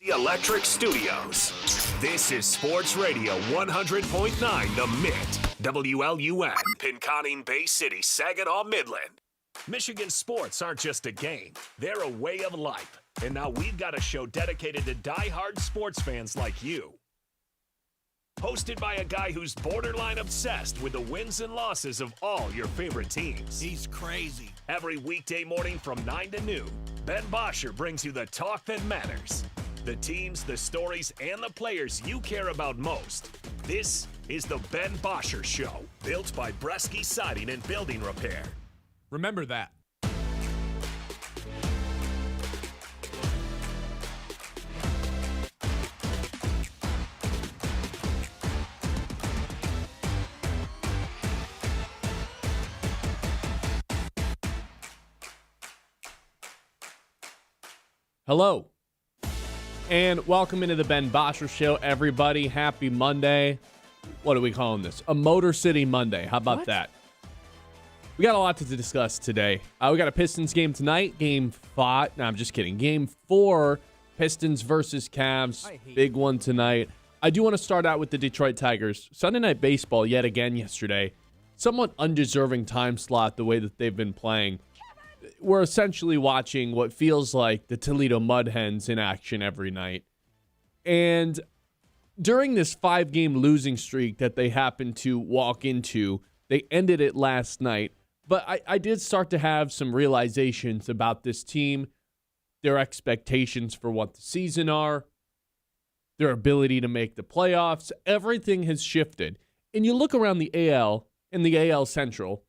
The Electric Studios. This is Sports Radio 100.9 The Mitt. WLUN, Pinconning Bay City, Saginaw, Midland. Michigan sports aren't just a game. They're a way of life. And now we've got a show dedicated to die-hard sports fans like you. Hosted by a guy who's borderline obsessed with the wins and losses of all your favorite teams. He's crazy. Every weekday morning from 9 to noon, Ben Bosscher brings you the talk that matters. The teams, the stories, and the players you care about most. This is the Ben Bosscher Show, built by Bresky Siding and Building Repair. Remember that. Hello, and welcome into the Ben Bosscher Show, everybody. Happy Monday. What are we calling this? A Motor City Monday. How about that? We got a lot to discuss today. We got a Pistons game tonight. Game 5. No, I'm just kidding. Game 4, Pistons versus Cavs. Big one tonight. I do want to start out with the Detroit Tigers. Sunday Night Baseball yet again yesterday. Somewhat undeserving time slot the way that they've been playing. We're essentially watching what feels like the Toledo Mud Hens in action every night. And during this 5-game losing streak that they happened to walk into, they ended it last night. But I did start to have some realizations about this team, their expectations for what the season are, their ability to make the playoffs. Everything has shifted. And you look around the AL and the AL Central,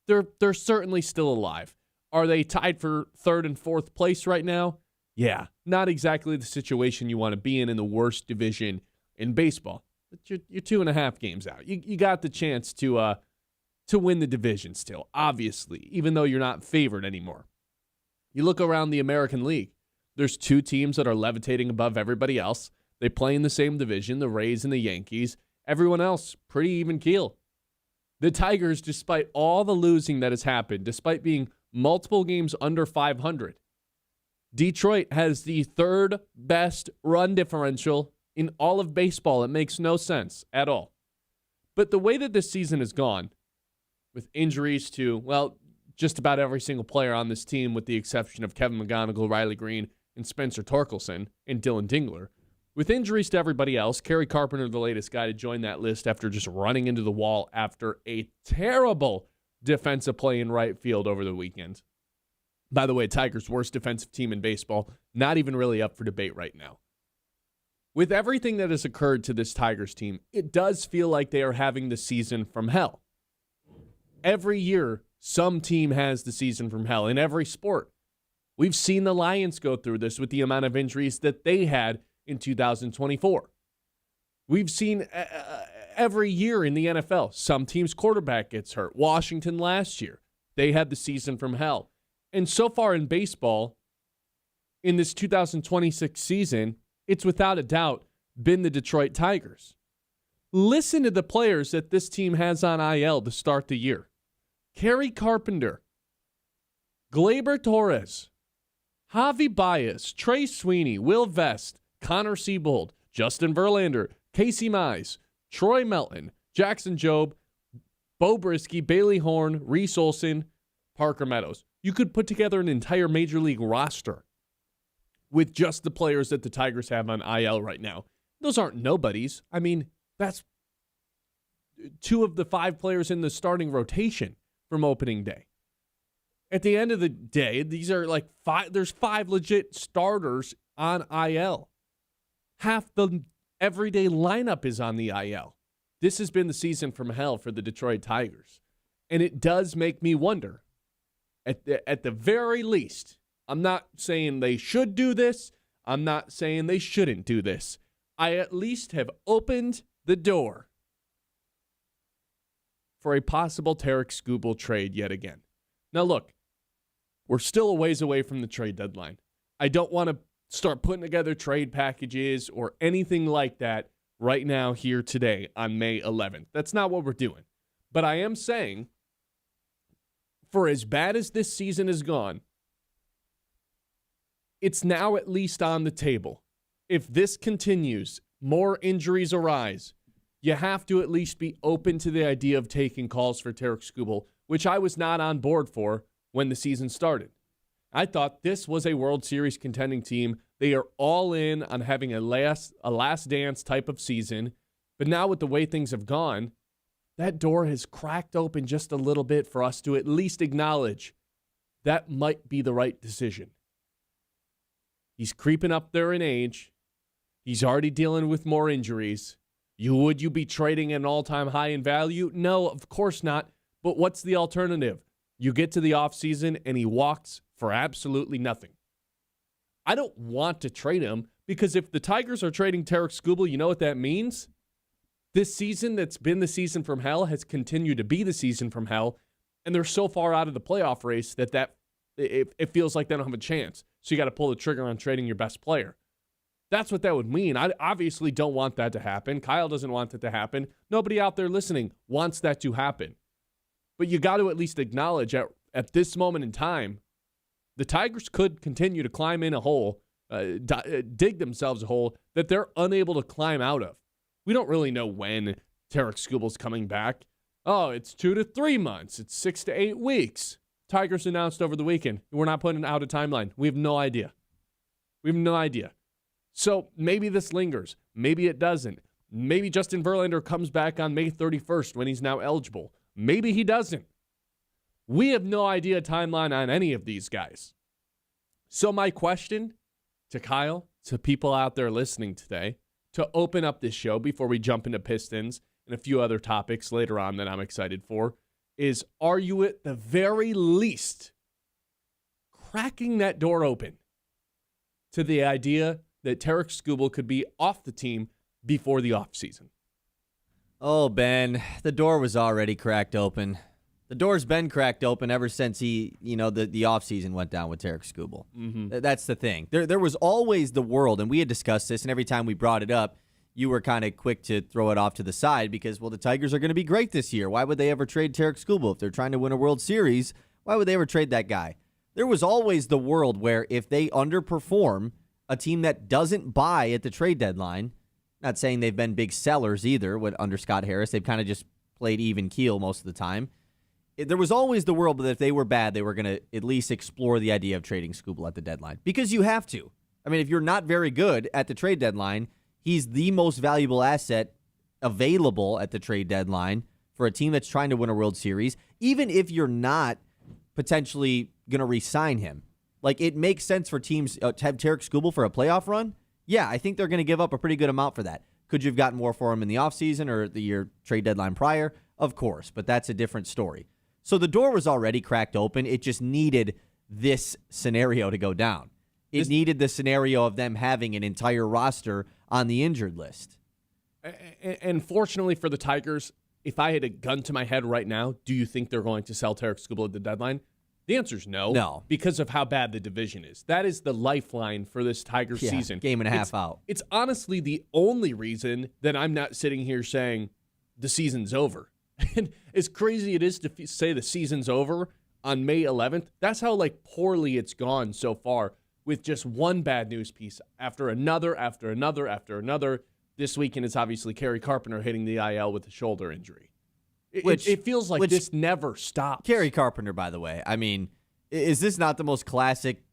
they're certainly still alive. Are they tied for 3rd and 4th place right now? Yeah, not exactly the situation you want to be in the worst division in baseball. But you're 2.5 games out. You got the chance to win the division still, obviously, even though you're not favored anymore. You look around the American League. There's 2 teams that are levitating above everybody else. They play in the same division, the Rays and the Yankees. Everyone else, pretty even keel. The Tigers, despite all the losing that has happened, despite being multiple games under 500. Detroit has the 3rd best run differential in all of baseball. It makes no sense at all. But the way that this season has gone, with injuries to, well, just about every single player on this team, with the exception of Kevin McGonigal, Riley Green, and Spencer Torkelson, and Dylan Dingler, with injuries to everybody else, Kerry Carpenter, the latest guy to join that list after just running into the wall after a terrible defensive play in right field over the weekend. By the way, Tigers' worst defensive team in baseball, not even really up for debate right now. With everything that has occurred to this Tigers team, it does feel like they are having the season from hell. Every year, some team has the season from hell in every sport. We've seen the Lions go through this with the amount of injuries that they had in 2024. We've seen every year in the NFL, some team's quarterback gets hurt. Washington last year, they had the season from hell. And so far in baseball, in this 2026 season, it's without a doubt been the Detroit Tigers. Listen to the players that this team has on IL to start the year. Kerry Carpenter, Gleyber Torres, Javi Baez, Trey Sweeney, Will Vest, Connor Siebold, Justin Verlander, Casey Mize, Troy Melton, Jackson Jobe, Bo Brisky, Bailey Horn, Reese Olson, Parker Meadows. You could put together an entire major league roster with just the players that the Tigers have on IL right now. Those aren't nobodies. I mean, that's 2 of the 5 players in the starting rotation from opening day. At the end of the day, these are like 5. There's 5 legit starters on IL. Half the everyday lineup is on the IL. This has been the season from hell for the Detroit Tigers. And it does make me wonder, at the very least, I'm not saying they should do this. I'm not saying they shouldn't do this. I at least have opened the door for a possible Tarek Skubal trade yet again. Now look, we're still a ways away from the trade deadline. I don't want to start putting together trade packages or anything like that right now here today on May 11th. That's not what we're doing. But I am saying, for as bad as this season has gone, it's now at least on the table. if this continues, more injuries arise, you have to at least be open to the idea of taking calls for Tarek Skubal, which I was not on board for when the season started. I thought this was a World Series contending team. They are all in on having a last dance type of season. But now with the way things have gone, that door has cracked open just a little bit for us to at least acknowledge that might be the right decision. He's creeping up there in age. He's already dealing with more injuries. Would you be trading an all-time high in value? No, of course not. But what's the alternative? You get to the offseason and he walks for absolutely nothing. I don't want to trade him because if the Tigers are trading Tarek Skubal, you know what that means? This season that's been the season from hell has continued to be the season from hell, and they're so far out of the playoff race that it feels like they don't have a chance. So you got to pull the trigger on trading your best player. That's what that would mean. I obviously don't want that to happen. Kyle doesn't want it to happen. Nobody out there listening wants that to happen. But you got to at least acknowledge at this moment in time, the Tigers could continue to climb in a hole, dig themselves a hole that they're unable to climb out of. We don't really know when Tarek Skubal's coming back. Oh, it's 2 to 3 months. It's 6 to 8 weeks. Tigers announced over the weekend. We're not putting out a timeline. We have no idea. So maybe this lingers. Maybe it doesn't. Maybe Justin Verlander comes back on May 31st when he's now eligible. Maybe he doesn't. We have no idea timeline on any of these guys. So my question to Kyle, to people out there listening today, to open up this show before we jump into Pistons and a few other topics later on that I'm excited for, is are you at the very least cracking that door open to the idea that Tarek Skubal could be off the team before the offseason? Oh, Ben, the door was already cracked open. The door's been cracked open ever since the offseason went down with Tarek Skubal. Mm-hmm. That's the thing. There was always the world, and we had discussed this, and every time we brought it up, you were kind of quick to throw it off to the side because, well, the Tigers are going to be great this year. Why would they ever trade Tarek Skubal? If they're trying to win a World Series, why would they ever trade that guy? There was always the world where if they underperform, a team that doesn't buy at the trade deadline, not saying they've been big sellers either under Scott Harris. They've kind of just played even keel most of the time. There was always the world that if they were bad, they were going to at least explore the idea of trading Skubal at the deadline. Because you have to. I mean, if you're not very good at the trade deadline, he's the most valuable asset available at the trade deadline for a team that's trying to win a World Series, even if you're not potentially going to re-sign him. Like, it makes sense for teams to have Tarek Skubal for a playoff run. Yeah, I think they're going to give up a pretty good amount for that. Could you have gotten more for him in the offseason or the year trade deadline prior? Of course, but that's a different story. So the door was already cracked open. It just needed this scenario to go down. It needed the scenario of them having an entire roster on the injured list. And fortunately for the Tigers, if I had a gun to my head right now, do you think they're going to sell Tarek Skubal at the deadline? The answer is no. No. Because of how bad the division is. That is the lifeline for this Tigers season. Game and a half out. It's honestly the only reason that I'm not sitting here saying the season's over. And as crazy it is to say the season's over on May 11th, that's how poorly it's gone so far with just one bad news piece after another. This weekend it's obviously Kerry Carpenter hitting the IL with a shoulder injury. It feels like this never stops. Kerry Carpenter, by the way, I mean, is this not the most classic,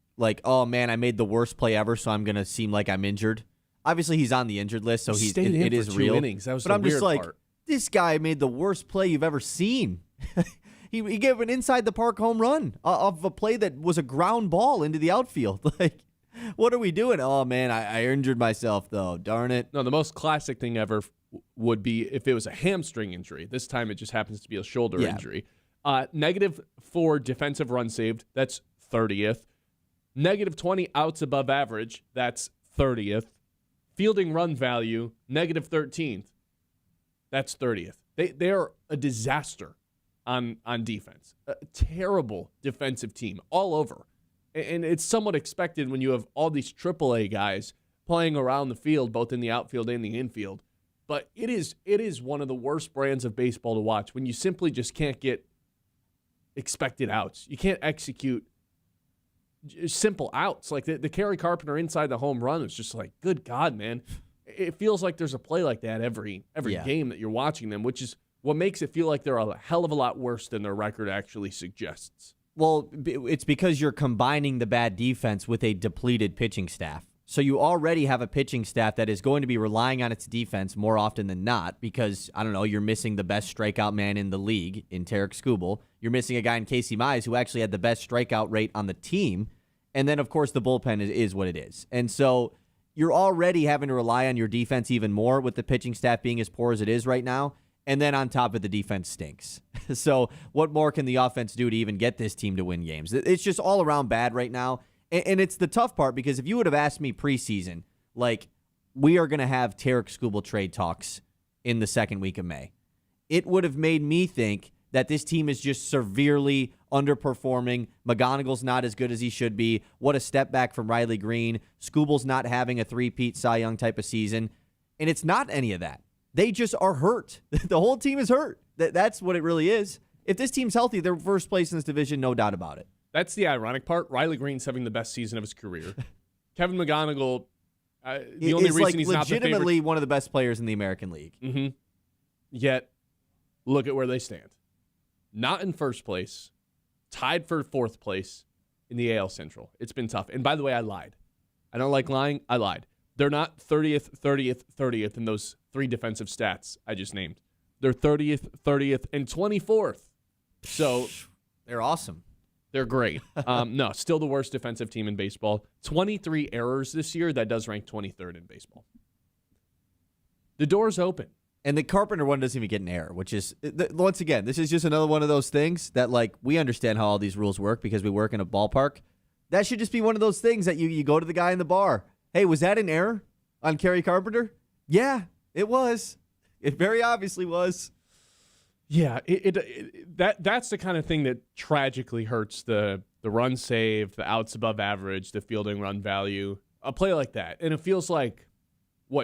oh, man, I made the worst play ever, so I'm going to seem like I'm injured? Obviously, he's on the injured list, so it is real. Innings. That was but I'm just part. This guy made the worst play you've ever seen. He gave an inside-the-park home run of a play that was a ground ball into the outfield. What are we doing? Oh, man, I injured myself, though. Darn it. No, the most classic thing ever would be if it was a hamstring injury. This time it just happens to be a shoulder injury. Negative for defensive run saved. That's 30th. Negative 20 outs above average. That's 30th. Fielding run value, negative 13th. That's 30th. They are a disaster on defense. A terrible defensive team all over. And it's somewhat expected when you have all these AAA guys playing around the field, both in the outfield and the infield. But it is one of the worst brands of baseball to watch when you simply just can't get expected outs. You can't execute simple outs. Like the Kerry Carpenter inside the home run is just like, good God, man. It feels like there's a play like that every game that you're watching them, which is what makes it feel like they're a hell of a lot worse than their record actually suggests. Well, it's because you're combining the bad defense with a depleted pitching staff. So you already have a pitching staff that is going to be relying on its defense more often than not because, I don't know, you're missing the best strikeout man in the league in Tarek Skubal. You're missing a guy in Casey Mize who actually had the best strikeout rate on the team. And then, of course, the bullpen is what it is. And so you're already having to rely on your defense even more with the pitching staff being as poor as it is right now. And then on top of the defense stinks. So what more can the offense do to even get this team to win games? It's just all around bad right now. And it's the tough part because if you would have asked me preseason, like, we are going to have Tarek Skubal trade talks in the second week of May, it would have made me think that this team is just severely underperforming. McGonigal's not as good as he should be. What a step back from Riley Green. Skubal's not having a three-peat Cy Young type of season. And it's not any of that. They just are hurt. The whole team is hurt. That's what it really is. If this team's healthy, they're first place in this division, no doubt about it. That's the ironic part. Riley Green's having the best season of his career. Kevin McGonigal, the only reason he's not the favorite, legitimately one of the best players in the American League. Mm-hmm. Yet, look at where they stand. Not in first place, tied for fourth place in the AL Central. It's been tough. And by the way, I lied. I don't like lying. I lied. They're not 30th in those three defensive stats I just named. They're 30th, and 24th. So they're awesome. They're great. No, still the worst defensive team in baseball. 23 errors this year. That does rank 23rd in baseball. The door's open. And the Carpenter one doesn't even get an error, which is, once again, this is just another one of those things that, like, we understand how all these rules work because we work in a ballpark. That should just be one of those things that you go to the guy in the bar. Hey, was that an error on Kerry Carpenter? Yeah, it was. It very obviously was. Yeah, that's the kind of thing that tragically hurts the run saved, the outs above average, the fielding run value. A play like that. And it feels like,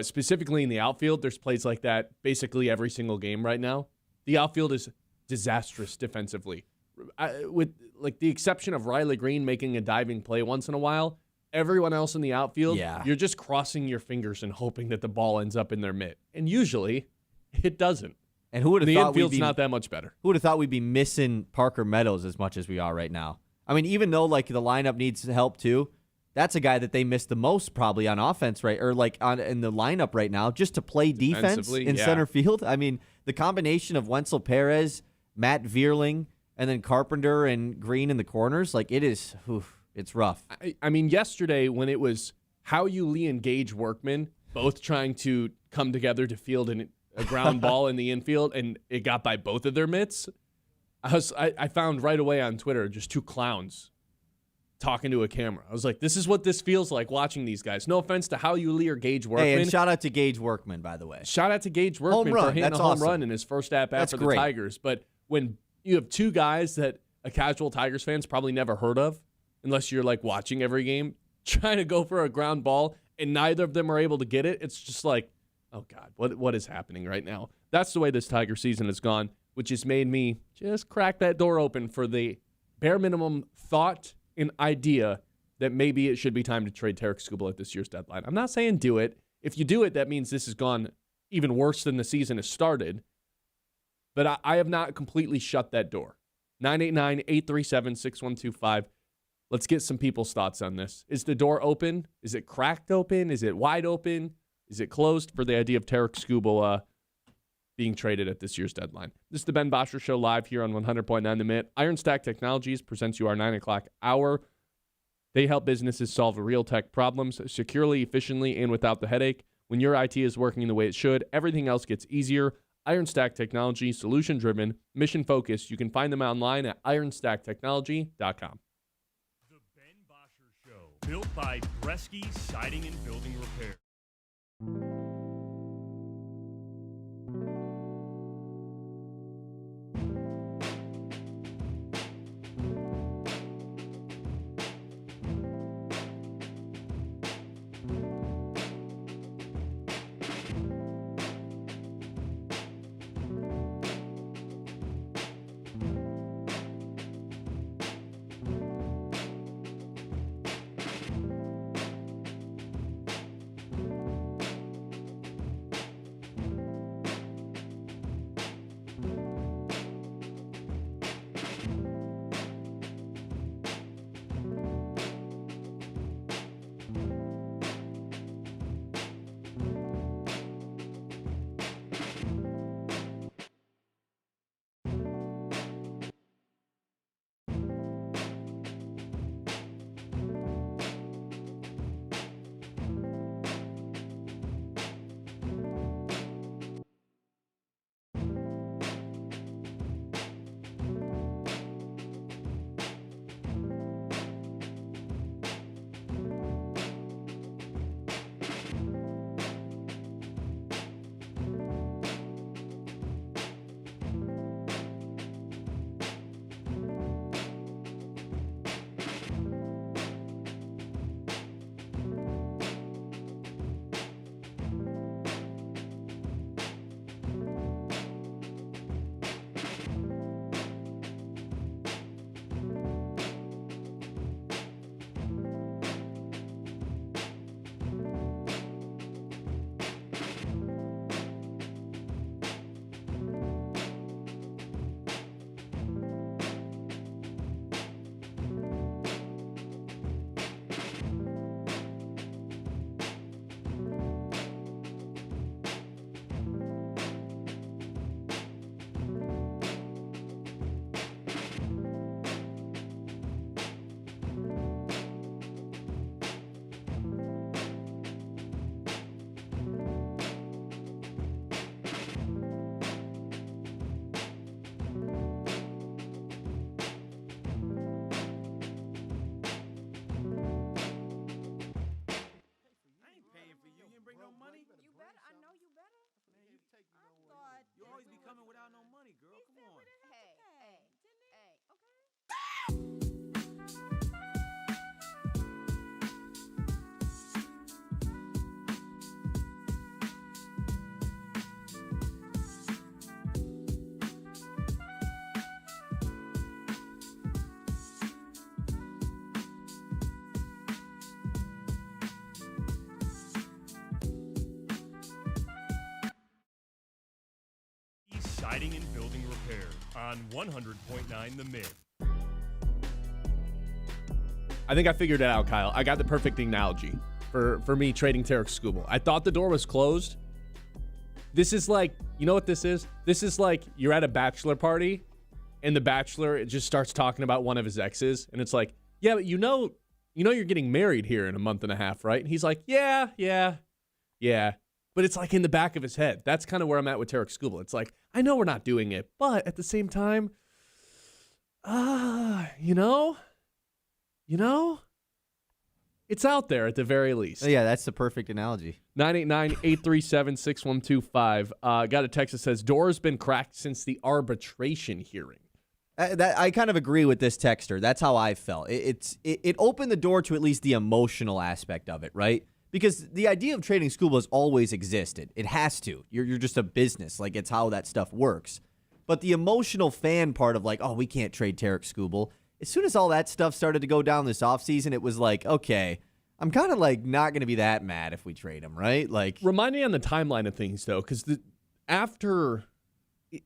specifically in the outfield, there's plays like that basically every single game right now. The outfield is disastrous defensively. With like the exception of Riley Green making a diving play once in a while, everyone else in the outfield, you're just crossing your fingers and hoping that the ball ends up in their mitt. And usually, it doesn't. And who would have the thought infield's not that much better? Who would have thought we'd be missing Parker Meadows as much as we are right now? I mean, even though like the lineup needs help too, that's a guy that they miss the most probably on offense, right? Or like in the lineup right now, just to play defense in center field. I mean, the combination of Wenzel Perez, Matt Vierling, and then Carpenter and Green in the corners, like it's rough. I mean, yesterday when it was how you Lee and Gage Workman both trying to come together to field a ground ball in the infield, and it got by both of their mitts. I found right away on Twitter just two clowns talking to a camera. I was like, this is what this feels like watching these guys. No offense to how you Lee or Gage Workman. Hey, and shout out to Gage Workman, by the way. Shout out to Gage Workman for hitting a home run in his first at-bat for the Tigers. But when you have two guys that a casual Tigers fan's probably never heard of, unless you're like watching every game, trying to go for a ground ball, and neither of them are able to get it, it's just like, oh, God, what is happening right now? That's the way this Tiger season has gone, which has made me just crack that door open for the bare minimum thought and idea that maybe it should be time to trade Tarek Skubal at this year's deadline. I'm not saying do it. If you do it, that means this has gone even worse than the season has started. But I have not completely shut that door. 989-837-6125. Let's get some people's thoughts on this. Is the door open? Is it cracked open? Is it wide open? Is it closed for the idea of Tarek Skubal being traded at this year's deadline? This is the Ben Bosscher Show live here on 100.9 The Mitt. Iron Stack Technologies presents you our 9 o'clock hour. They help businesses solve real tech problems securely, efficiently, and without the headache. When your IT is working the way it should, everything else gets easier. Iron Stack Technology, solution-driven, mission-focused. You can find them online at ironstacktechnology.com. The Ben Bosscher Show, built by Bresky Siding and Building Repair. Siding and Building Repair on 100.9 The Myth. I think I figured it out, Kyle. I got the perfect analogy for me trading Tarek Skubal. I thought the door was closed. This is like, you know what this is? This is like you're at a bachelor party and the bachelor just starts talking about one of his exes. And it's like, yeah, but you know you're getting married here in a month and a half, right? And he's like, yeah. But it's like in the back of his head. That's kind of where I'm at with Tarek Skubal. It's like, I know we're not doing it, but at the same time, you know, it's out there at the very least. Oh, yeah, that's the perfect analogy. 989-837-6125. Got a text that says, door's been cracked since the arbitration hearing. I kind of agree with this texter. That's how I felt. It opened the door to at least the emotional aspect of it, right? Because the idea of trading Skubal has always existed. It has to. You're just a business. Like, it's how that stuff works. But the emotional fan part of like, oh, we can't trade Tarek Skubal. As soon as all that stuff started to go down this offseason, it was like, okay, I'm kind of like not going to be that mad if we trade him, right? Like, remind me on the timeline of things, though, because after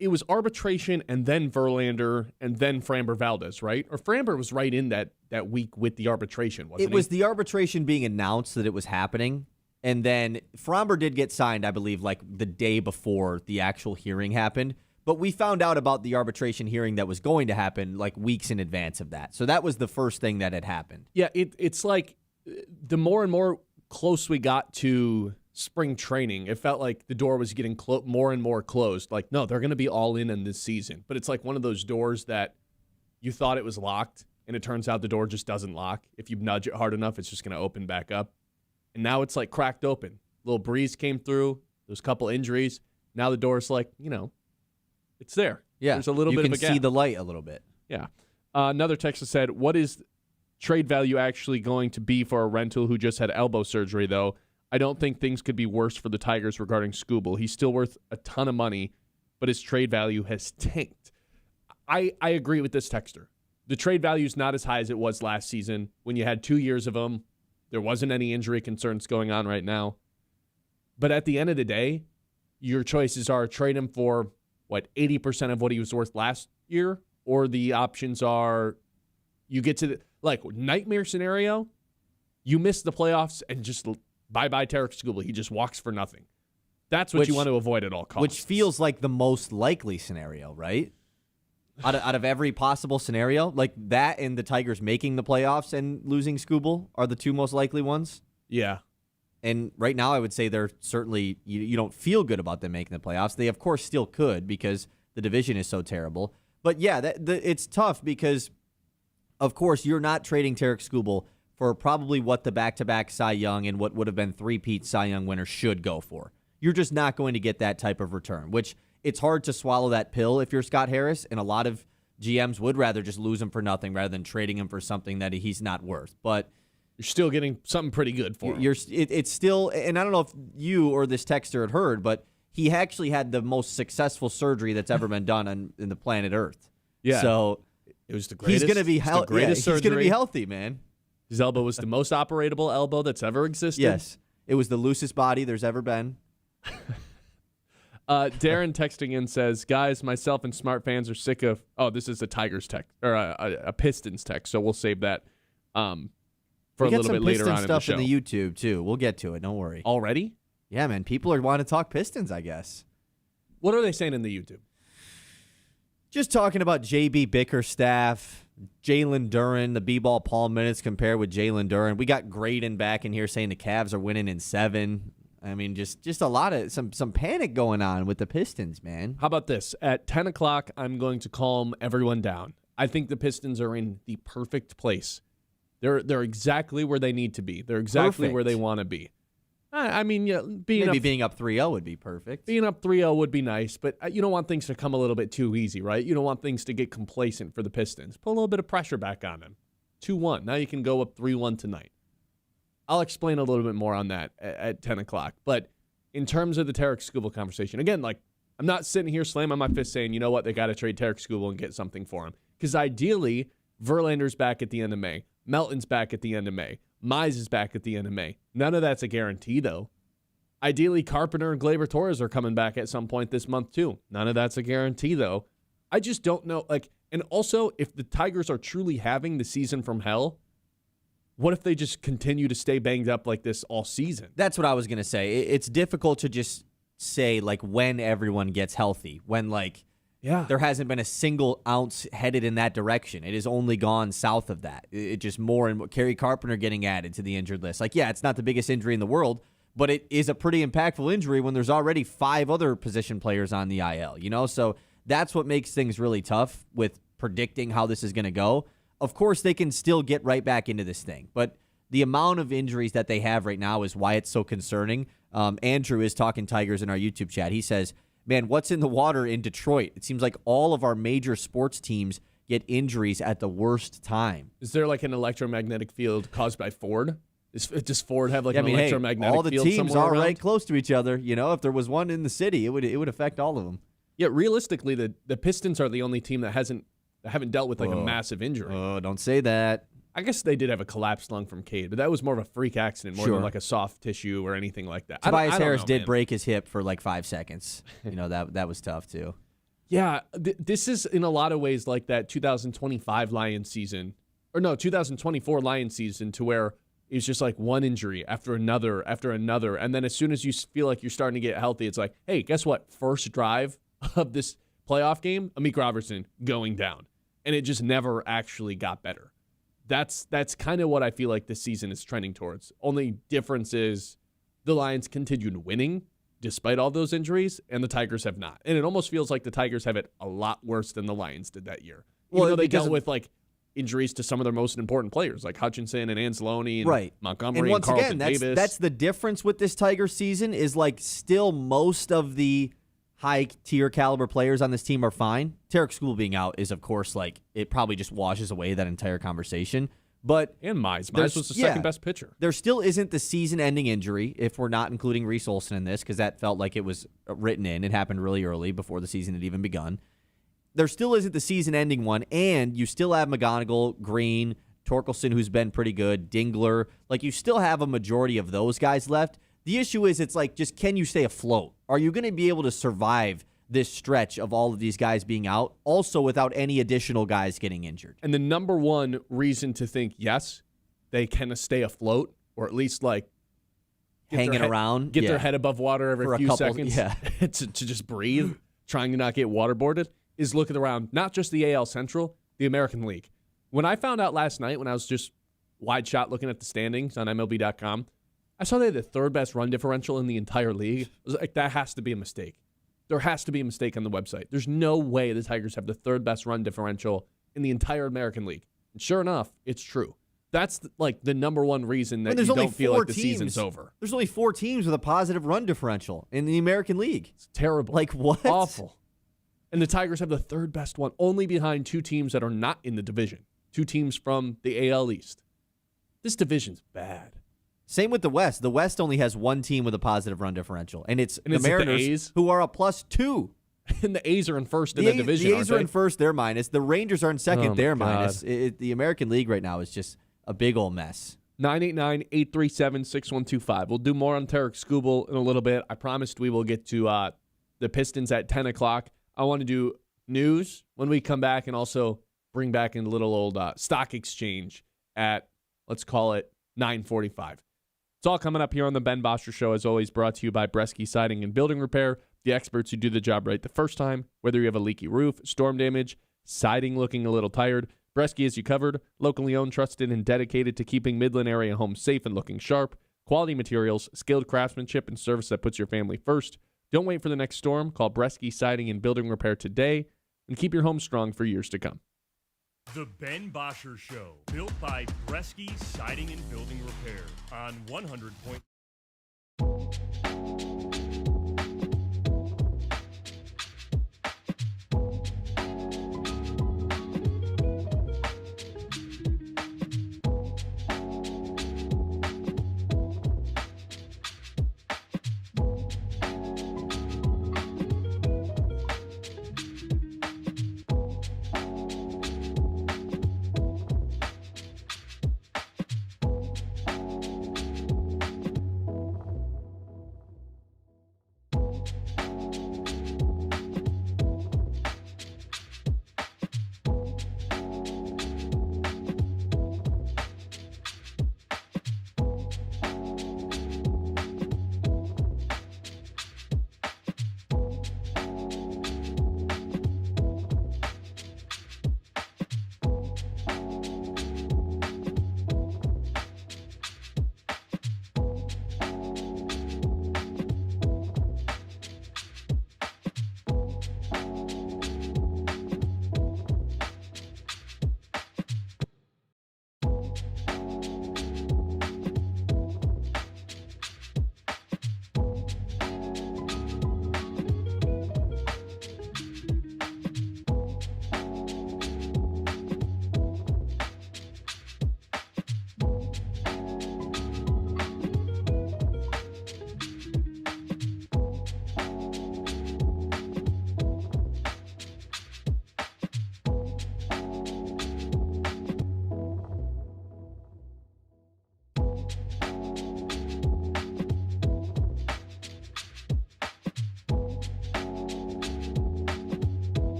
it was arbitration and then Verlander and then Framber Valdez, right? Or Framber was right in that week with the arbitration, wasn't he? It was the arbitration being announced that it was happening. And then Framber did get signed, I believe, like the day before the actual hearing happened. But we found out about the arbitration hearing that was going to happen like weeks in advance of that. So that was the first thing that had happened. Yeah, it's like the more and more close we got to spring training, it felt like the door was getting more and more closed. Like, no, they're going to be all in this season. But it's like one of those doors that you thought it was locked, and it turns out the door just doesn't lock. If you nudge it hard enough, it's just going to open back up. And now it's like cracked open. A little breeze came through. There's a couple injuries. Now the door's like, it's there. Yeah, there's a little bit of a gap. You can see the light a little bit. Yeah. Another texter said, what is trade value actually going to be for a rental who just had elbow surgery, though? I don't think things could be worse for the Tigers regarding Skubal. He's still worth a ton of money, but his trade value has tanked. I agree with this texter. The trade value is not as high as it was last season when you had 2 years of him. There wasn't any injury concerns going on right now. But at the end of the day, your choices are trade him for 80% of what he was worth last year, or the options are you get to the nightmare scenario, you miss the playoffs and just bye-bye Tarek Skubal. He just walks for nothing. That's what you want to avoid at all costs. Which feels like the most likely scenario, right? Out of every possible scenario, like that and the Tigers making the playoffs and losing Skubal are the two most likely ones. Yeah. And right now, I would say they're certainly, you don't feel good about them making the playoffs. They, of course, still could because the division is so terrible. But, yeah, it's tough because, of course, you're not trading Tarek Skubal for probably what the back-to-back Cy Young and what would have been three-peat Cy Young winner should go for. You're just not going to get that type of return, which it's hard to swallow that pill if you're Scott Harris, and a lot of GMs would rather just lose him for nothing rather than trading him for something that he's not worth. But you're still getting something pretty good for him. It's still, and I don't know if you or this texter had heard, but he actually had the most successful surgery that's ever been done in the planet Earth. Yeah. So it was the greatest. He's going to be healthy. He's going to be healthy, man. His elbow was the most operatable elbow that's ever existed. Yes. It was the loosest body there's ever been. Darren texting in says, guys, myself and smart fans are sick of, this is a Tigers text, or a Pistons text, so we'll save that for a little bit later on in the show. We got some Pistons stuff in the YouTube, too. We'll get to it. Don't worry. Already? Yeah, man. People are wanting to talk Pistons, I guess. What are they saying in the YouTube? Just talking about JB Bickerstaff, Jalen Duren, the B-ball Paul minutes compared with Jalen Duren. We got Graydon back in here saying the Cavs are winning in 7. I mean, just a lot of some panic going on with the Pistons, man. How about this? At 10 o'clock, I'm going to calm everyone down. I think the Pistons are in the perfect place. They're exactly where they need to be. They're exactly where they want to be. I mean, yeah, being up 3-0 would be perfect. Being up 3-0 would be nice, but you don't want things to come a little bit too easy, right? You don't want things to get complacent for the Pistons. Put a little bit of pressure back on them. 2-1. Now you can go up 3-1 tonight. I'll explain a little bit more on that at 10 o'clock. But in terms of the Tarek Skubal conversation, again, I'm not sitting here slamming my fist saying, you know what, they got to trade Tarek Skubal and get something for him. Because ideally, Verlander's back at the end of May. Melton's back at the end of May. Mize is back at the end of May. None of that's a guarantee, though. Ideally, Carpenter and Gleyber Torres are coming back at some point this month too. None of that's a guarantee, though. I just don't know. And also, if the Tigers are truly having the season from hell, what if they just continue to stay banged up like this all season? That's what I was going to say. It's difficult to just say, when everyone gets healthy, when, there hasn't been a single ounce headed in that direction. It has only gone south of that. It just more and more. Kerry Carpenter getting added to the injured list. It's not the biggest injury in the world, but it is a pretty impactful injury when there's already 5 other position players on the IL, So that's what makes things really tough with predicting how this is going to go. Of course, they can still get right back into this thing, but the amount of injuries that they have right now is why it's so concerning. Andrew is talking Tigers in our YouTube chat. He says, man, what's in the water in Detroit? It seems like all of our major sports teams get injuries at the worst time. Is there an electromagnetic field caused by Ford? Does Ford have an electromagnetic field? All the teams are around? right close to each other. If there was one in the city, it would affect all of them. Yeah, realistically, the Pistons are the only team that haven't dealt with a massive injury. Oh, don't say that. I guess they did have a collapsed lung from Cade, but that was more of a freak accident, more than a soft tissue or anything like that. Tobias Harris did break his hip for 5 seconds. That was tough too. Yeah, this is in a lot of ways like that 2025 Lions season, 2024 Lions season, to where it's just one injury after another, and then as soon as you feel like you're starting to get healthy, it's hey, guess what? First drive of this playoff game, Amik Robertson going down, and it just never actually got better. That's kind of what I feel like this season is trending towards. Only difference is the Lions continued winning despite all those injuries, and the Tigers have not. And it almost feels like the Tigers have it a lot worse than the Lions did that year. Even though they dealt with injuries to some of their most important players, like Hutchinson and Anzalone and Montgomery and Carlton Davis. That's the difference with this Tiger season is still most of the high-tier caliber players on this team are fine. Tarek Skubal being out is, of course, it probably just washes away that entire conversation. And Mize was the second-best pitcher. There still isn't the season-ending injury, if we're not including Reese Olson in this, because that felt like it was written in. It happened really early before the season had even begun. There still isn't the season-ending one, and you still have McGonigal, Green, Torkelson, who's been pretty good, Dingler. You still have a majority of those guys left. The issue is it's just can you stay afloat? Are you going to be able to survive this stretch of all of these guys being out, also without any additional guys getting injured? And the number one reason to think, yes, they can stay afloat, or at least hanging around, get their head above water every few seconds to just breathe, trying to not get waterboarded, is looking around, not just the AL Central, the American League. When I found out last night, when I was just wide shot looking at the standings on MLB.com, I saw they had the 3rd best run differential in the entire league. I was that has to be a mistake. There has to be a mistake on the website. There's no way the Tigers have the 3rd best run differential in the entire American League. And sure enough, it's true. That's the number one reason that you don't feel like the season's over. There's only 4 teams with a positive run differential in the American League. It's terrible. What? Awful. And the Tigers have the 3rd best one, only behind 2 teams that are not in the division. 2 teams from the AL East. This division's bad. Same with the West. The West only has 1 team with a positive run differential, and it's the Mariners, the A's, who are a +2. And the A's are in first in the division. The A's are in first, they're minus. The Rangers are in second, they're minus. The American League right now is just a big old mess. 989-837-6125. We'll do more on Tarek Skubal in a little bit. I promised we will get to the Pistons at 10 o'clock. I want to do news when we come back and also bring back in a little old stock exchange at, let's call it, 9:45. It's all coming up here on the Ben Bosscher Show, as always, brought to you by Bresky Siding and Building Repair, the experts who do the job right the first time, whether you have a leaky roof, storm damage, siding looking a little tired. Bresky has you covered, locally owned, trusted, and dedicated to keeping Midland area homes safe and looking sharp. Quality materials, skilled craftsmanship, and service that puts your family first. Don't wait for the next storm. Call Bresky Siding and Building Repair today and keep your home strong for years to come. The Ben Bosscher Show, built by Bresky Siding and Building Repair on 100.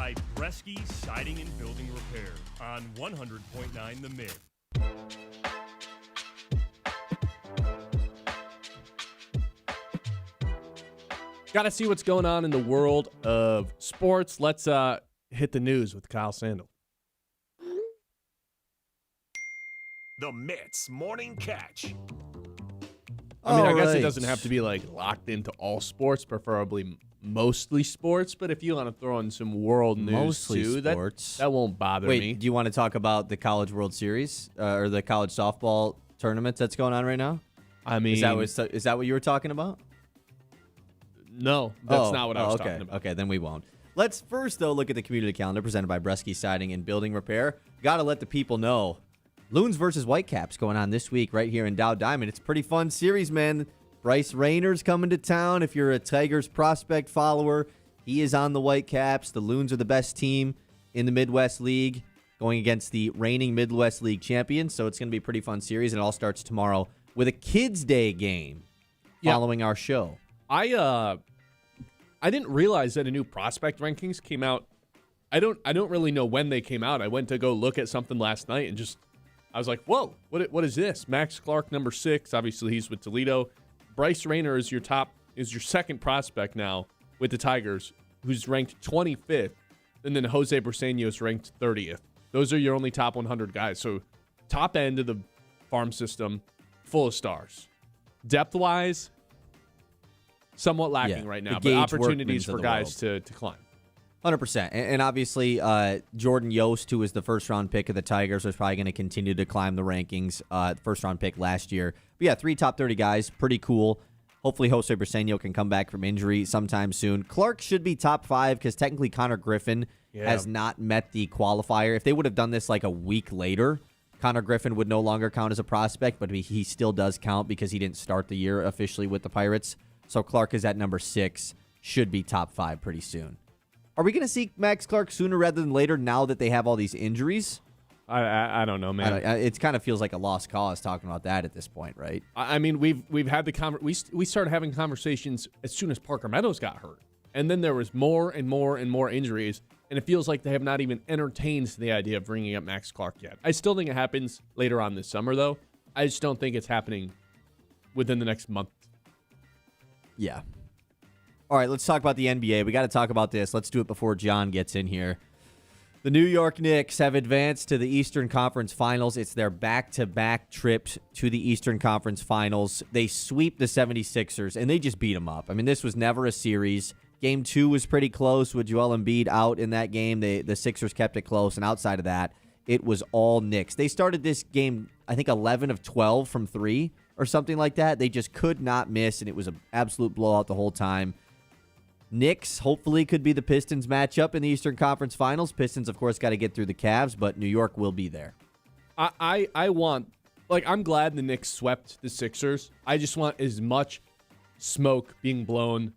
by Bresky Siding and Building Repair on 100.9 The Myth. Got to see what's going on in the world of sports. Let's hit the news with Kyle Sandel. The Mitt's Morning Catch. I guess it doesn't have to be like locked into all sports, preferably mostly sports. But if you want to throw in some world news Mostly too, sports. that won't bother Wait, me. do you want to talk about the College World Series or the college softball tournament that's going on right now? I mean, Is that what you were talking about? No, that's not what I was okay. talking about. Okay, then we won't. Let's first, though, look at the community calendar presented by Bresky Siding and Building Repair. Got to let the people know. Loons versus Whitecaps going on this week right here in Dow Diamond. It's a pretty fun series, man. Bryce Rayner's coming to town. If you're a Tigers prospect follower, he is on the Whitecaps. The Loons are the best team in the Midwest League going against the reigning Midwest League champions. So it's going to be a pretty fun series, and it all starts tomorrow with a Kids Day game following our show. I didn't realize that a new prospect rankings came out. I don't really know when they came out. I went to go look at something last night and I was like, whoa, what is this? Max Clark, number 6. Obviously, he's with Toledo. Bryce Rayner is your second prospect now with the Tigers, who's ranked 25th. And then Jose Briseño is ranked 30th. Those are your only top 100 guys. So top end of the farm system, full of stars. Depth-wise, somewhat lacking right now, but opportunities for guys to climb. 100%. And obviously, Jordan Yost, who was the first-round pick of the Tigers, was probably going to continue to climb the rankings. First-round pick last year. But yeah, 3 top 30 guys. Pretty cool. Hopefully, Jose Briseño can come back from injury sometime soon. Clark should be top 5 because technically Connor Griffin has not met the qualifier. If they would have done this like a week later, Connor Griffin would no longer count as a prospect, but he still does count because he didn't start the year officially with the Pirates. So Clark is at number 6, should be top 5 pretty soon. Are we going to see Max Clark sooner rather than later now that they have all these injuries? I don't know, man. It kind of feels like a lost cause talking about that at this point, right? I mean, we've had we started having conversations as soon as Parker Meadows got hurt, and then there was more and more and more injuries, and it feels like they have not even entertained the idea of bringing up Max Clark yet. I still think it happens later on this summer, though. I just don't think it's happening within the next month. Yeah. All right, let's talk about the NBA. We got to talk about this. Let's do it before John gets in here. The New York Knicks have advanced to the Eastern Conference Finals. It's their back-to-back trips to the Eastern Conference Finals. They sweep the 76ers, and they just beat them up. I mean, this was never a series. Game 2 was pretty close with Joel Embiid out in that game. The Sixers kept it close, and outside of that, it was all Knicks. They started this game, I think, 11 of 12 from 3 or something like that. They just could not miss, and it was an absolute blowout the whole time. Knicks hopefully could be the Pistons matchup in the Eastern Conference Finals. Pistons, of course, got to get through the Cavs, but New York will be there. I'm glad the Knicks swept the Sixers. I just want as much smoke being blown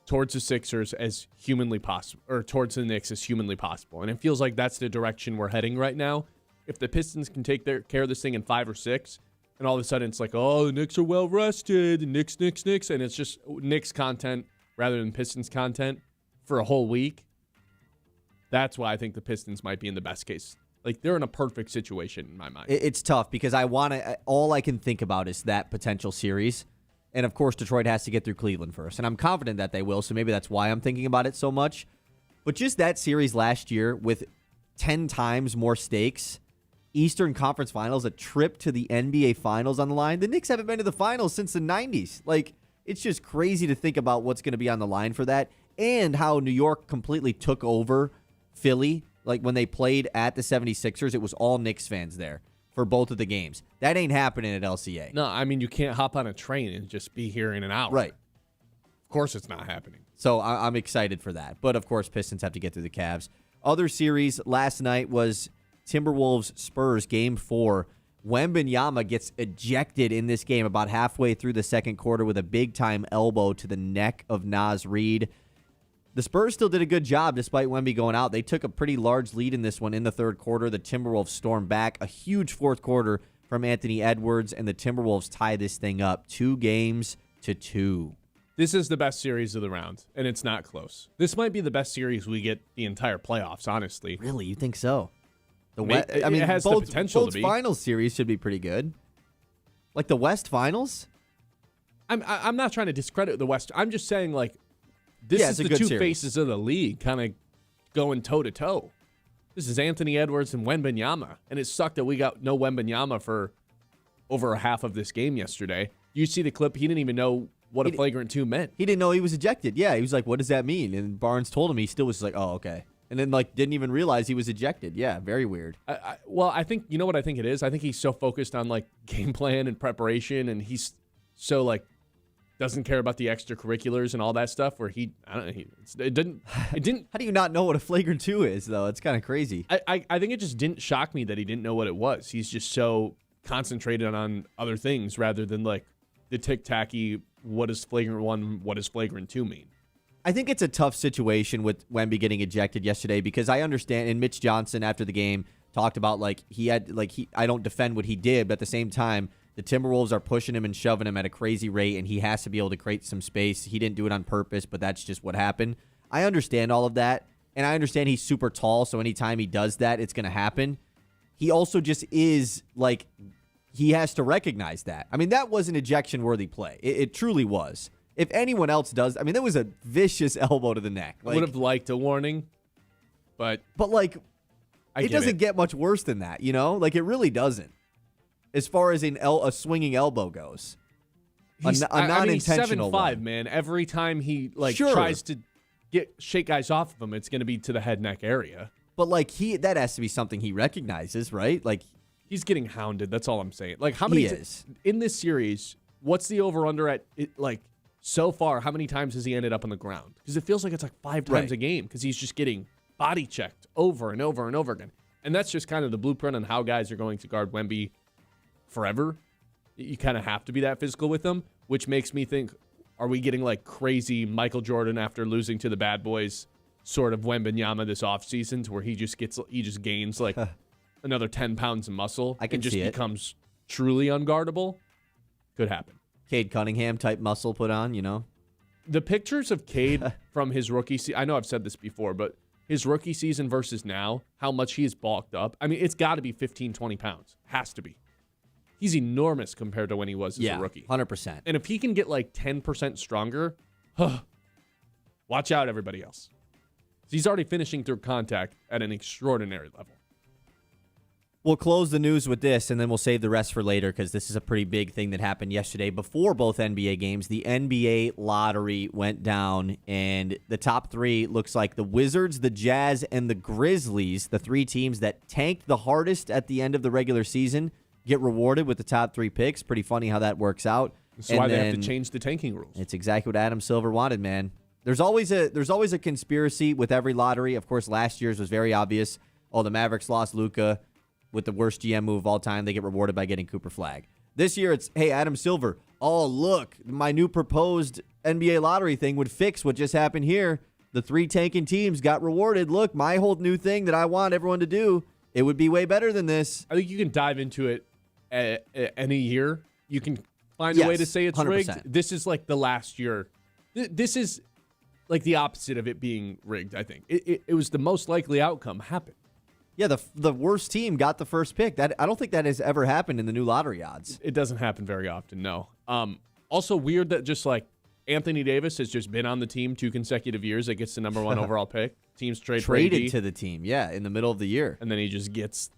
towards the Sixers as humanly possible, or towards the Knicks as humanly possible. And it feels like that's the direction we're heading right now. If the Pistons can take care of this thing in 5 or 6, and all of a sudden it's like, oh, the Knicks are well rested, Knicks, and it's just Knicks content rather than Pistons content for a whole week, that's why I think the Pistons might be in the best case. Like, they're in a perfect situation in my mind. It's tough because all I can think about is that potential series. And, of course, Detroit has to get through Cleveland first. And I'm confident that they will, so maybe that's why I'm thinking about it so much. But just that series last year with 10 times more stakes, Eastern Conference Finals, a trip to the NBA Finals on the line. The Knicks haven't been to the Finals since the 90s. Like, it's just crazy to think about what's going to be on the line for that, and how New York completely took over Philly. Like, when they played at the 76ers, it was all Knicks fans there for both of the games. That ain't happening at LCA. No, I mean, you can't hop on a train and just be here in an hour. Right. Of course it's not happening. So I'm excited for that. But, of course, Pistons have to get through the Cavs. Other series last night was Timberwolves-Spurs, Game 4. Wembanyama gets ejected in this game about halfway through the second quarter with a big-time elbow to the neck of Naz Reid. The Spurs still did a good job despite Wemby going out. They took a pretty large lead in this one in the third quarter. The Timberwolves stormed back. A huge fourth quarter from Anthony Edwards, and the Timberwolves tie this thing up 2-2. This is the best series of the round, and it's not close. This might be the best series we get the entire playoffs, honestly. Really? You think so? It has the potential to be. Both finals series should be pretty good. Like the West Finals? I'm not trying to discredit the West. I'm just saying, like, this is the two faces of the league kind of going toe-to-toe. This is Anthony Edwards and Wembanyama, and it sucked that we got no Wembanyama for over a half of this game yesterday. You see the clip, he didn't even know what a flagrant 2 meant. He didn't know he was ejected. Yeah, he was like, what does that mean? And Barnes told him, he still was like, oh, okay. And then, like, didn't even realize he was ejected. Yeah, very weird. Well, I think, you know what I think it is? I think he's so focused on, like, game plan and preparation, and he's so, like, doesn't care about the extracurriculars and all that stuff where it didn't. How do you not know what a flagrant 2 is, though? It's kind of crazy. I think it just didn't shock me that he didn't know what it was. He's just so concentrated on other things rather than, like, the tic-tacky, what does flagrant 1, what does flagrant 2 mean? I think it's a tough situation with Wemby getting ejected yesterday because I understand, and Mitch Johnson after the game talked about, like, I don't defend what he did, but at the same time, the Timberwolves are pushing him and shoving him at a crazy rate, and he has to be able to create some space. He didn't do it on purpose, but that's just what happened. I understand all of that, and I understand he's super tall, so anytime he does that, it's going to happen. He also just is, like, he has to recognize that. I mean, that was an ejection-worthy play. It truly was. If anyone else does, I mean, that was a vicious elbow to the neck. Like, would have liked a warning, but like, it doesn't get much worse than that, you know? Like, it really doesn't. As far as a swinging elbow goes, a non-intentional he's 7'5", one. man. Every time he tries to shake guys off of him, it's going to be to the head neck area. But like that has to be something he recognizes, right? Like he's getting hounded. That's all I'm saying. Like how many in this series? What's the over/under at it? Like so far, how many times has he ended up on the ground? Because it feels like it's like 5 times a game. Because he's just getting body checked over and over and over again. And that's just kind of the blueprint on how guys are going to guard Wemby forever. You kind of have to be that physical with them, which makes me think, are we getting like crazy Michael Jordan after losing to the bad boys sort of Wembanyama this offseason to where he just gains like another 10 pounds of muscle and just becomes truly unguardable? Could happen. Cade Cunningham type muscle put on, you know? The pictures of Cade from his rookie season, I know I've said this before, but his rookie season versus now, how much he is bulked up. I mean, it's got to be 15, 20 pounds. Has to be. He's enormous compared to when he was as a rookie. 100%. And if he can get like 10% stronger, watch out, everybody else. He's already finishing through contact at an extraordinary level. We'll close the news with this, and then we'll save the rest for later because this is a pretty big thing that happened yesterday before both NBA games. The NBA lottery went down, and the top 3 looks like the Wizards, the Jazz, and the Grizzlies, the 3 teams that tanked the hardest at the end of the regular season, get rewarded with the top 3 picks. Pretty funny how that works out. That's why they have to change the tanking rules. It's exactly what Adam Silver wanted, man. There's always a conspiracy with every lottery. Of course, last year's was very obvious. Oh, the Mavericks lost Luka with the worst GM move of all time. They get rewarded by getting Cooper Flagg. This year, it's, hey, Adam Silver, oh, look, my new proposed NBA lottery thing would fix what just happened here. The 3 tanking teams got rewarded. Look, my whole new thing that I want everyone to do, it would be way better than this. I think you can dive into it any year. You can find a way to say it's 100%. Rigged. This is like the last year. This is like the opposite of it being rigged, I think. It was the most likely outcome happened. Yeah, the worst team got the first pick. I don't think that has ever happened in the new lottery odds. It doesn't happen very often, no. Also weird that just like Anthony Davis has just been on the team 2 consecutive years that gets the number 1 overall pick. Teams traded to the team, yeah, in the middle of the year. And then he just gets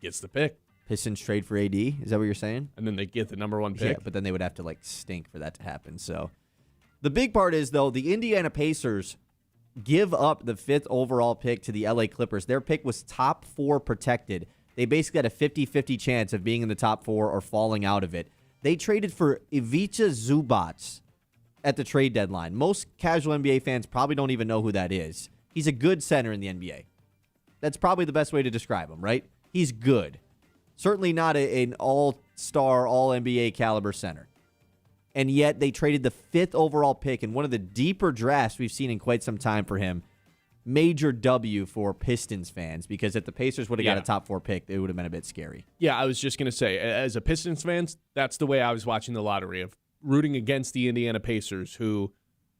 the pick. Pistons trade for AD, is that what you're saying? And then they get the number 1 pick. Yeah, but then they would have to like stink for that to happen. So the big part is, though, the Indiana Pacers give up the 5th overall pick to the LA Clippers. Their pick was top 4 protected. They basically had a 50-50 chance of being in the top 4 or falling out of it. They traded for Ivica Zubac at the trade deadline. Most casual NBA fans probably don't even know who that is. He's a good center in the NBA. That's probably the best way to describe him, right? He's good. Certainly not an all-star, all-NBA caliber center. And yet they traded the 5th overall pick in one of the deeper drafts we've seen in quite some time for him. Major W for Pistons fans, because if the Pacers would have got a top 4 pick, it would have been a bit scary. Yeah, I was just going to say, as a Pistons fan, that's the way I was watching the lottery of rooting against the Indiana Pacers, who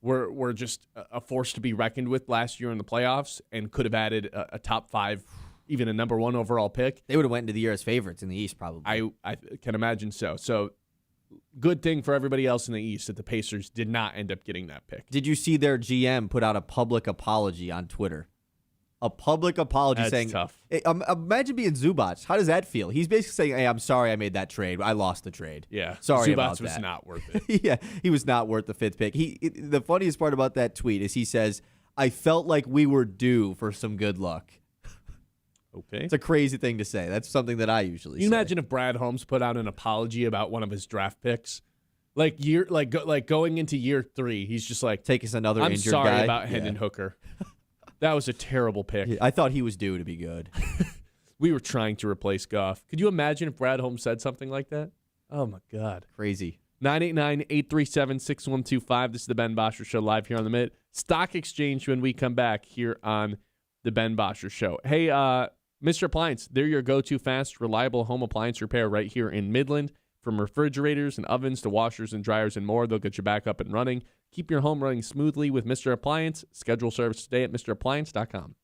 were just a force to be reckoned with last year in the playoffs and could have added a top 5, even a number 1 overall pick. They would have went into the year as favorites in the East, probably. I can imagine so. So good thing for everybody else in the East that the Pacers did not end up getting that pick. Did you see their GM put out a public apology on Twitter? A public apology That's saying, tough. Hey, imagine being Zubac. How does that feel? He's basically saying, hey, I'm sorry I made that trade. I lost the trade. Yeah. Sorry Zubac about that. was not worth it. Yeah, he was not worth the 5th pick. The funniest part about that tweet is he says, I felt like we were due for some good luck. Okay. It's a crazy thing to say. That's something that I usually Can you say. imagine if Brad Holmes put out an apology about one of his draft picks? Like going into year 3, he's just like, Take us another I'm injured sorry guy. about Hendon Hooker. That was a terrible pick. Yeah, I thought he was due to be good. We were trying to replace Goff. Could you imagine if Brad Holmes said something like that? Oh, my God. Crazy. 989-837-6125. This is the Ben Bosscher Show live here on the Mitt. Stock Exchange when we come back here on the Ben Bosscher Show. Hey, Mr. Appliance, they're your go-to fast, reliable home appliance repair right here in Midland. From refrigerators and ovens to washers and dryers and more, they'll get you back up and running. Keep your home running smoothly with Mr. Appliance. Schedule service today at MrAppliance.com.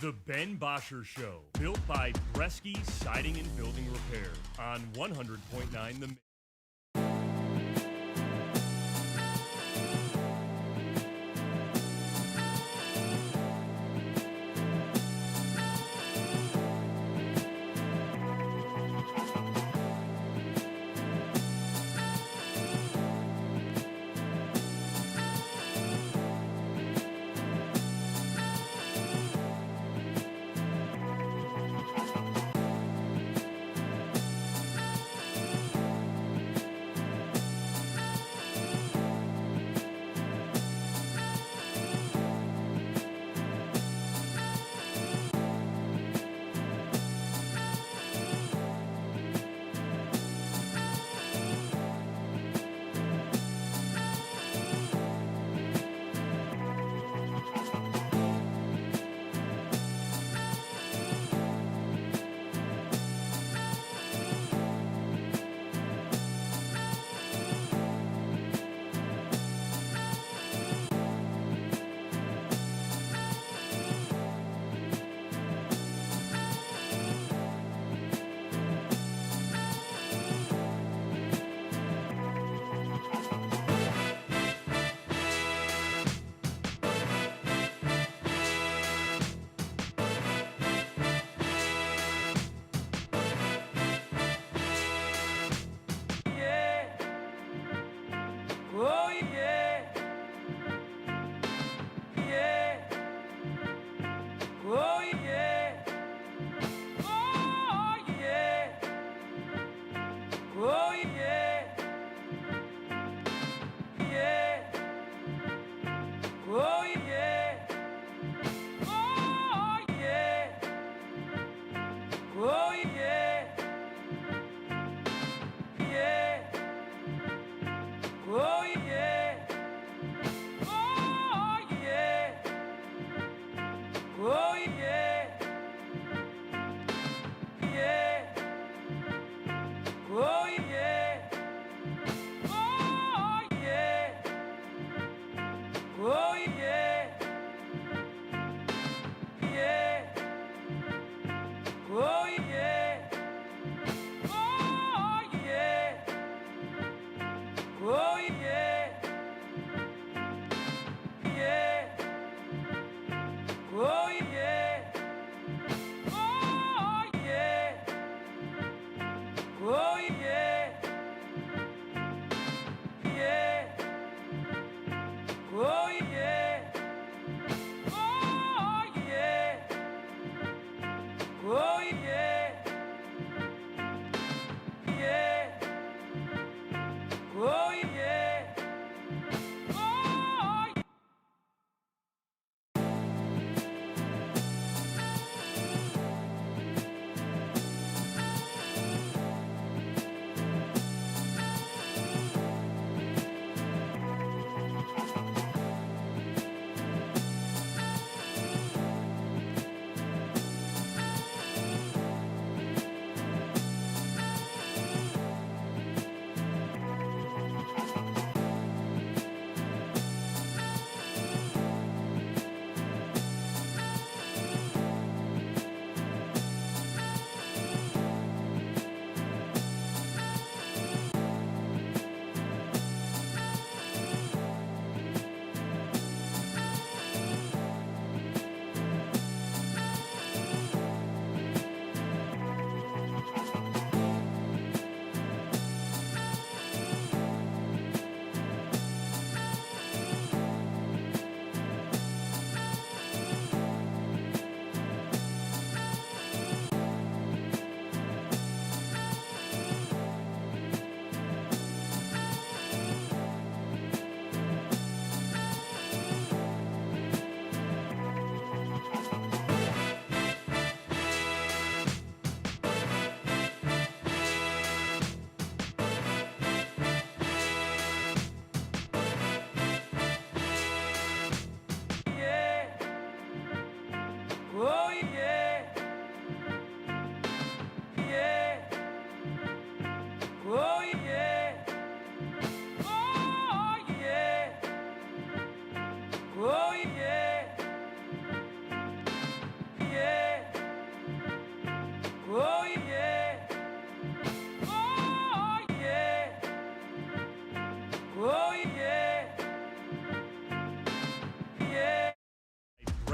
The Ben Bosscher Show, built by Bresky Siding and Building Repair on 100.9 The Mitt.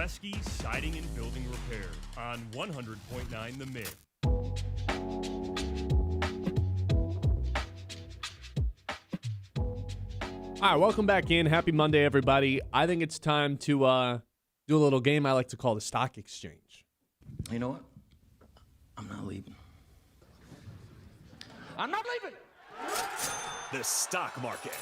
Bresky Siding and Building Repair on 100.9 The Mitt. All right, welcome back in. Happy Monday, everybody. I think it's time to do a little game I like to call the stock exchange. You know what? I'm not leaving. I'm not leaving. The stock market.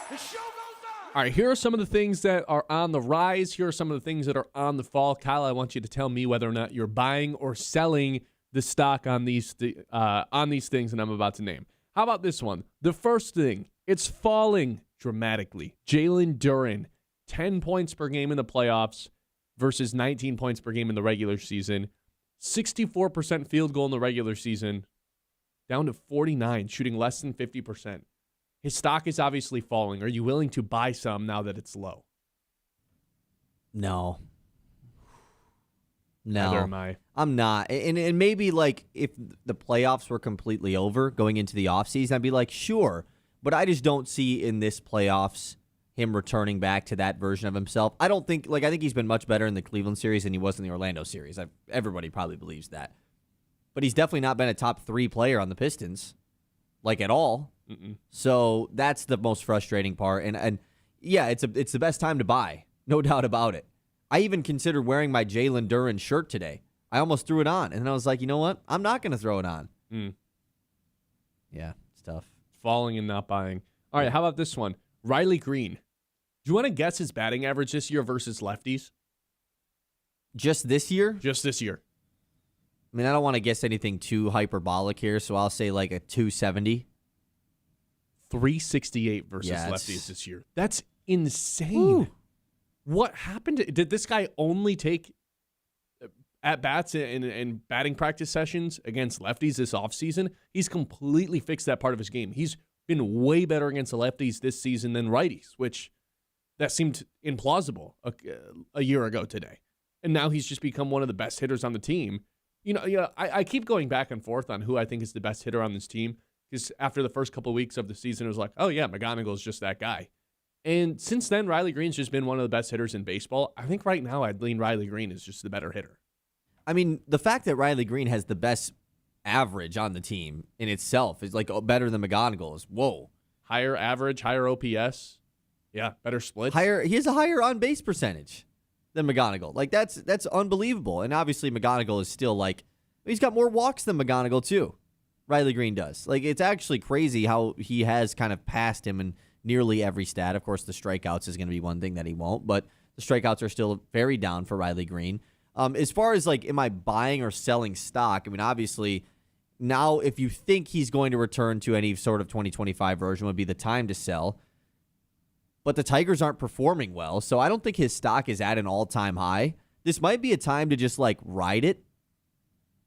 The show goes on. All right, here are some of the things that are on the rise. Here are some of the things that are on the fall. Kyle, I want you to tell me whether or not you're buying or selling the stock on these things that I'm about to name. How about this one? The first thing, it's falling dramatically. Jalen Duren, 10 points per game in the playoffs versus 19 points per game in the regular season. 64% field goal in the regular season, down to 49, shooting less than 50%. His stock is obviously falling. Are you willing to buy some now that it's low? No. Neither am I. I'm not. And maybe like if the playoffs were completely over going into the offseason, I'd be like, sure. But I just don't see in this playoffs him returning back to that version of himself. I think he's been much better in the Cleveland series than he was in the Orlando series. Everybody probably believes that. But he's definitely not been a top 3 player on the Pistons, like at all. Mm-mm. So that's the most frustrating part. And yeah, it's the best time to buy, no doubt about it. I even considered wearing my Jalen Duren shirt today. I almost threw it on, and then I was like, you know what? I'm not going to throw it on. Yeah, it's tough. Falling and not buying. All right, how about this one? Riley Green. Do you want to guess his batting average this year versus lefties? Just this year? Just this year. I mean, I don't want to guess anything too hyperbolic here, so I'll say like a 270. 368 versus lefties this year. That's insane. Ooh. What happened? Did this guy only take at-bats and batting practice sessions against lefties this offseason? He's completely fixed that part of his game. He's been way better against the lefties this season than righties, which that seemed implausible a year ago today. And now he's just become one of the best hitters on the team. I keep going back and forth on who I think is the best hitter on this team, because after the first couple of weeks of the season, it was like, oh yeah, McGonigal's just that guy. And since then, Riley Green's just been one of the best hitters in baseball. I think right now I'd lean Riley Green as just the better hitter. I mean, the fact that Riley Green has the best average on the team in itself is like better than McGonigal is whoa. Higher average, higher OPS. Yeah, better splits. He has a higher on-base percentage than McGonigal. Like, that's unbelievable. And obviously McGonigal is still like, he's got more walks than McGonigal too. Riley Green does. Like, it's actually crazy how he has kind of passed him in nearly every stat. Of course, the strikeouts is going to be one thing that he won't, but the strikeouts are still very down for Riley Green. As far as, like, am I buying or selling stock? I mean, obviously, now if you think he's going to return to any sort of 2025 version would be the time to sell. But the Tigers aren't performing well, so I don't think his stock is at an all-time high. This might be a time to just, like, ride it.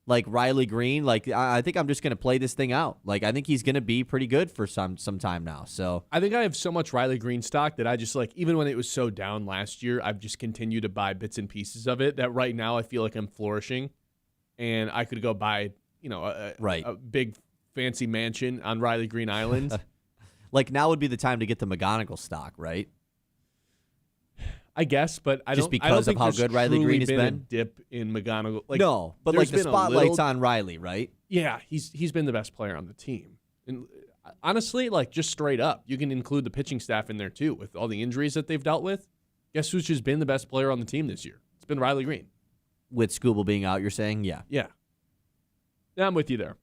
Like Riley Green, like I think I'm just going to play this thing out. Like I think he's going to be pretty good for some time now. So I think I have so much Riley Green stock that I just like, even when it was so down last year, I've just continued to buy bits and pieces of it that right now I feel like I'm flourishing and I could go buy, a big fancy mansion on Riley Green Island. Like now would be the time to get the McGonigal stock, right? I guess, but I just don't. because I don't of think how good Riley Green has been. been. A dip in McGonigal. Like, no, but like the spotlight's on Riley, right? Yeah, he's been the best player on the team. And honestly, like just straight up, you can include the pitching staff in there too with all the injuries that they've dealt with. Guess who's just been the best player on the team this year? It's been Riley Green. With Skubal being out, you're saying? Yeah. Yeah, I'm with you there.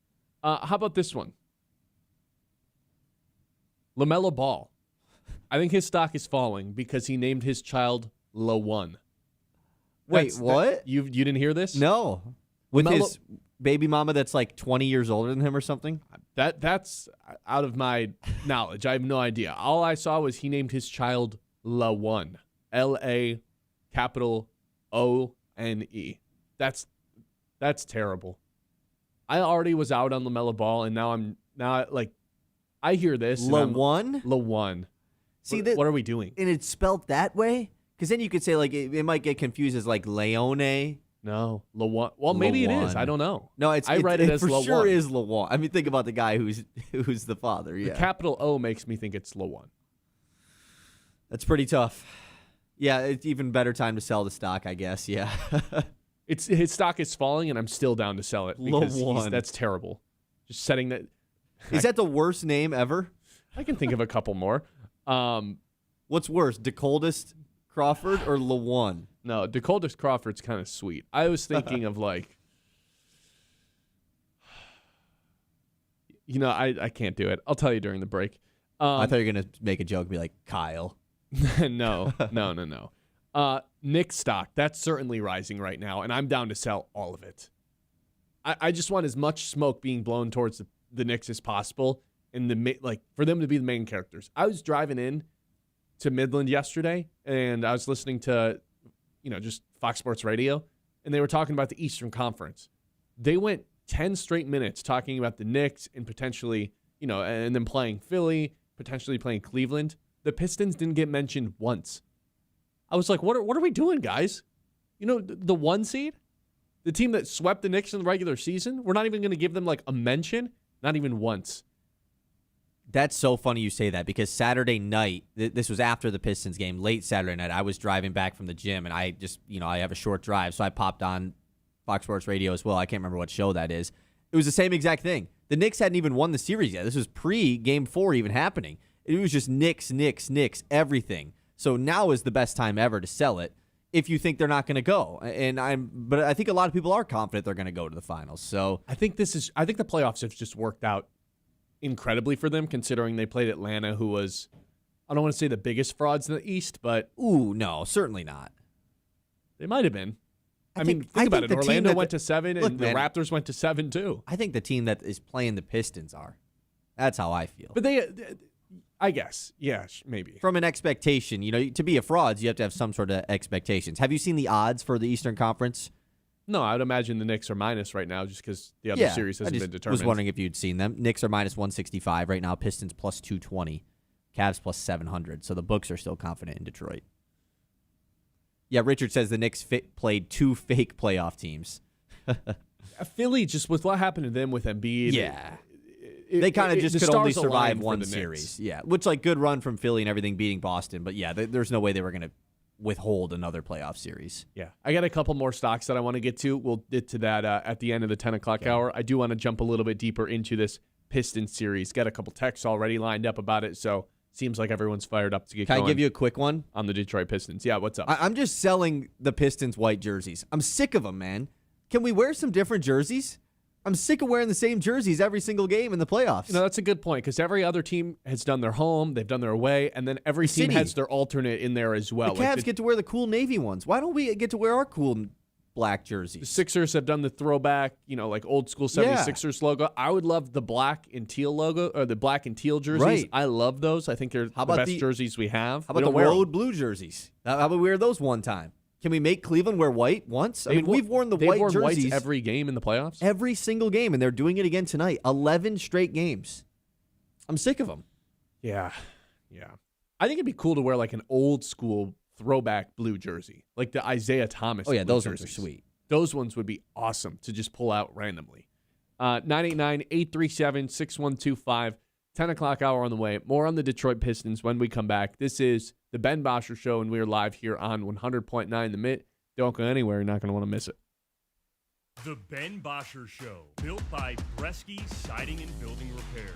How about this one? LaMelo Ball. I think his stock is falling because he named his child LaOne. Wait, what? You didn't hear this? No. With his baby mama that's like 20 years older than him or something? That's out of my knowledge. I have no idea. All I saw was he named his child LaOne. LaOne. That's terrible. I already was out on LaMelo Ball, and now I hear this. LaOne? LaOne. See, what are we doing? And it's spelled that way? Because then you could say, like, it might get confused as, like, Leone. No, LaOne. Well, maybe it is. I don't know. No, I read it as for LaOne. sure is LaOne. I mean, think about the guy who's the father. Yeah, the capital O makes me think it's LaOne. That's pretty tough. Yeah, it's even better time to sell the stock, I guess. Yeah. His stock is falling, and I'm still down to sell it because that's terrible. Just setting that. Is that the worst name ever? I can think of a couple more. What's worse, DeColdest Crawford or LeOne? No, DeColdest Crawford's kind of sweet. I was thinking of like, I can't do it. I'll tell you during the break. I thought you were going to make a joke and be like, Kyle. No. Knicks stock, that's certainly rising right now, and I'm down to sell all of it. I just want as much smoke being blown towards the Knicks as possible, and for them to be the main characters. I was driving in to Midland yesterday, and I was listening to, just Fox Sports Radio, and they were talking about the Eastern Conference. They went 10 straight minutes talking about the Knicks and potentially, and then playing Philly, potentially playing Cleveland. The Pistons didn't get mentioned once. I was like, what are we doing, guys? The 1 seed? The team that swept the Knicks in the regular season? We're not even going to give them like a mention? Not even once. That's so funny you say that because Saturday night, this was after the Pistons game, late Saturday night, I was driving back from the gym and I just, I have a short drive, so I popped on Fox Sports Radio as well. I can't remember what show that is. It was the same exact thing. The Knicks hadn't even won the series yet. This was pre-Game 4 even happening. It was just Knicks, everything. So now is the best time ever to sell it if you think they're not going to go. But I think a lot of people are confident they're going to go to the finals. So I think the playoffs have just worked out incredibly for them, considering they played Atlanta, who was, I don't want to say the biggest frauds in the East, but no, certainly not. They might have been. Think about it. Orlando went to 7, and the Raptors went to 7 too. I think the team that is playing the Pistons are. That's how I feel. But I guess, yeah, maybe. From an expectation, to be a fraud, you have to have some sort of expectations. Have you seen the odds for the Eastern Conference? No, I would imagine the Knicks are minus right now just because the other series hasn't been determined. I was wondering if you'd seen them. Knicks are minus 165 right now. Pistons plus 220. Cavs plus 700. So the books are still confident in Detroit. Yeah, Richard says the Knicks played 2 fake playoff teams. Philly, just with what happened to them with Embiid. Yeah. They kind of just could only survive one series. Yeah, which good run from Philly and everything beating Boston. But yeah, there's no way they were going to withhold another playoff series. Yeah, I got a couple more stocks that I want to get to. We'll get to that at the end of the 10 o'clock hour. I do want to jump a little bit deeper into this Pistons series. Got a couple texts already lined up about it, so seems like everyone's fired up to get going. Can I give you a quick one? On the Detroit Pistons. Yeah, what's up? I'm just selling the Pistons white jerseys. I'm sick of them, man. Can we wear some different jerseys? I'm sick of wearing the same jerseys every single game in the playoffs. That's a good point because every other team has done their home, they've done their away, and then every team has their alternate in there as well. The Cavs get to wear the cool navy ones. Why don't we get to wear our cool black jerseys? The Sixers have done the throwback, old school 76ers logo. I would love the black and teal logo or the black and teal jerseys. Right. I love those. I think they're the best jerseys we have. How about the road blue jerseys? How about we wear those one time? Can we make Cleveland wear white once? We've worn the white jerseys every game in the playoffs. Every single game, and they're doing it again tonight. 11 straight games. I'm sick of them. Yeah. I think it'd be cool to wear like an old school throwback blue jersey, like the Isaiah Thomas. Oh yeah, those jerseys. ones are sweet. Those ones would be awesome to just pull out randomly. 989-837-6125. 10 o'clock hour on the way. More on the Detroit Pistons when we come back. This is the Ben Bosscher Show, and we are live here on 100.9 The Mitt. Don't go anywhere. You're not going to want to miss it. The Ben Bosscher Show, built by Bresky Siding and Building Repair.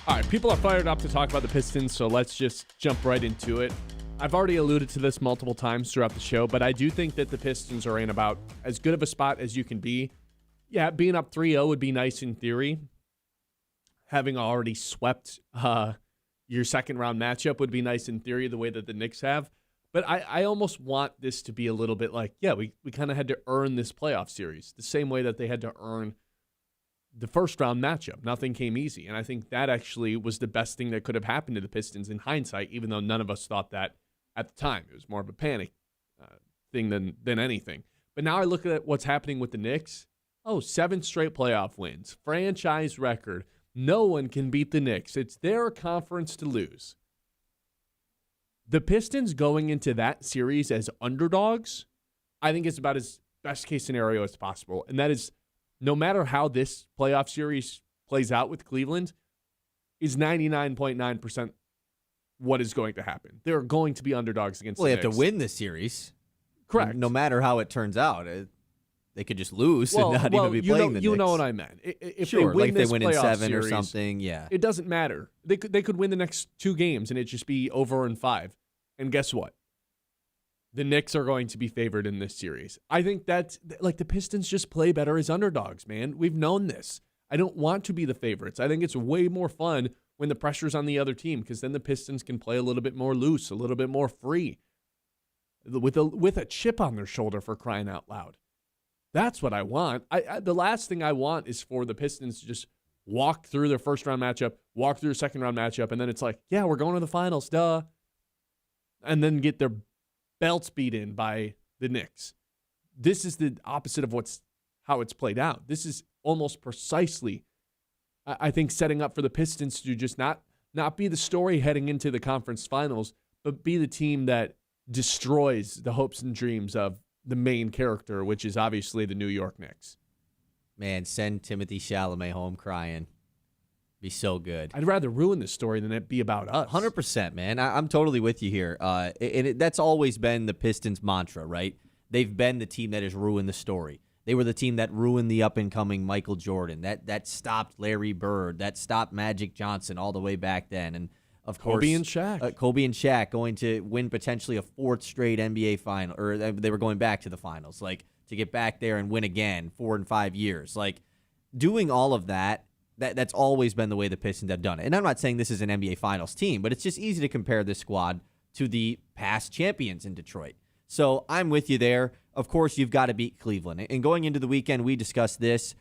All right, people are fired up to talk about the Pistons, so let's just jump right into it. I've already alluded to this multiple times throughout the show, but I do think that the Pistons are in about as good of a spot as you can be. Yeah, being up 3-0 would be nice in theory. Having already swept your second-round matchup would be nice in theory, the way that the Knicks have. But I almost want this to be a little bit like, yeah, we kind of had to earn this playoff series, the same way that they had to earn the first-round matchup. Nothing came easy, and I think that actually was the best thing that could have happened to the Pistons in hindsight, even though none of us thought that at the time. It was more of a panic thing than anything. But now I look at what's happening with the Knicks. 7 straight playoff wins. Franchise record. No one can beat the Knicks. It's their conference to lose. The Pistons going into that series as underdogs, I think is about as best-case scenario as possible, and that is no matter how this playoff series plays out with Cleveland, is 99.9% what is going to happen. They're going to be underdogs against the Knicks. Well, they have to win the series. Correct. No matter how it turns out. They could just lose and not even be playing the Knicks. You know what I meant. If sure, they win like this they win in playoff 7 series, or something, yeah. It doesn't matter. They could win the next 2 games and it just be over in 5. And guess what? The Knicks are going to be favored in this series. I think that's like the Pistons just play better as underdogs, man. We've known this. I don't want to be the favorites. I think it's way more fun when the pressure's on the other team because then the Pistons can play a little bit more loose, a little bit more free, with a chip on their shoulder, for crying out loud. That's what I want. The last thing I want is for the Pistons to just walk through their first-round matchup, walk through a second-round matchup, and then it's like, yeah, we're going to the finals, duh. And then get their belts beat in by the Knicks. This is the opposite of how it's played out. This is almost precisely, I think, setting up for the Pistons to just not be the story heading into the conference finals, but be the team that destroys the hopes and dreams of the main character, which is obviously the New York Knicks. Man, send Timothy Chalamet home crying. Be so good. I'd rather ruin this story than it be about us. 100%, man. I'm totally with you here. That's always been the Pistons' mantra, right? They've been the team that has ruined the story. They were the team that ruined the up-and-coming Michael Jordan, that stopped Larry Bird, that stopped Magic Johnson all the way back then. And, of course, Kobe and Shaq. Kobe and Shaq going to win potentially a 4th straight NBA final, or they were going back to the finals, like to get back there and win again 4 and 5 years. Like, doing all of that, that's always been the way the Pistons have done it. And I'm not saying this is an NBA Finals team, but it's just easy to compare this squad to the past champions in Detroit. So I'm with you there. Of course, you've got to beat Cleveland. And going into the weekend, we discussed this.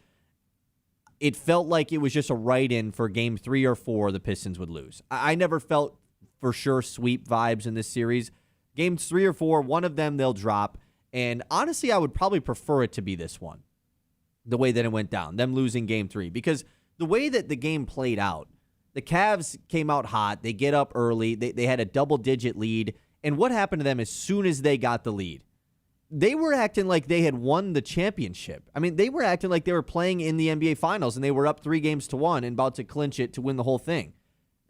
It felt like it was just a write-in for game 3 or 4 the Pistons would lose. I never felt for sure sweep vibes in this series. Games 3 or 4, one of them they'll drop. And honestly, I would probably prefer it to be this one, the way that it went down, them losing game 3. Because the way that the game played out, the Cavs came out hot. They get up early. They had a double-digit lead. And what happened to them as soon as they got the lead? They were acting like they had won the championship. I mean, they were acting like they were playing in the NBA Finals, and they were up 3-1 and about to clinch it to win the whole thing.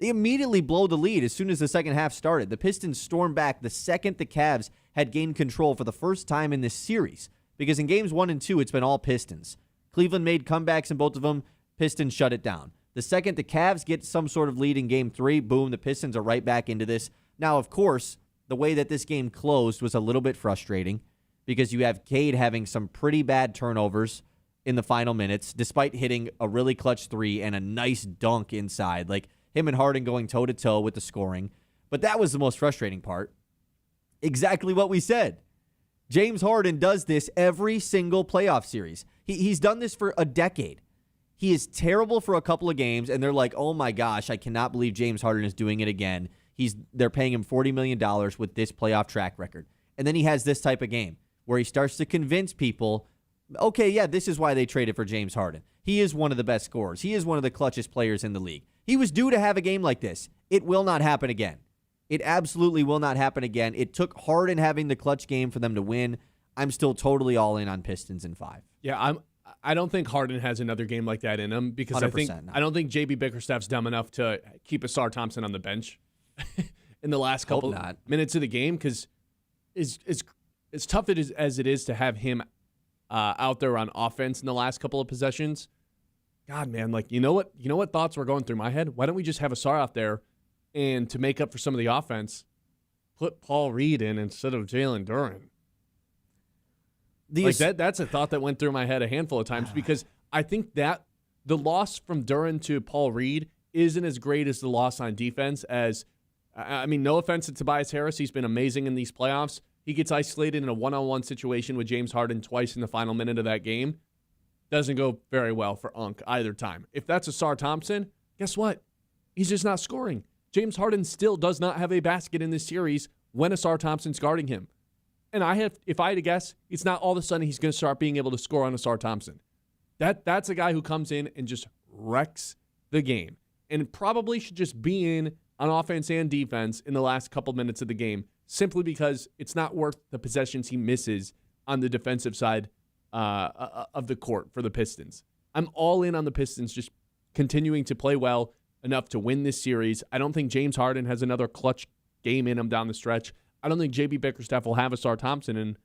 They immediately blow the lead as soon as the second half started. The Pistons stormed back the second the Cavs had gained control for the first time in this series, because in games 1 and 2, it's been all Pistons. Cleveland made comebacks in both of them. Pistons shut it down. The second the Cavs get some sort of lead in game 3, boom, the Pistons are right back into this. Now, of course, the way that this game closed was a little bit frustrating because you have Cade having some pretty bad turnovers in the final minutes, despite hitting a really clutch 3 and a nice dunk inside. Like him and Harden going toe-to-toe with the scoring. But that was the most frustrating part. Exactly what we said. James Harden does this every single playoff series. He's done this for a decade. He is terrible for a couple of games, and they're like, oh my gosh, I cannot believe James Harden is doing it again. They're paying him $40 million with this playoff track record. And then he has this type of game where he starts to convince people, okay, yeah, this is why they traded for James Harden. He is one of the best scorers. He is one of the clutchest players in the league. He was due to have a game like this. It will not happen again. It absolutely will not happen again. It took Harden having the clutch game for them to win. I'm still totally all in on Pistons in 5. Yeah, I don't think Harden has another game like that in him because I don't think JB Bickerstaff's dumb enough to keep Asar Thompson on the bench in the last couple minutes of the game, because as tough as it is to have him out there on offense in the last couple of possessions, God, man, like, you know what thoughts were going through my head? Why don't we just have Asar out there and to make up for some of the offense, put Paul Reed in instead of Jalen Duren? That's a thought that went through my head a handful of times because I think that the loss from Duren to Paul Reed isn't as great as the loss on defense as, I mean, no offense to Tobias Harris. He's been amazing in these playoffs. He gets isolated in a one-on-one situation with James Harden twice in the final minute of that game. Doesn't go very well for Unk either time. If that's Asar Thompson, guess what? He's just not scoring. James Harden still does not have a basket in this series when Asar Thompson's guarding him. And if I had to guess, it's not all of a sudden he's going to start being able to score on Asar Thompson. That's a guy who comes in and just wrecks the game and probably should just be in on offense and defense in the last couple minutes of the game simply because it's not worth the possessions he misses on the defensive side of the court for the Pistons. I'm all in on the Pistons just continuing to play well enough to win this series. I don't think James Harden has another clutch game in him down the stretch. I don't think J.B. Bickerstaff will have Asar Thompson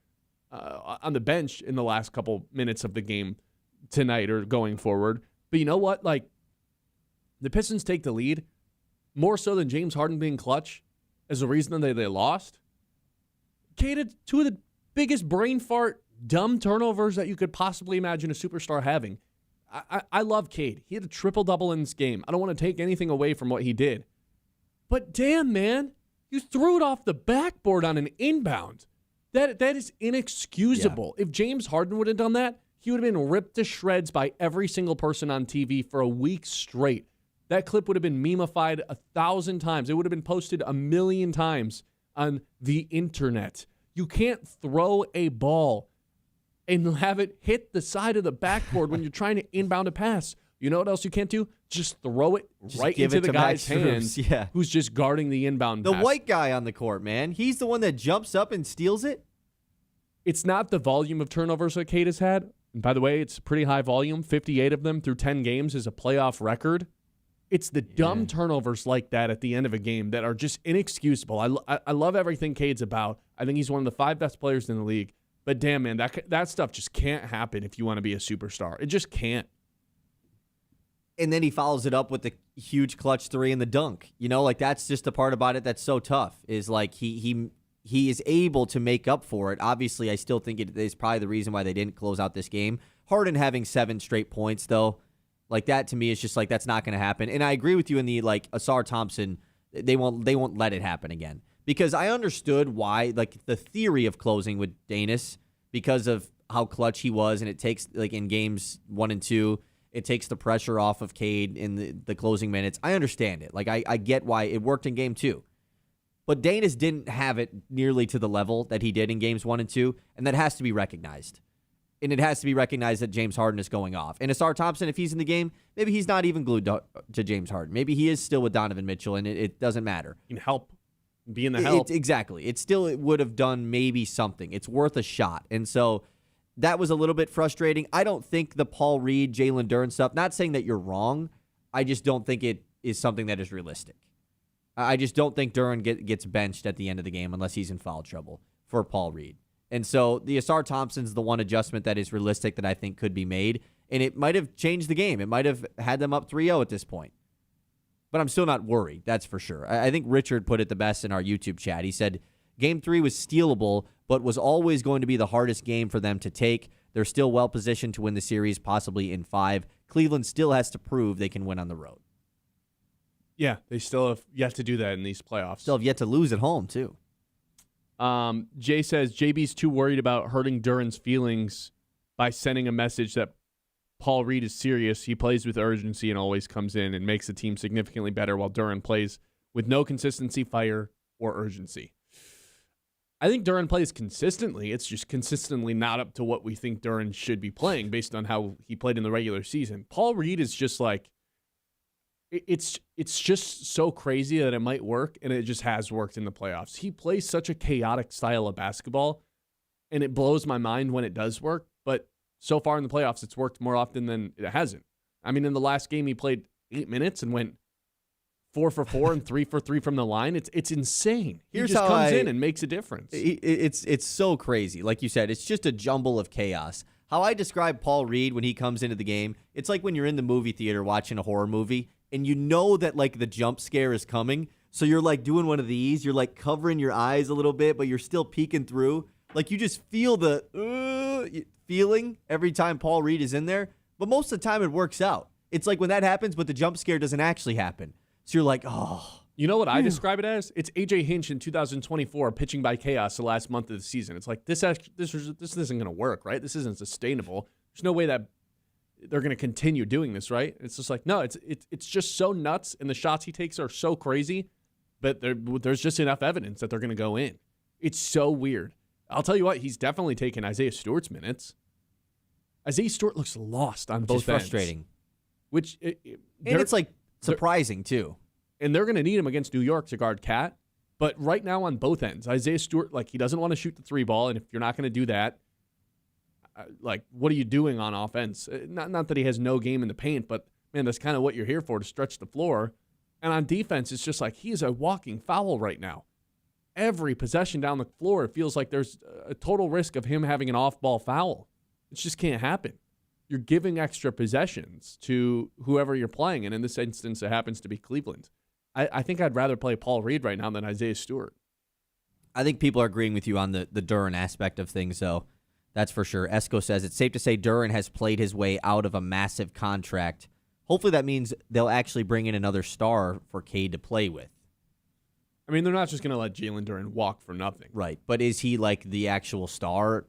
on the bench in the last couple minutes of the game tonight or going forward. But you know what? Like, the Pistons take the lead more so than James Harden being clutch as the reason that they lost. Cade had two of the biggest brain fart dumb turnovers that you could possibly imagine a superstar having. I love Cade. He had a triple-double in this game. I don't want to take anything away from what he did. But damn, man, you threw it off the backboard on an inbound. That is inexcusable. Yeah. If James Harden would have done that, he would have been ripped to shreds by every single person on TV for a week straight. That clip would have been meme-ified 1,000 times. It would have been posted 1,000,000 times on the internet. You can't throw a ball and have it hit the side of the backboard when you're trying to inbound a pass. You know what else you can't do? Just throw it right into the guy's hands who's just guarding the inbound pass. The white guy on the court, man. He's the one that jumps up and steals it. It's not the volume of turnovers that Cade has had. And by the way, it's pretty high volume. 58 of them through 10 games is a playoff record. It's the dumb turnovers like that at the end of a game that are just inexcusable. I love everything Cade's about. I think he's one of the 5 best players in the league. But damn, man, that stuff just can't happen if you want to be a superstar. It just can't. And then he follows it up with the huge clutch 3 and the dunk. You know, like that's just the part about it that's so tough is like he is able to make up for it. Obviously, I still think it is probably the reason why they didn't close out this game. Harden having 7 straight points, though, like that to me is just like that's not going to happen. And I agree with you in the like Asar Thompson, they won't let it happen again. Because I understood why, like the theory of closing with Danis, because of how clutch he was, and it takes, like in games 1 and 2, it takes the pressure off of Cade in the closing minutes. I understand it. Like I get why it worked in game 2. But Danis didn't have it nearly to the level that he did in games 1 and 2, and that has to be recognized. And it has to be recognized that James Harden is going off. And Asar Thompson, if he's in the game, maybe he's not even glued to James Harden. Maybe he is still with Donovan Mitchell, and it doesn't matter. You can help. Be in the help. Exactly. It would have done maybe something. It's worth a shot. And so that was a little bit frustrating. I don't think the Paul Reed, Jalen Duren stuff, not saying that you're wrong, I just don't think it is something that is realistic. I just don't think Duren gets benched at the end of the game unless he's in foul trouble for Paul Reed. And so the Asar Thompson's the one adjustment that is realistic that I think could be made, and it might have changed the game. It might have had them up 3-0 at this point. But I'm still not worried, that's for sure. I think Richard put it the best in our YouTube chat. He said, Game 3 was stealable, but was always going to be the hardest game for them to take. They're still well-positioned to win the series, possibly in 5. Cleveland still has to prove they can win on the road. Yeah, they still have yet to do that in these playoffs. Still have yet to lose at home, too. Jay says, JB's too worried about hurting Duren's feelings by sending a message that Paul Reed is serious. He plays with urgency and always comes in and makes the team significantly better while Duren plays with no consistency, fire, or urgency. I think Duren plays consistently. It's just consistently not up to what we think Duren should be playing based on how he played in the regular season. Paul Reed is just like, it's just so crazy that it might work, and it just has worked in the playoffs. He plays such a chaotic style of basketball, and it blows my mind when it does work, but so far in the playoffs, it's worked more often than it hasn't. I mean, in the last game, he played 8 minutes and went 4 for 4 and 3 for 3 from the line. It's insane. He just comes in and makes a difference. It's so crazy. Like you said, it's just a jumble of chaos. How I describe Paul Reed when he comes into the game, it's like when you're in the movie theater watching a horror movie and you know that like the jump scare is coming. So you're like doing one of these. You're like covering your eyes a little bit, but you're still peeking through. Like you just feel the feeling every time Paul Reed is in there. But most of the time it works out. It's like when that happens, but the jump scare doesn't actually happen. So you're like, oh. You know what I describe it as? It's AJ Hinch in 2024 pitching by chaos the last month of the season. It's like this isn't going to work, right? This isn't sustainable. There's no way that they're going to continue doing this, right? It's just like, no, it's just so nuts, and the shots he takes are so crazy, but there's just enough evidence that they're going to go in. It's so weird. I'll tell you what, he's definitely taken Isaiah Stewart's minutes. Isaiah Stewart looks lost on both ends. Frustrating. And it's like surprising too. And they're going to need him against New York to guard Cat. But right now on both ends, Isaiah Stewart, like, he doesn't want to shoot the 3 ball. And if you're not going to do that, like, what are you doing on offense? Not that he has no game in the paint, but, man, that's kind of what you're here for, to stretch the floor. And on defense, it's just like he's a walking foul right now. Every possession down the floor, it feels like there's a total risk of him having an off-ball foul. It just can't happen. You're giving extra possessions to whoever you're playing. And in this instance, it happens to be Cleveland. I think I'd rather play Paul Reed right now than Isaiah Stewart. I think people are agreeing with you on the Duren aspect of things, though. That's for sure. Esco says it's safe to say Duren has played his way out of a massive contract. Hopefully that means they'll actually bring in another star for Cade to play with. I mean, they're not just going to let Jalen Duren walk for nothing. Right, but is he like the actual star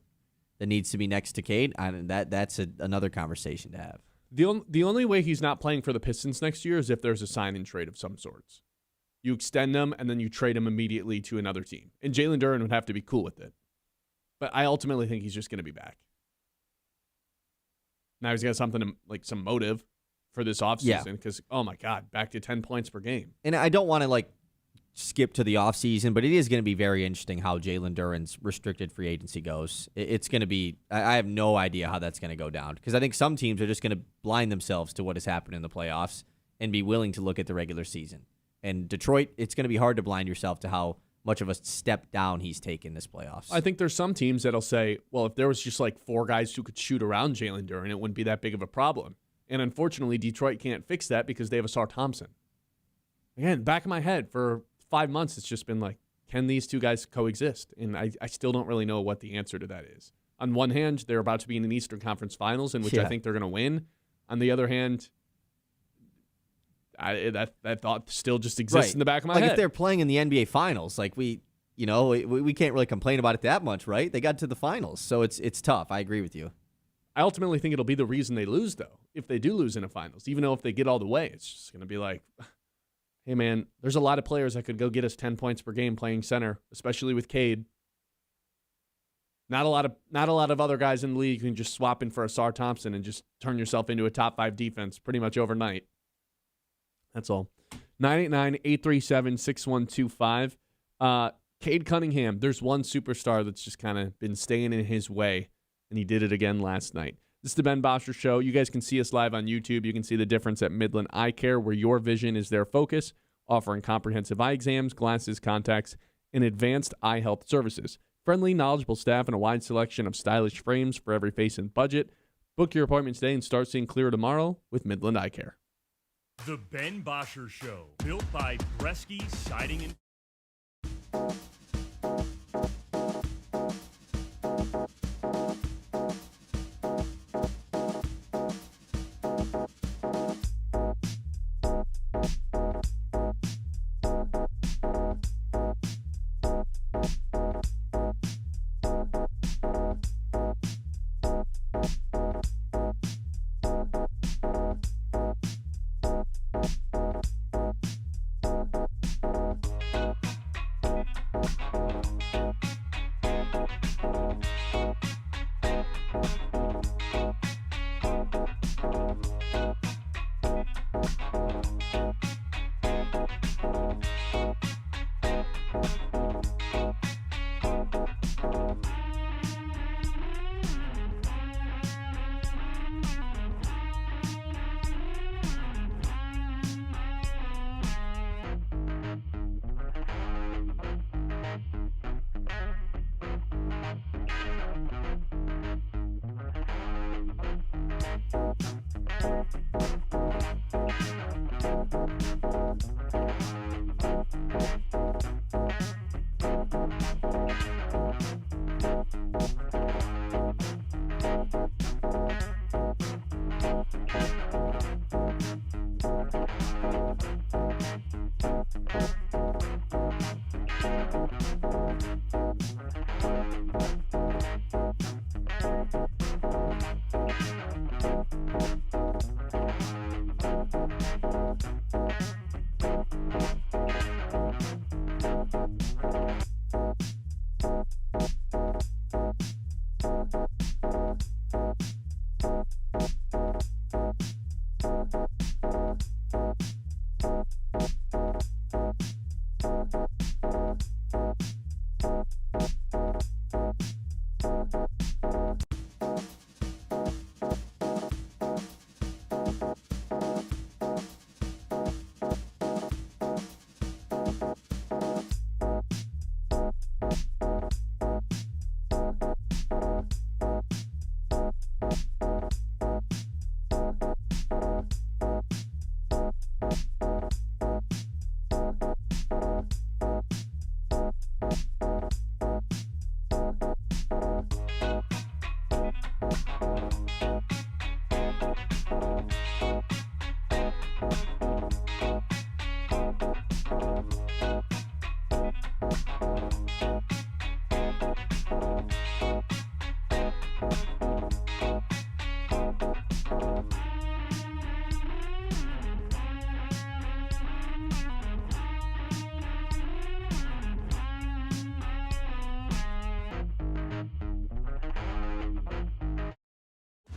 that needs to be next to Cade? That's another conversation to have. The only way he's not playing for the Pistons next year is if there's a sign-in trade of some sorts. You extend them, and then you trade him immediately to another team. And Jalen Duren would have to be cool with it. But I ultimately think he's just going to be back. Now he's got something like some motive for this offseason because, oh my God, back to 10 points per game. And I don't want to skip to the offseason, but it is going to be very interesting how Jalen Duren's restricted free agency goes. It's going to be, I have no idea how that's going to go down because I think some teams are just going to blind themselves to what has happened in the playoffs and be willing to look at the regular season. And Detroit, it's going to be hard to blind yourself to how much of a step down he's taken this playoffs. I think there's some teams that'll say, well, if there was just like 4 guys who could shoot around Jalen Duren, it wouldn't be that big of a problem. And unfortunately, Detroit can't fix that because they have Asar Thompson. Again, back of my head for 5 months, it's just been like, can these 2 guys coexist? And I still don't really know what the answer to that is. On one hand, they're about to be in an Eastern Conference Finals, in which I think they're going to win. On the other hand, that thought still just exists in the back of my head. Like if they're playing in the NBA Finals, like we can't really complain about it that much, right? They got to the finals, so it's tough. I agree with you. I ultimately think it'll be the reason they lose, though, if they do lose in a finals. Even though if they get all the way, it's just going to be like, hey, man, there's a lot of players that could go get us 10 points per game playing center, especially with Cade. Not a lot of other guys in the league who can just swap in for Asar Thompson and just turn yourself into a top 5 defense pretty much overnight. That's all. 989-837-6125. Cade Cunningham, there's one superstar that's just kind of been staying in his way, and he did it again last night. This is the Ben Bosscher Show. You guys can see us live on YouTube. You can see the difference at Midland Eye Care, where your vision is their focus, offering comprehensive eye exams, glasses, contacts, and advanced eye health services. Friendly, knowledgeable staff and a wide selection of stylish frames for every face and budget. Book your appointment today and start seeing clear tomorrow with Midland Eye Care. The Ben Bosscher Show, built by Bresky Siding and...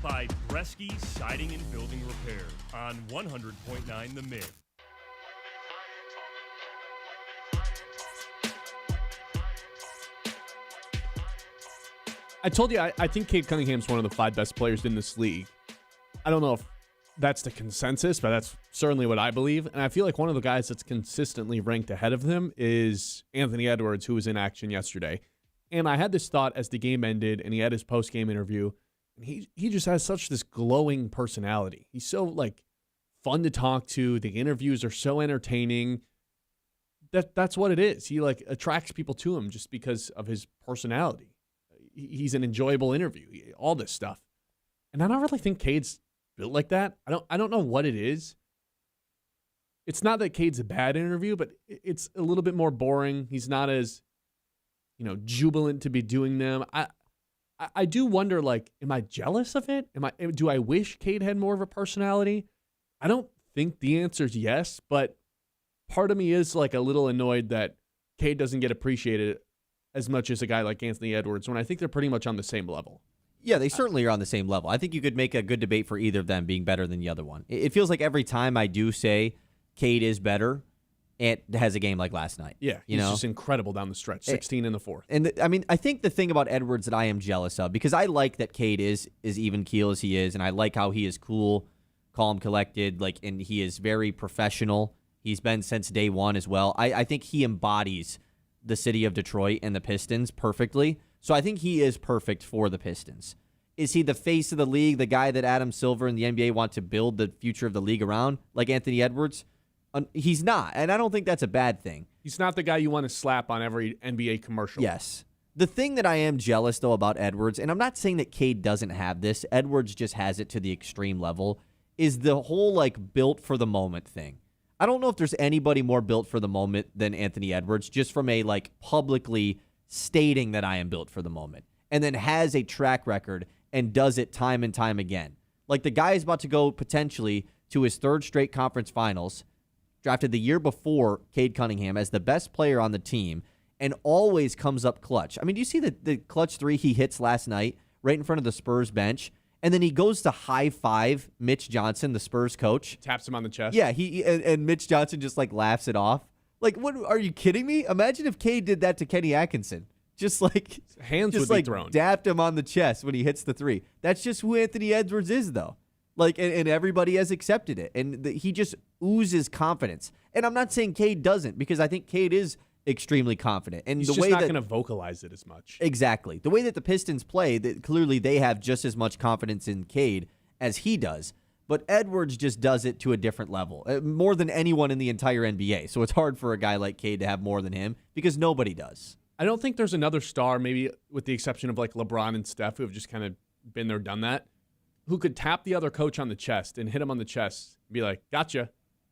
By Bresky Siding and Building Repair on 100.9 The Mitt. I told you I think Cade Cunningham's one of the 5 best players in this league. I don't know if that's the consensus, but that's certainly what I believe. And I feel like one of the guys that's consistently ranked ahead of him is Anthony Edwards, who was in action yesterday. And I had this thought as the game ended and he had his post-game interview. He just has such this glowing personality. He's so fun to talk to. The interviews are so entertaining. That's what it is. He attracts people to him just because of his personality. He's an enjoyable interview. All this stuff. And I don't really think Cade's built like that. I don't know what it is. It's not that Cade's a bad interview, but it's a little bit more boring. He's not as jubilant to be doing them. I do wonder, am I jealous of it? Do I wish Cade had more of a personality? I don't think the answer is yes, but part of me is a little annoyed that Cade doesn't get appreciated as much as a guy like Anthony Edwards when I think they're pretty much on the same level. Yeah, they certainly are on the same level. I think you could make a good debate for either of them being better than the other one. It feels like every time I do say Cade is better, it has a game like last night. Yeah, he's just incredible down the stretch, 16 in the fourth. And I think the thing about Edwards that I am jealous of, because I like that Cade is even keel as he is, and I like how he is cool, calm, collected, and he is very professional. He's been since day one as well. I think he embodies the city of Detroit and the Pistons perfectly. So I think he is perfect for the Pistons. Is he the face of the league, the guy that Adam Silver and the NBA want to build the future of the league around, like Anthony Edwards? He's not, and I don't think that's a bad thing. He's not the guy you want to slap on every NBA commercial. Yes. The thing that I am jealous, though, about Edwards, and I'm not saying that Cade doesn't have this, Edwards just has it to the extreme level, is the whole, built for the moment thing. I don't know if there's anybody more built for the moment than Anthony Edwards, just from a, publicly stating that I am built for the moment, and then has a track record and does it time and time again. The guy is about to go potentially to his 3rd straight conference finals, drafted the year before Cade Cunningham as the best player on the team, and always comes up clutch. I mean, do you see the clutch 3 he hits last night right in front of the Spurs bench? And then he goes to high five Mitch Johnson, the Spurs coach. Taps him on the chest. Yeah, and Mitch Johnson just laughs it off. What are you kidding me? Imagine if Cade did that to Kenny Atkinson. Just hands would be thrown. Dapped him on the chest when he hits the 3. That's just who Anthony Edwards is, though. And everybody has accepted it. And he just oozes confidence. And I'm not saying Cade doesn't, because I think Cade is extremely confident. And he's the just way not going to vocalize it as much. Exactly. The way that the Pistons play, that clearly they have just as much confidence in Cade as he does. But Edwards just does it to a different level, more than anyone in the entire NBA. So it's hard for a guy like Cade to have more than him because nobody does. I don't think there's another star, maybe with the exception of like LeBron and Steph, who have just kind of been there, done that, who could tap the other coach on the chest and hit him on the chest and be like, gotcha,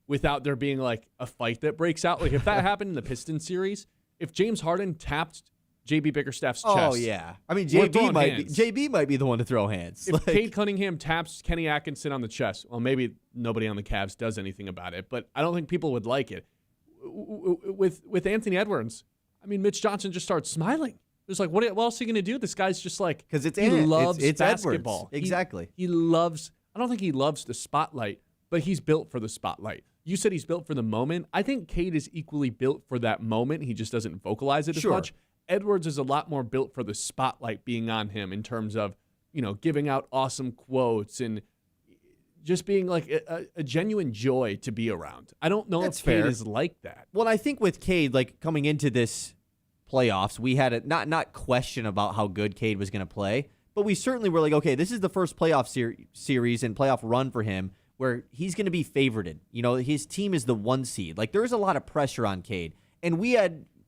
without there being like a fight that breaks out. Like if that happened in the Pistons series, if James Harden tapped JB Bickerstaff's chest. Oh, yeah. I mean, we're JB throwing might hands. JB might be the one to throw hands. If Cade Cunningham taps Kenny Atkinson on the chest, well, maybe nobody on the Cavs does anything about it, but I don't think people would like it. With Anthony Edwards, I mean, Mitch Johnson just starts smiling. It's like, what else is he going to do? This guy's just like, because he loves it's basketball. Edwards. Exactly. He loves, I don't think he loves the spotlight, but he's built for the spotlight. You said he's built for the moment. I think Cade is equally built for that moment. He just doesn't vocalize it as much. Edwards is a lot more built for the spotlight being on him in terms of, giving out awesome quotes and just being like a genuine joy to be around. I don't know if Cade is like that. Well, I think with Cade, like coming into this playoffs, we had a not question about how good Cade was going to play, but we certainly were like, okay, this is the first playoff series and playoff run for him where he's going to be favorited. His team is the 1 seed. Like there's a lot of pressure on Cade, and we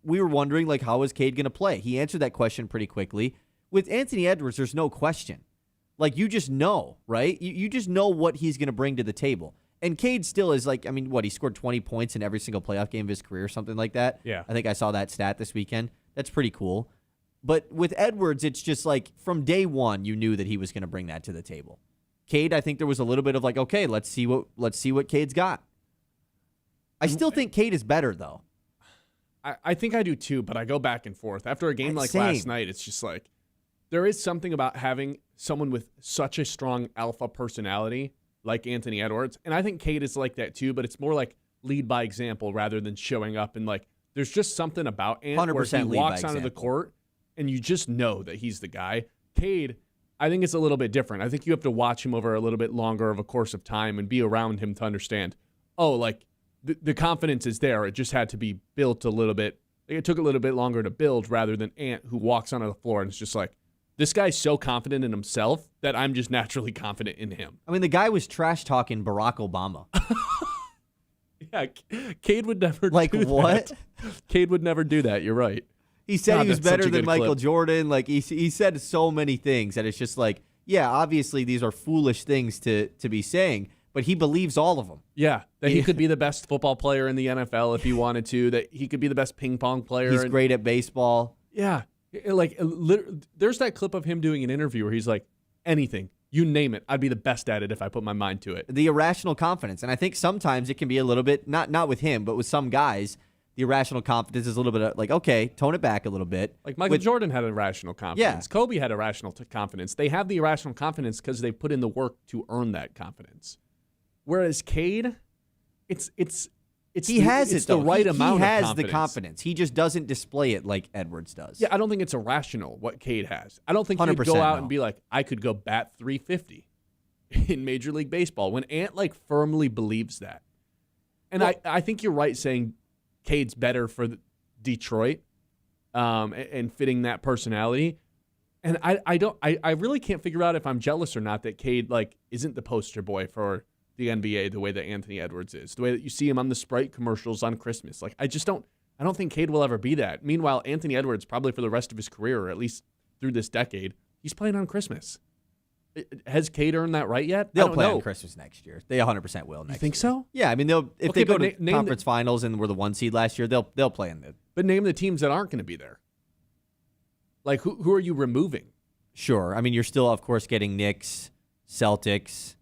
were wondering like how is Cade going to play? He answered that question pretty quickly. With Anthony Edwards, there's no question. Like you just know, right? You just know what he's going to bring to the table. And Cade still is like, I mean, he scored 20 points in every single playoff game of his career, something like that. Yeah. I think I saw that stat this weekend. That's pretty cool. But with Edwards, it's just like from day one, you knew that he was going to bring that to the table. Cade, I think there was a little bit of like, okay, let's see what Cade's got. I still think Cade is better though. I think I do too, but I go back and forth. After a game like last night, it's just like there is something about having someone with such a strong alpha personality like Anthony Edwards. And I think Cade is like that too, but it's more like lead by example rather than showing up and like there's just something about Ant where he walks onto the court and you just know that he's the guy. Cade, I think it's a little bit different. I think you have to watch him over a little bit longer of a course of time and be around him to understand, the confidence is there. It just had to be built a little bit. It took a little bit longer to build rather than Ant who walks onto the floor and it's just like, this guy's so confident in himself that I'm just naturally confident in him. I mean, the guy was trash-talking Barack Obama. Yeah, Cade would never like do what? That. Cade would never do that. You're right. He said he was better than Michael Jordan. Like he said so many things that it's just like, yeah, obviously these are foolish things to be saying, but he believes all of them. Yeah, that he could be the best football player in the NFL if he wanted to, that he could be the best ping pong player. He's great at baseball. Yeah. Like, there's that clip of him doing an interview where he's like, anything, you name it, I'd be the best at it if I put my mind to it. The irrational confidence. And I think sometimes it can be a little bit, not with him, but with some guys, the irrational confidence is a little bit of like, okay, tone it back a little bit. Like Michael Jordan had irrational confidence. Yeah. Kobe had irrational confidence. They have the irrational confidence because they put in the work to earn that confidence. Whereas Cade, it's the right amount of confidence. He has the confidence. He just doesn't display it like Edwards does. Yeah, I don't think it's irrational what Cade has. I don't think he'd go out and be like, I could go bat 350 in Major League Baseball when Ant like firmly believes that. And I think you're right saying Cade's better for Detroit and fitting that personality. And I really can't figure out if I'm jealous or not that Cade like isn't the poster boy for the NBA the way that Anthony Edwards is, the way that you see him on the Sprite commercials on Christmas. Like I don't think Cade will ever be that. Meanwhile, Anthony Edwards probably for the rest of his career, or at least through this decade, he's playing on Christmas. Has Cade earned that right yet? They'll play on Christmas next year. They 100% will next year. You think so? Yeah, I mean if they go to conference finals and were the 1 seed last year, they'll play in the. But name the teams that aren't going to be there. Like who are you removing? Sure. I mean, you're still of course getting Knicks, Celtics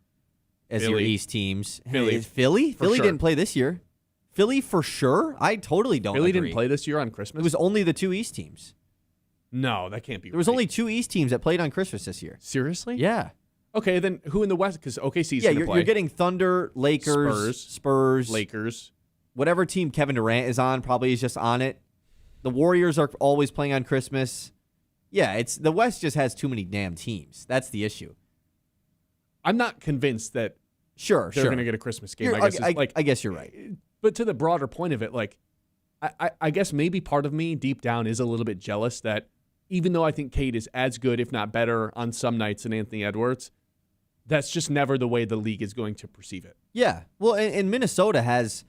as your East teams. Philly didn't play this year. Philly for sure? I totally don't agree. Didn't play this year on Christmas? It was only the 2 East teams. No, that can't be There was only 2 East teams that played on Christmas this year. Seriously? Yeah. Okay, then who in the West? Because OKC's going to play. You're getting Thunder, Lakers, Spurs, Lakers. Whatever team Kevin Durant is on probably is just on it. The Warriors are always playing on Christmas. Yeah, the West just has too many damn teams. That's the issue. I'm not convinced that they're going to get a Christmas game. I guess you're right. But to the broader point of it, like, I guess maybe part of me deep down is a little bit jealous that even though I think Cade is as good, if not better, on some nights than Anthony Edwards, that's just never the way the league is going to perceive it. Yeah. Well, and Minnesota has,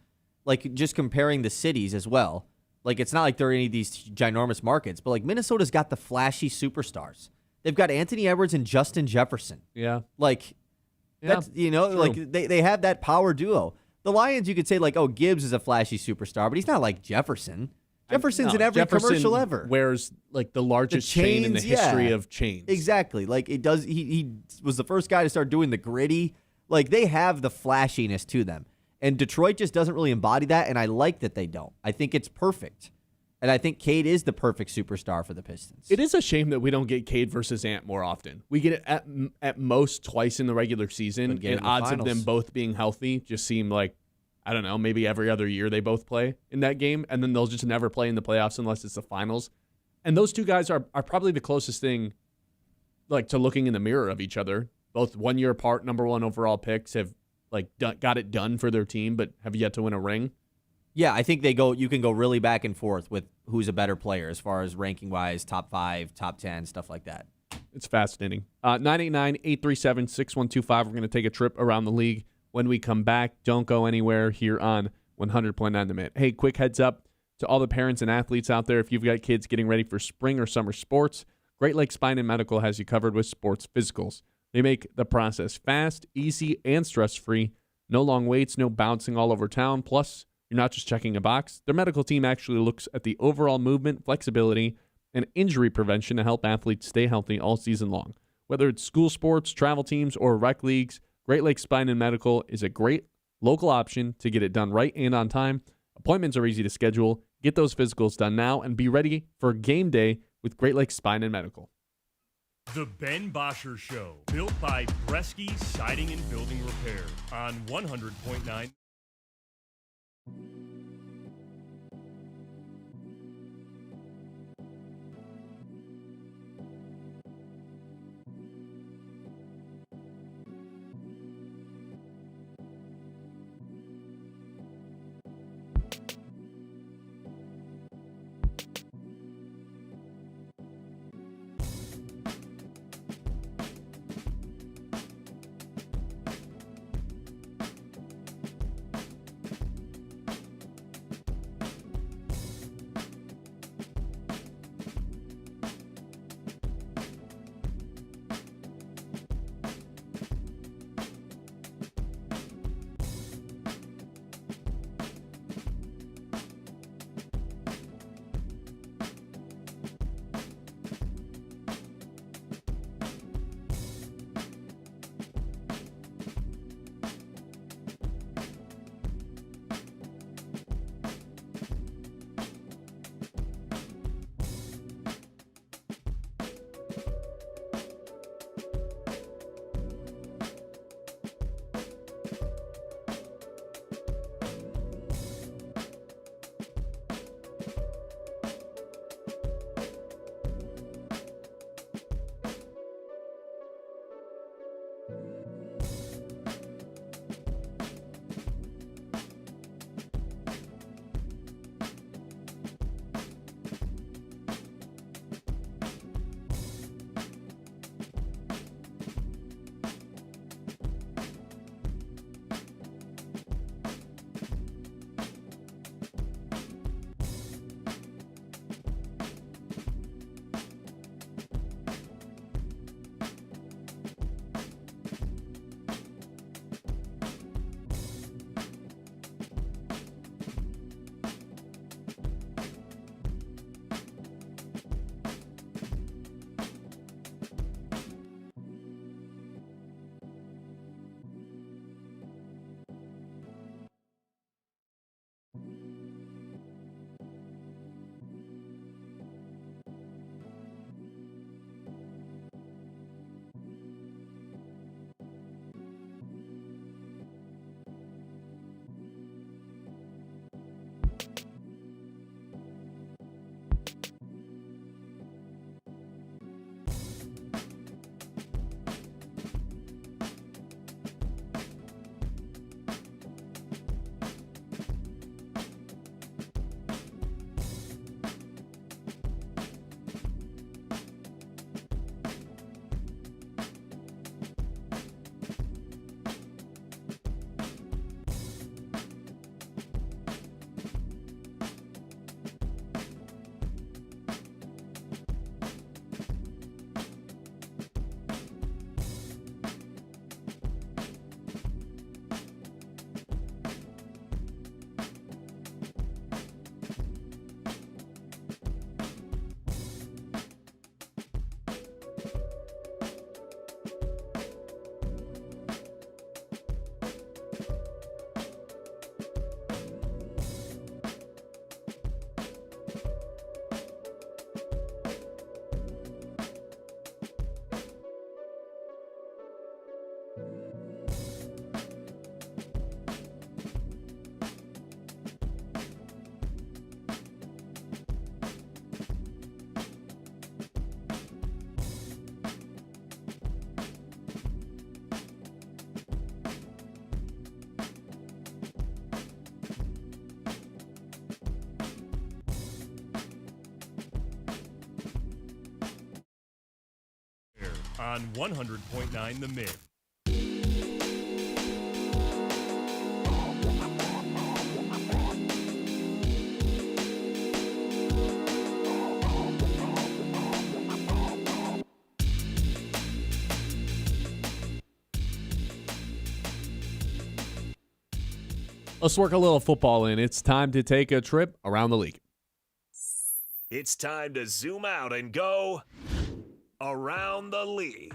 like, just comparing the cities as well. Like, it's not like they're any of these ginormous markets, but, like, Minnesota's got the flashy superstars. They've got Anthony Edwards and Justin Jefferson. Yeah. Like, that's, true. like, they have that power duo. The Lions, you could say, like, oh, Gibbs is a flashy superstar, but he's not like Jefferson. Jefferson's in every commercial ever. Wears, like, the largest chain in the history of chains. Exactly. Like, it does. He was the first guy to start doing the gritty. Like, they have the flashiness to them. And Detroit just doesn't really embody that, and I like that they don't. I think it's perfect. And I think Cade is the perfect superstar for the Pistons. It is a shame that we don't get Cade versus Ant more often. We get it at most twice in the regular season, and odds of them both being healthy just seem like, I don't know, maybe every other year they both play in that game, and then they'll just never play in the playoffs unless it's the finals. And those two guys are probably the closest thing, like, to looking in the mirror of each other. Both 1 year apart, number one overall picks, have got it done for their team, but have yet to win a ring. Yeah, I think you can go really back and forth with who's a better player as far as ranking-wise, top 5, top 10, stuff like that. It's fascinating. 989-837-6125. We're going to take a trip around the league. When we come back, don't go anywhere here on 100.9 The Mitt. Hey, quick heads up to all the parents and athletes out there. If you've got kids getting ready for spring or summer sports, Great Lakes Spine and Medical has you covered with sports physicals. They make the process fast, easy, and stress-free. No long waits, no bouncing all over town. Plus, you're not just checking a box. Their medical team actually looks at the overall movement, flexibility, and injury prevention to help athletes stay healthy all season long. Whether it's school sports, travel teams, or rec leagues, Great Lakes Spine and Medical is a great local option to get it done right and on time. Appointments are easy to schedule. Get those physicals done now and be ready for game day with Great Lakes Spine and Medical. The Ben Bosscher Show, built by Bresky Siding and Building Repair on 100.9. on 100.9 The Mid. Let's work a little football in. It's time to take a trip around the league. It's time to zoom out and go around the league.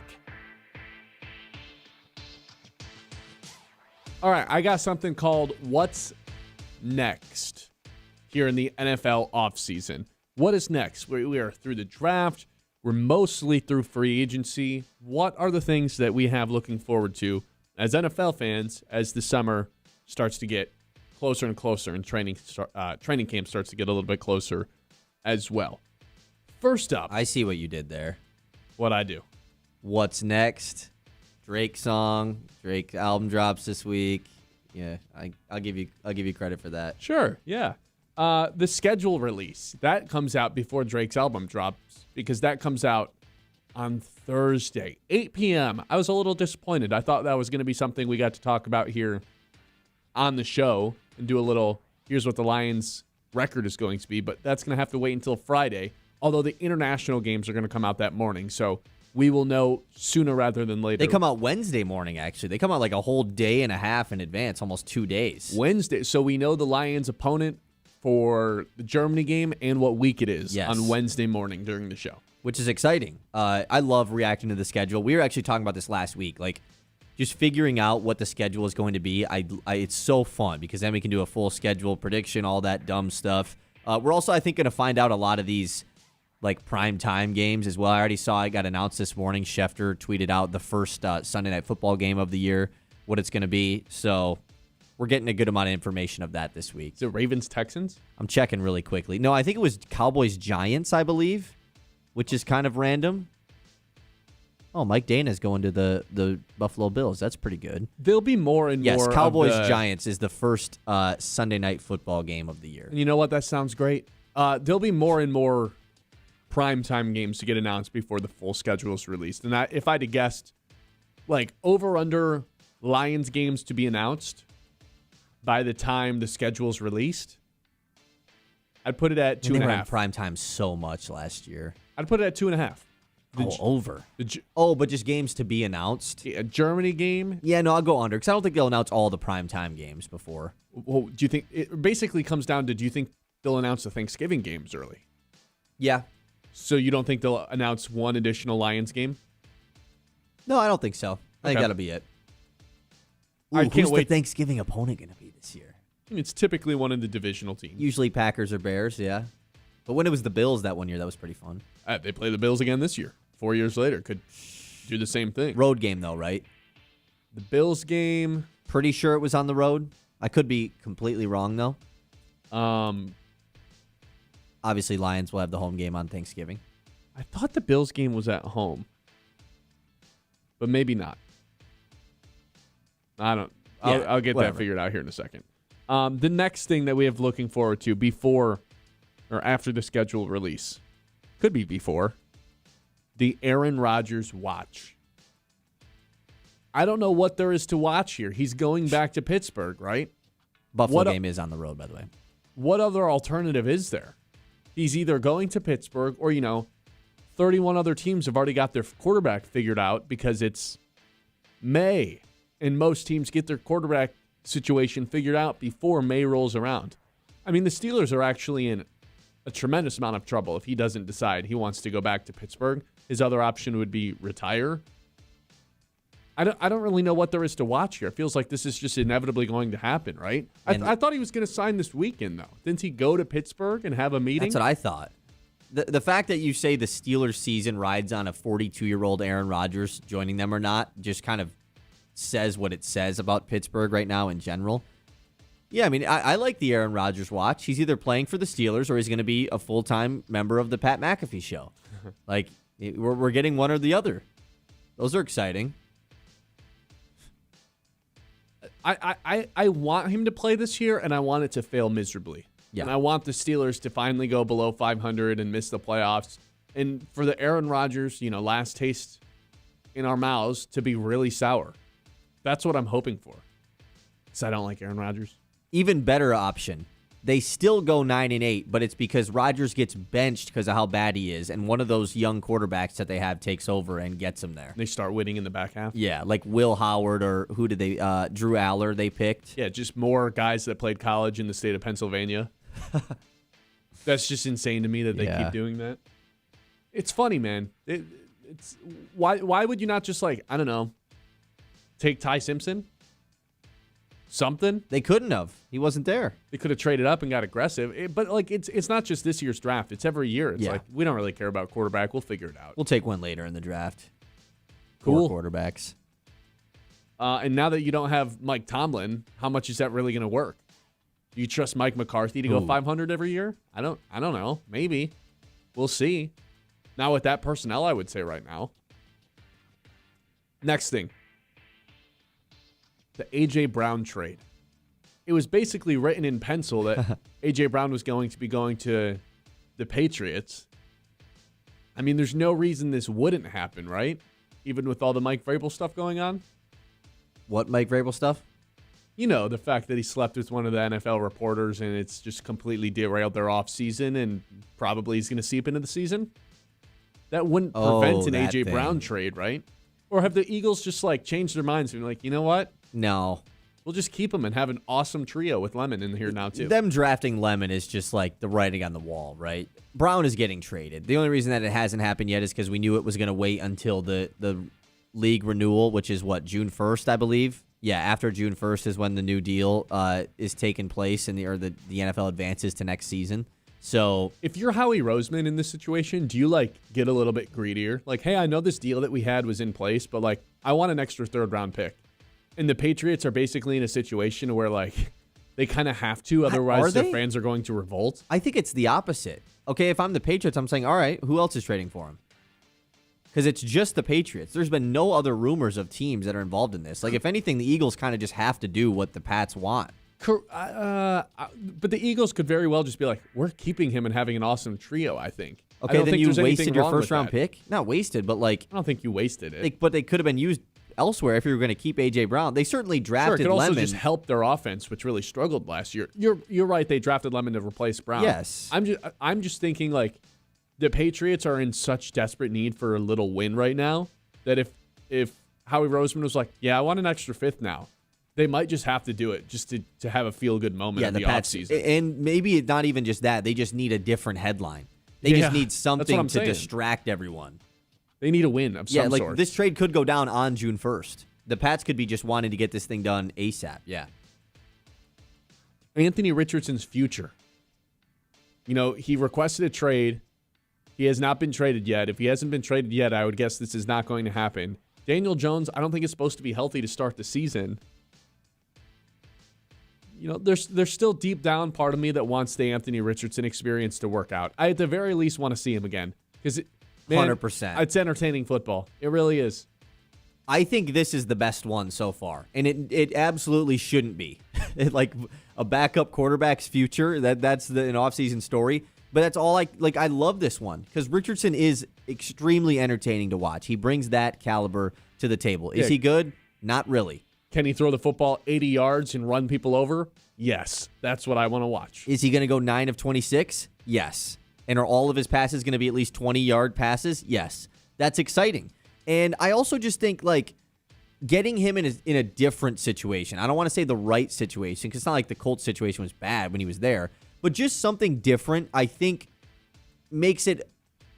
All right, I got something called What's Next here in the NFL offseason. What is next? We are through the draft. We're mostly through free agency. What are the things that we have looking forward to as NFL fans as the summer starts to get closer and closer and training camp starts to get a little bit closer as well? First up, I see what you did there. what I do. What's next? Drake song. Drake album drops this week. Yeah, I'll give you credit for that. Sure, yeah. The schedule release, that comes out before Drake's album drops because that comes out on Thursday, 8 p.m. I was a little disappointed. I thought that was going to be something we got to talk about here on the show and do a little, here's what the Lions record is going to be, but that's going to have to wait until Friday, although the international games are going to come out that morning, so we will know sooner rather than later. They come out Wednesday morning, actually. They come out like a whole day and a half in advance, almost 2 days. Wednesday, so we know the Lions' opponent for the Germany game and what week it is Yes. on Wednesday morning during the show. Which is exciting. I love reacting to the schedule. We were actually talking about this last week, like just figuring out what the schedule is going to be. It's so fun because then we can do a full schedule prediction, all that dumb stuff. We're also, I think, going to find out a lot of these like prime time games as well. I already saw it got announced this morning. Schefter tweeted out the first Sunday Night Football game of the year, what it's going to be. So we're getting a good amount of information of that this week. Is it Ravens-Texans? I'm checking really quickly. No, I think it was Cowboys-Giants, I believe, which is kind of random. Oh, Mike Dana's going to the Buffalo Bills. That's pretty good. There'll be more and Yes, more. Cowboys-Giants is the first Sunday Night Football game of the year. And you know what? That sounds great. There'll be more and more primetime games to get announced before the full schedule is released. And if I'd have guessed, like, over-under Lions games to be announced by the time the schedule is released, I'd put it at 2.5. They were in prime time so much last year. I'd put it at 2.5. Over. But just games to be announced? A Germany game? Yeah, no, I'll go under because I don't think they'll announce all the primetime games before. Well, do you think it basically comes down to, do you think they'll announce the Thanksgiving games early? Yeah. So you don't think they'll announce one additional Lions game? No, I don't think so. I think Okay. that'll be it. I can't who's wait. the Thanksgiving opponent going to be this year? It's typically one of the divisional teams. Usually Packers or Bears, yeah. But when it was the Bills that one year, that was pretty fun. They play the Bills again this year. 4 years later, could do the same thing. Road game, though, right? The Bills game. Pretty sure it was on the road. I could be completely wrong, though. Obviously, Lions will have the home game on Thanksgiving. I thought the Bills game was at home, but maybe not. I don't. I'll get whatever. that figured out here in a second. The next thing that we have looking forward to before or after the schedule release, could be before, the Aaron Rodgers watch. I don't know what there is to watch here. He's going back to Pittsburgh, right? Buffalo game is on the road, by the way. What other alternative is there? He's either going to Pittsburgh or, 31 other teams have already got their quarterback figured out because it's May. And most teams get their quarterback situation figured out before May rolls around. I mean, the Steelers are actually in a tremendous amount of trouble if he doesn't decide he wants to go back to Pittsburgh. His other option would be retire. I don't really know what there is to watch here. It feels like this is just inevitably going to happen, right? I thought he was going to sign this weekend, though. Didn't he go to Pittsburgh and have a meeting? That's what I thought. The fact that you say the Steelers season rides on a 42-year-old Aaron Rodgers joining them or not just kind of says what it says about Pittsburgh right now in general. Yeah, I mean, I like the Aaron Rodgers watch. He's either playing for the Steelers or he's going to be a full-time member of the Pat McAfee show. Like, we're getting one or the other. Those are exciting. I want him to play this year, and I want it to fail miserably. Yeah. And I want the Steelers to finally go below 500 and miss the playoffs. And for the Aaron Rodgers, last taste in our mouths to be really sour. That's what I'm hoping for. Because I don't like Aaron Rodgers. Even better option. They still go 9-8, but it's because Rodgers gets benched because of how bad he is, and one of those young quarterbacks that they have takes over and gets him there. They start winning in the back half. Yeah, like Will Howard or who did they? Drew Aller they picked. Yeah, just more guys that played college in the state of Pennsylvania. That's just insane to me that they keep doing that. It's funny, man. It's why would you not just I don't know, take Ty Simpson? Something They couldn't have. He wasn't there. they could have traded up and got aggressive. But it's not just this year's draft. It's every year. It's we don't really care about quarterback. We'll figure it out. We'll take one later in the draft. Cool. 4 quarterbacks. And now that you don't have Mike Tomlin, how much is that really going to work? Do you trust Mike McCarthy to go 500 every year? I don't know. Maybe. We'll see. Not with that personnel, I would say right now. Next thing. The A.J. Brown trade. It was basically written in pencil that A.J. Brown was going to be going to the Patriots. I mean, there's no reason this wouldn't happen, right? Even with all the Mike Vrabel stuff going on. What Mike Vrabel stuff? You know, the fact that he slept with one of the NFL reporters and it's just completely derailed their offseason and probably he's going to seep into the season. That wouldn't prevent an A.J. Brown trade, right? Or have the Eagles just changed their minds and been like, you know what? No. We'll just keep him and have an awesome trio with Lemon in here now, too. Them drafting Lemon is just the writing on the wall, right? Brown is getting traded. The only reason that it hasn't happened yet is because we knew it was going to wait until the league renewal, which is June 1st, I believe. Yeah, after June 1st is when the new deal is taking place and the NFL advances to next season. So if you're Howie Roseman in this situation, do you get a little bit greedier? Hey, I know this deal that we had was in place, but I want an extra 3rd round pick. And the Patriots are basically in a situation where they kind of have to, otherwise their fans are going to revolt. I think it's the opposite. Okay, if I'm the Patriots, I'm saying, all right, who else is trading for him? Because it's just the Patriots. There's been no other rumors of teams that are involved in this. If anything, the Eagles kind of just have to do what the Pats want. But the Eagles could very well just be we're keeping him and having an awesome trio, I think. Okay, then you wasted your first-round pick? Not wasted, but I don't think you wasted it. But they could have been used elsewhere if you were going to keep A.J. Brown. They certainly drafted Lemon. It could also Lemon. just help their offense, which really struggled last year. You're right, they drafted Lemon to replace Brown. Yes. I'm just thinking the Patriots are in such desperate need for a little win right now that if Howie Roseman was yeah, I want an extra 5th now, they might just have to do it just to have a feel-good moment in the offseason. And maybe not even just that. They just need a different headline. They just need something to distract everyone. They need a win of some sort. This trade could go down on June 1st. The Pats could be just wanting to get this thing done ASAP. Yeah. Anthony Richardson's future. He requested a trade. He has not been traded yet. If he hasn't been traded yet, I would guess this is not going to happen. Daniel Jones, I don't think is supposed to be healthy to start the season. There's still deep down part of me that wants the Anthony Richardson experience to work out. I at the very least want to see him again. Because 100%. It's entertaining football. It really is. I think this is the best one so far. And it absolutely shouldn't be. A backup quarterback's future, that's an offseason story. But that's all I love this one because Richardson is extremely entertaining to watch. He brings that caliber to the table. Is he good? Not really. Can he throw the football 80 yards and run people over? Yes. That's what I want to watch. Is he going to go 9 of 26? Yes. And are all of his passes going to be at least 20-yard passes? Yes. That's exciting. And I also just think, getting him in a different situation. I don't want to say the right situation because it's not like the Colts situation was bad when he was there. But just something different, I think, makes it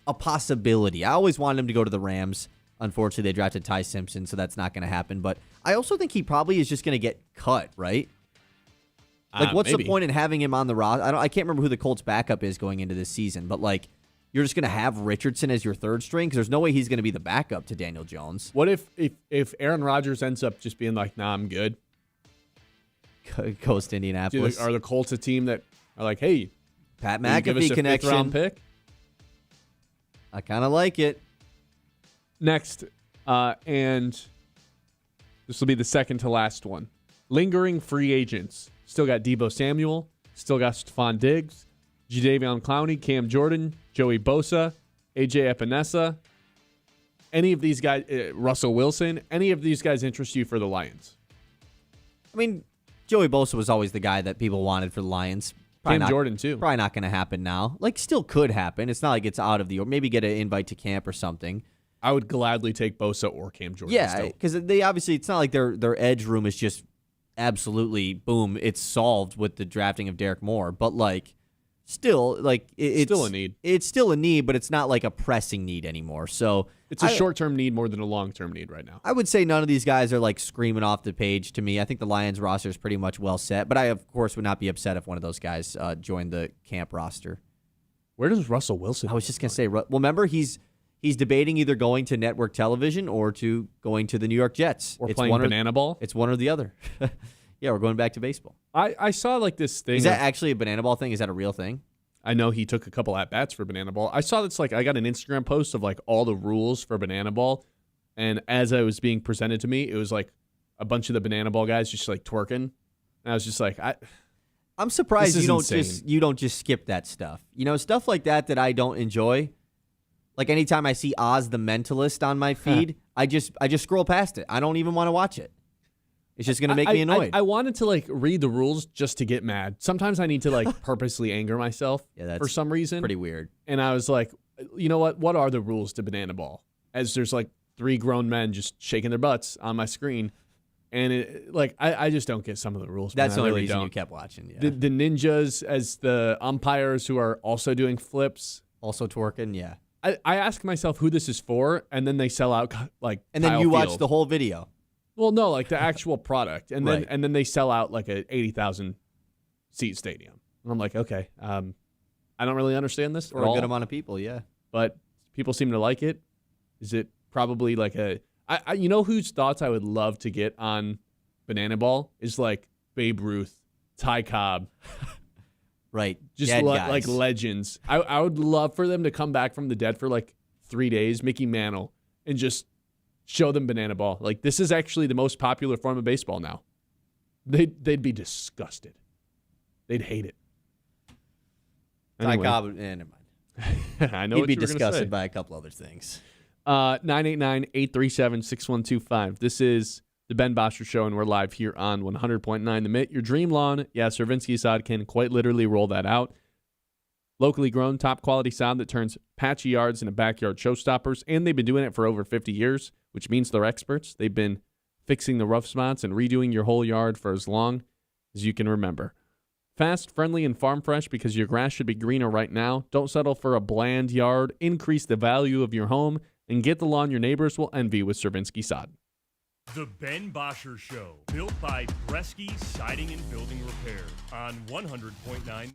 a possibility. I always wanted him to go to the Rams. Unfortunately, they drafted Ty Simpson, so that's not going to happen. But I also think he probably is just going to get cut, right? What's the point in having him on the roster? I can't remember who the Colts' backup is going into this season, but you're just going to have Richardson as your 3rd string because there's no way he's going to be the backup to Daniel Jones. What if Aaron Rodgers ends up just being nah, I'm good? Goes to Indianapolis. Are the Colts a team that are hey, Pat McAfee give us a connection? 5th-round pick? I kind of like it. Next, and this will be the second to last one. Lingering free agents. Still got Deebo Samuel. Still got Stephon Diggs. Jadeveon Clowney, Cam Jordan, Joey Bosa, AJ Epinesa. any of these guys, Russell Wilson, any of these guys interest you for the Lions? I mean, Joey Bosa was always the guy that people wanted for the Lions. Cam Jordan, too. Probably not going to happen now. Like, still could happen. It's not like it's out of the... Or maybe get an invite to camp or something. I would gladly take Bosa or Cam Jordan. Yeah, because they obviously... It's not like their edge room is just absolutely, boom, it's solved with the drafting of Derek Moore. But, like, still, like... It's still a need. It's still a need, but it's not like a pressing need anymore. So... It's a short-term need more than a long-term need right now. I would say none of these guys are like screaming off the page to me. I think the Lions roster is pretty much well set, but I, of course, would not be upset if one of those guys joined the camp roster. Where does Russell Wilson? I was just going to say, well, remember, he's debating either going to network television or to going to the New York Jets. Or playing banana ball? It's one or the other. Yeah, we're going back to baseball. I saw like this thing. Is that actually a banana ball thing? Is that a real thing? I know he took a couple at-bats for banana ball. I saw that's like, I got an Instagram post of like all the rules for banana ball. And as I was being presented to me, it was like a bunch of the banana ball guys just like twerking. And I was just like, I'm surprised this you is don't just skip that stuff. You know, stuff like that I don't enjoy. Like anytime I see Oz the Mentalist on my feed, I just scroll past it. I don't even want to watch it. It's just going to make me annoyed. I wanted to like read the rules just to get mad. Sometimes I need to like purposely anger myself for some reason. Pretty weird. And I was like, you know what? What are the rules to banana ball? As there's like 3 grown men just shaking their butts on my screen. And I just don't get some of the rules. That's the only really reason don't. You kept watching. Yeah. The ninjas as the umpires who are also doing flips. Also twerking, yeah. I ask myself who this is for, and then they sell out like and then Kyle you Field. watch the whole video. Well, no, like the actual product, and Right. then they sell out like a 80,000 seat stadium. And I'm like, okay, I don't really understand this For at a all, good amount of people, yeah. but people seem to like it. Is it probably like I you know whose thoughts I would love to get on banana ball is like Babe Ruth, Ty Cobb, Right. just Dead like guys. legends. I would love for them to come back from the dead for like 3 days, Mickey Mantle, and just show them banana ball. Like, this is actually the most popular form of baseball now. They'd be disgusted. They'd hate it. Anyway. Ty Cobb, never mind. I know He'd what be you were gonna say. disgusted by a couple other things. 989-837-6125. This is the Ben Bosscher Show, and we're live here on 100.9 The Mitt. Your dream lawn, yeah, Cervinsky sod can quite literally roll that out. Locally grown, top-quality sod that turns patchy yards into backyard showstoppers, and they've been doing it for over 50 years, which means they're experts. They've been fixing the rough spots and redoing your whole yard for as long as you can remember. Fast, friendly, and farm fresh because your grass should be greener right now. Don't settle for a bland yard. Increase the value of your home and get the lawn your neighbors will envy with Cervinsky sod. The Ben Bosscher Show, built by Bresky Siding and Building Repair on 100.9.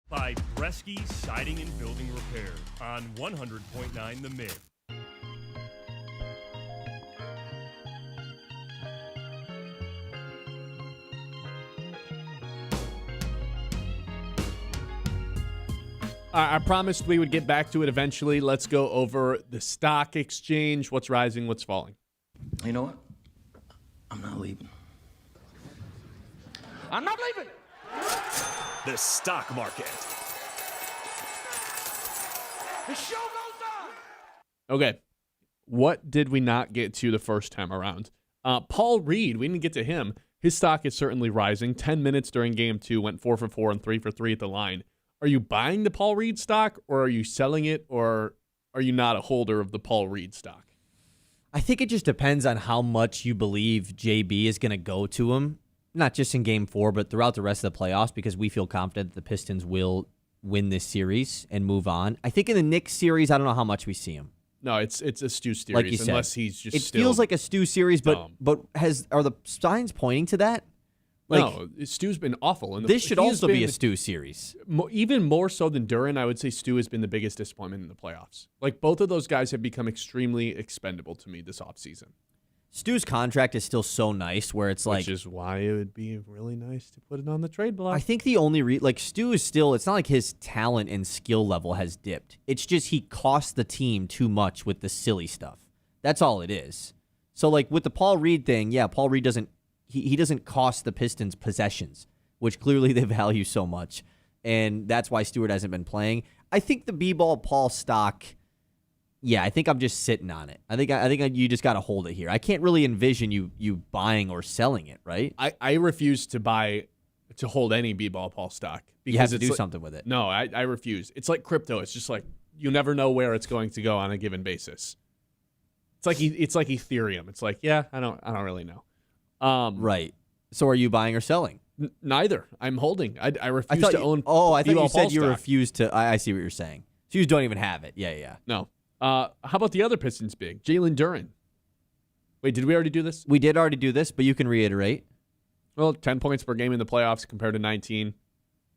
By Bresky Siding and Building Repair on 100.9 The Mitt. I promised we would get back to it eventually. Let's go over the stock exchange. What's rising, what's falling. You know what? I'm not leaving. I'm not leaving. The stock market. The show goes on. Okay. What did we not get to the first time around? Paul Reed, we didn't get to him. His stock is certainly rising. 10 minutes during game 2, went 4 for 4 and 3 for 3 at the line. Are you buying the Paul Reed stock, or are you selling it, or are you not a holder of the Paul Reed stock? I think it just depends on how much you believe JB is going to go to him, not just in game 4, but throughout the rest of the playoffs, because we feel confident that the Pistons will win this series and move on. I think in the Knicks series, I don't know how much we see him. No, it's a Stu series, Like you said, unless he's just it still feels like a Stu series, but dumb. are the signs pointing to that? No, Stu's been awful. And this should also be a Stu series. Even more so than Duran, I would say Stu has been the biggest disappointment in the playoffs. Like, both of those guys have become extremely expendable to me this offseason. Stu's contract is still so nice where it's like... Which is why it would be really nice to put it on the trade block. I think the only... Stu is still... It's not like his talent and skill level has dipped. It's just he costs the team too much with the silly stuff. That's all it is. So, like, with the Paul Reed thing, yeah, Paul Reed doesn't... He doesn't cost the Pistons possessions, which clearly they value so much, and that's why Stewart hasn't been playing. I think the B-ball Paul stock Yeah, I think I'm just sitting on it. I think you just got to hold it here. I can't really envision you buying or selling it, right? I refuse to hold any B-ball Paul stock. You have to do something with it. No, I refuse. It's like crypto. It's just like you never know where it's going to go on a given basis. It's like Ethereum. It's like, yeah, I don't really know. Right. So are you buying or selling? Neither. I'm holding. I refuse to own. Oh, I thought you said you stock. refused to. I see what you're saying. So you don't even have it. Yeah. No. How about the other Pistons big? Jalen Duren. Wait, did we already do this? We did already do this, but you can reiterate. Well, 10 points per game in the playoffs compared to 19.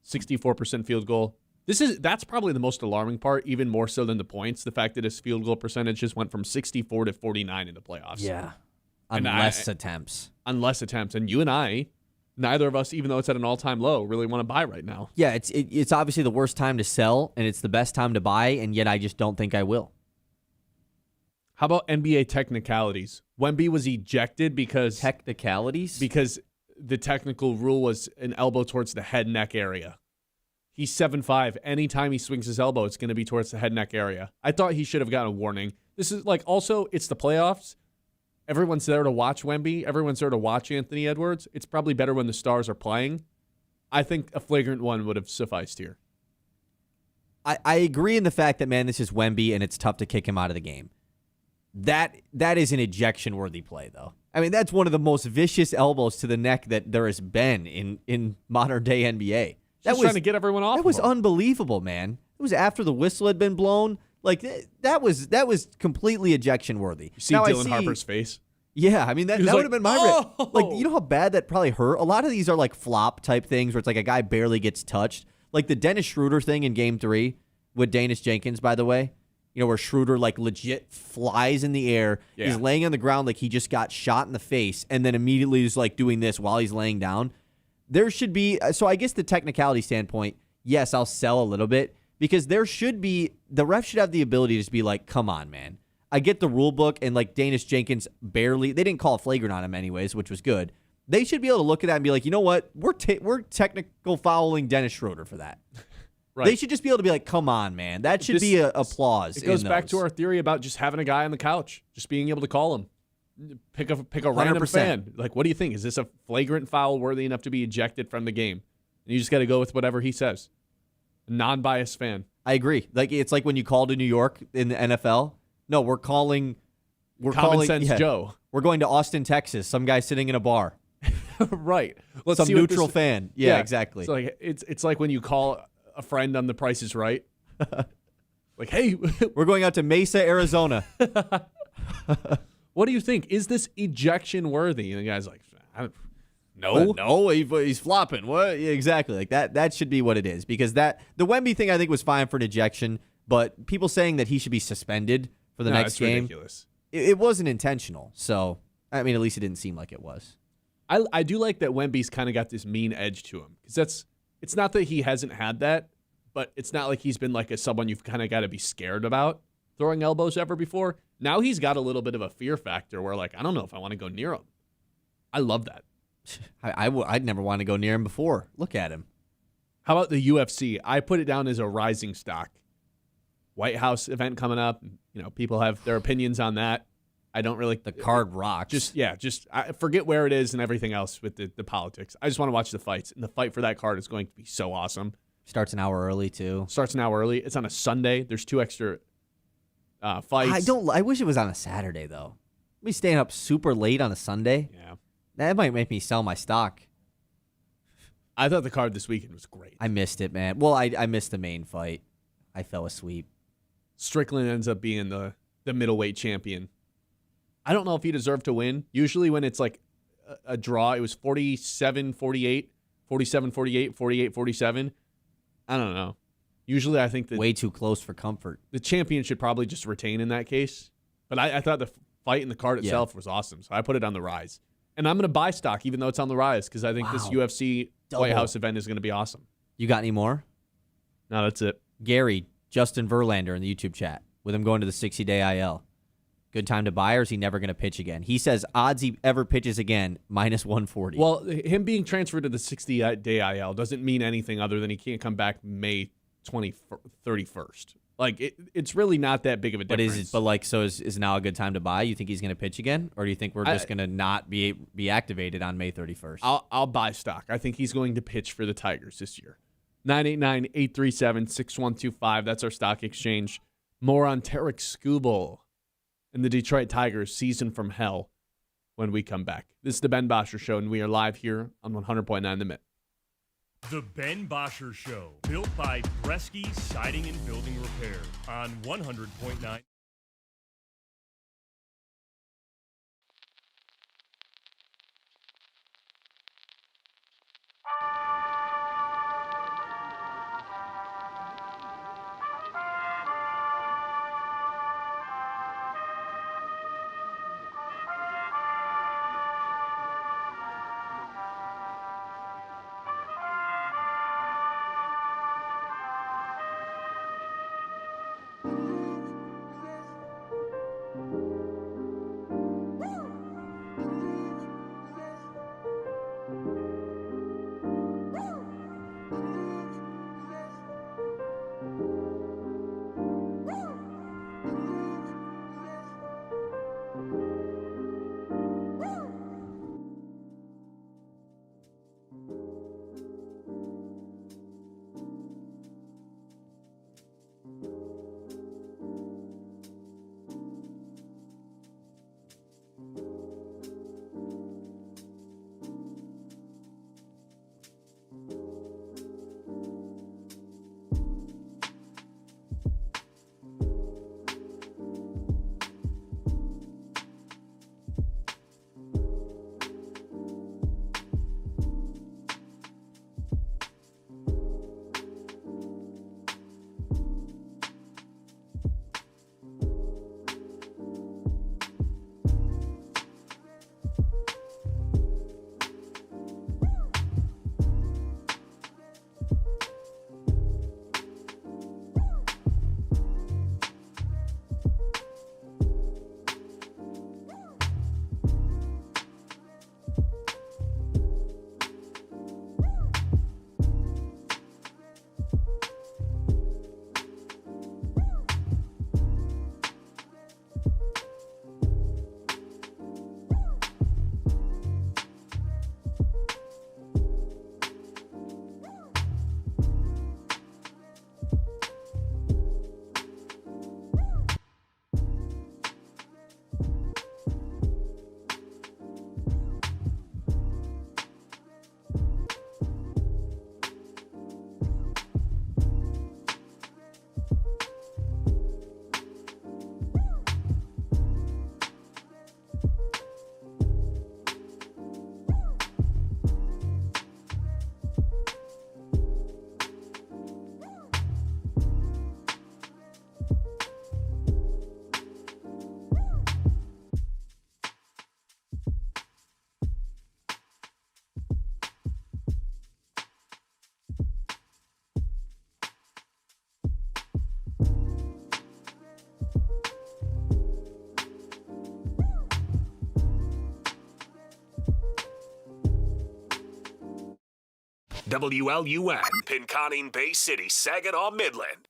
64% field goal. That's probably the most alarming part, even more so than the points. The fact that his field goal percentage just went from 64 to 49 in the playoffs. Yeah. Unless attempts. And you and I, neither of us, even though it's at an all-time low, really want to buy right now. Yeah, it's obviously the worst time to sell, and it's the best time to buy, and yet I just don't think I will. How about NBA technicalities? Wemby was ejected because... Technicalities? Because the technical rule was an elbow towards the head-neck area. He's 7'5". Anytime he swings his elbow, it's going to be towards the head-neck area. I thought he should have gotten a warning. This is also, it's the playoffs. Everyone's there to watch Wemby. Everyone's there to watch Anthony Edwards. It's probably better when the stars are playing. I think a flagrant one would have sufficed here. I agree in the fact that, man, this is Wemby, and it's tough to kick him out of the game. That is an ejection-worthy play, though. I mean, that's one of the most vicious elbows to the neck that there has been in modern-day NBA. Just trying to get everyone off. That was unbelievable, man. It was after the whistle had been blown. Like, that was completely ejection-worthy. You see Dylan Harper's face? Yeah, I mean, that would have been my oh! Like, you know how bad that probably hurt? A lot of these are, like, flop-type things where it's like a guy barely gets touched. Like the Dennis Schroeder thing in Game 3 with Danis Jenkins, by the way. You know, where Schroeder, like, legit flies in the air. Yeah. He's laying on the ground like he just got shot in the face, and then immediately is, like, doing this while he's laying down. There should be, so I guess the technicality standpoint, yes, I'll sell a little bit, because there should be, the ref should have the ability to just be like, come on, man. I get the rule book, and, like, Danis Jenkins barely, they didn't call a flagrant on him anyways, which was good. They should be able to look at that and be like, you know what, we're technical fouling Dennis Schroeder for that. Right. They should just be able to be like, come on, man. That should be a applause. It goes back to our theory about just having a guy on the couch, just being able to call him. Pick a random 100%. Fan. Like, what do you think? Is this a flagrant foul worthy enough to be ejected from the game? And you just got to go with whatever he says. A non-biased fan. I agree. Like, it's like when you call to New York in the NFL. No, we're calling Common Sense Joe. We're going to Austin, Texas. Some guy sitting in a bar. Right. Some neutral fan. Yeah, exactly. It's like when you call a friend on The Price is Right. Like, hey, we're going out to Mesa, Arizona. What do you think? Is this ejection worthy? And the guy's like, no, he's flopping. What? Yeah, exactly. Like that should be what it is, because the Wemby thing I think was fine for an ejection, but people saying that he should be suspended for the next game, ridiculous. It wasn't intentional. So I mean, at least it didn't seem like it was. I do like that Wemby's kind of got this mean edge to him, because it's not that he hasn't had that, but it's not like he's been like someone you've kind of got to be scared about throwing elbows ever before. Now he's got a little bit of a fear factor where, like, I don't know if I want to go near him. I love that. I'd never want to go near him before. Look at him. How about the UFC? I put it down as a rising stock. White House event coming up. You know, people have their opinions on that. I don't really. The card rocks. I forget where it is and everything else with the politics. I just want to watch the fights. And the fight for that card is going to be so awesome. Starts an hour early, too. It's on a Sunday. There's 2 extra fights. I wish it was on a Saturday, though. Me staying up super late on a Sunday. Yeah. That might make me sell my stock. I thought the card this weekend was great. I missed it, man. Well, I missed the main fight. I fell asleep. Strickland ends up being the middleweight champion. I don't know if he deserved to win. Usually when it's like a draw, it was 47-48, 47-48, 48-47. I don't know. Usually I think that way too close for comfort. The champion should probably just retain in that case. But I thought the fight and the card itself was awesome, so I put it on the rise. And I'm going to buy stock even though it's on the rise, because I think this UFC White House event is going to be awesome. You got any more? No, that's it. Gary, Justin Verlander in the YouTube chat, with him going to the 60-day IL. Good time to buy, or is he never going to pitch again? He says odds he ever pitches again, -140. Well, him being transferred to the 60-day IL doesn't mean anything other than he can't come back May 31st. Like, it's really not that big of a difference. Is now a good time to buy? You think he's going to pitch again? Or do you think we're just going to not be activated on May 31st? I'll buy stock. I think he's going to pitch for the Tigers this year. 989-837-6125. That's our stock exchange. More on Tarek Skubal and the Detroit Tigers season from hell when we come back. This is the Ben Bosscher Show, and we are live here on 100.9 The Mitt. The Ben Bosscher Show, built by Bresky Siding and Building Repair on 100.9. WLUN, Pinconning Bay City, Saginaw, Midland.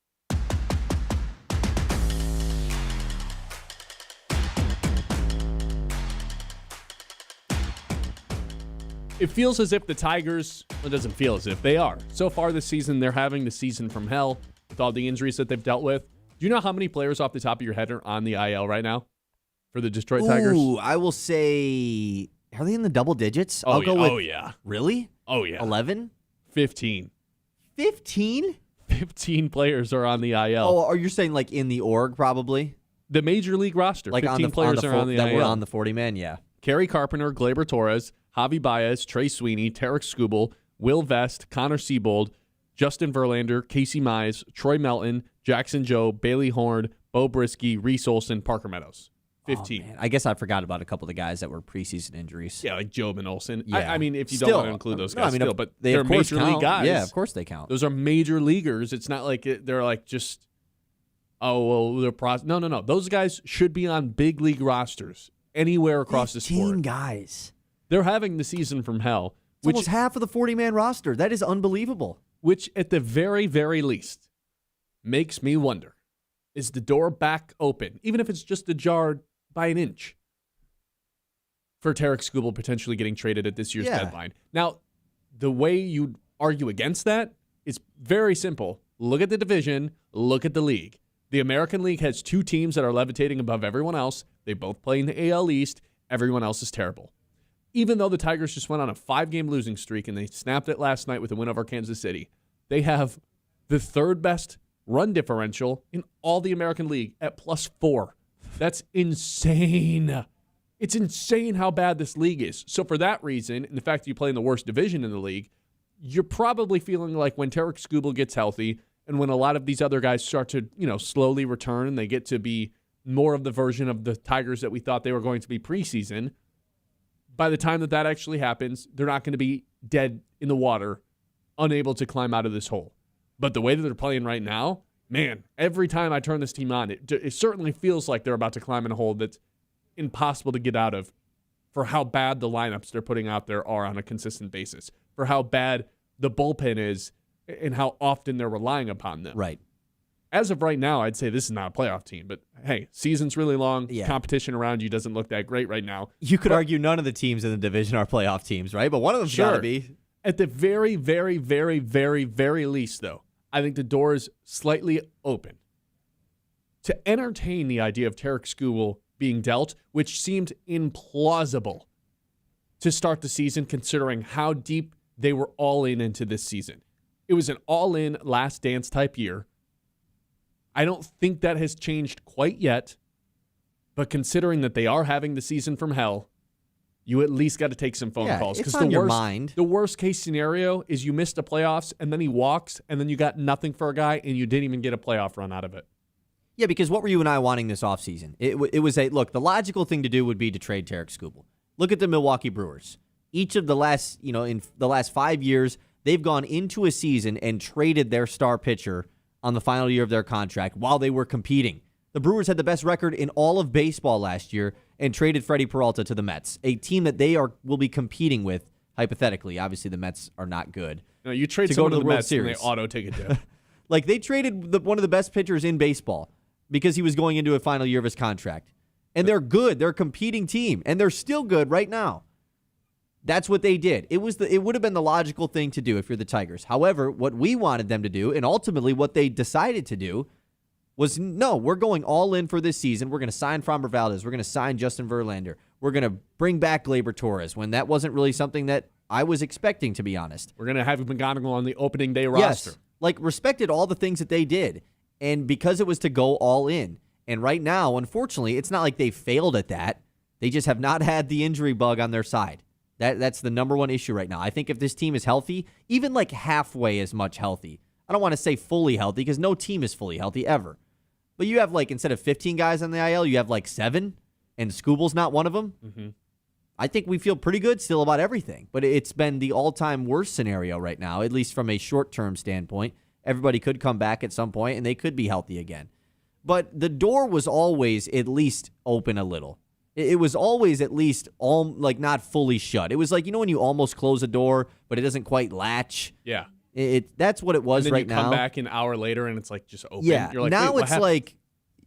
It feels as if the Tigers, well, it doesn't feel as if they are. So far this season, they're having the season from hell with all the injuries that they've dealt with. Do you know how many players off the top of your head are on the IL right now for the Detroit Tigers? I will say, are they in the double digits? I'll go with, oh, yeah. Really? Oh, yeah. 11? 15. 15? 15 players are on the IL. Oh, are you saying like in the org probably? The major league roster. Like 15 players are on the IL. That were on the 40-man, yeah. Kerry Carpenter, Gleyber Torres, Javi Baez, Trey Sweeney, Tarek Skubal, Will Vest, Connor Siebold, Justin Verlander, Casey Mize, Troy Melton, Jackson Joe, Bailey Horn, Bo Brisky, Reese Olson, Parker Meadows. 15. Oh, I guess I forgot about a couple of the guys that were preseason injuries. Yeah, like Job and Olson. Yeah. I mean, if you don't want to include those guys, but they're major league guys. Yeah, of course they count. Those are major leaguers. It's not like they're like just, they're No. Those guys should be on big league rosters anywhere across the sport. 15 guys. They're having the season from hell. It's almost half of the 40-man roster. That is unbelievable. Which, at the very, very least, makes me wonder, Is the door back open, even if it's just ajar by an inch, for Tarek Skubal potentially getting traded at this year's deadline? Now, the way you argue against that is very simple. Look at the division, look at the league. The American League has 2 teams that are levitating above everyone else. They both play in the AL East. Everyone else is terrible. Even though the Tigers just went on a 5-game losing streak and they snapped it last night with a win over Kansas City, they have the 3rd best run differential in all the American League at +4. That's insane. It's insane how bad this league is. So for that reason, and the fact that you play in the worst division in the league, you're probably feeling like when Tarek Skubal gets healthy and when a lot of these other guys start to, slowly return and they get to be more of the version of the Tigers that we thought they were going to be preseason, by the time that actually happens, they're not going to be dead in the water, unable to climb out of this hole. But the way that they're playing right now, man, every time I turn this team on, it certainly feels like they're about to climb in a hole that's impossible to get out of for how bad the lineups they're putting out there are on a consistent basis, for how bad the bullpen is and how often they're relying upon them. Right. As of right now, I'd say this is not a playoff team, but hey, season's really long. Yeah. Competition around you doesn't look that great right now. You could argue none of the teams in the division are playoff teams, right? But one of them's got to be. At the very, very, very, very, very least, though, I think the door is slightly open to entertain the idea of Tarek Skubal being dealt, which seemed implausible to start the season considering how deep they were all into this season. It was an all-in last dance type year. I don't think that has changed quite yet, but considering that they are having the season from hell, you at least got to take some phone calls. It's on your mind. The worst case scenario is you missed the playoffs and then he walks and then you got nothing for a guy and you didn't even get a playoff run out of it. Yeah, because what were you and I wanting this offseason? It was the logical thing to do would be to trade Tarek Skubal. Look at the Milwaukee Brewers. Each of the last, in the last 5 years, they've gone into a season and traded their star pitcher on the final year of their contract while they were competing. The Brewers had the best record in all of baseball last year and traded Freddie Peralta to the Mets, a team that they will be competing with, hypothetically. Obviously, the Mets are not good. No, you trade someone to the Mets and they auto take it down. Like, they traded one of the best pitchers in baseball because he was going into a final year of his contract. And they're good. They're a competing team, and they're still good right now. That's what they did. It would have been the logical thing to do if you're the Tigers. However, what we wanted them to do, and ultimately what they decided to do, was no, we're going all in for this season. We're going to sign Framber Valdez. We're going to sign Justin Verlander. We're going to bring back Gleyber Torres when that wasn't really something that I was expecting, to be honest. We're going to have McGonigal on the opening day roster. Yes, respected all the things that they did, and because it was to go all in. And right now, unfortunately, it's not like they failed at that. They just have not had the injury bug on their side. That's the number one issue right now. I think if this team is healthy, even like halfway as much healthy, I don't want to say fully healthy because no team is fully healthy ever. But you have instead of 15 guys on the IL, you have 7, and Skubal's not one of them. Mm-hmm. I think we feel pretty good still about everything. But it's been the all-time worst scenario right now, at least from a short-term standpoint. Everybody could come back at some point, and they could be healthy again. But the door was always at least open a little. It was always at least not fully shut. It was when you almost close a door, but it doesn't quite latch. Yeah. That's what it was right now. And then you come back an hour later and it's just open. Yeah. You're now it's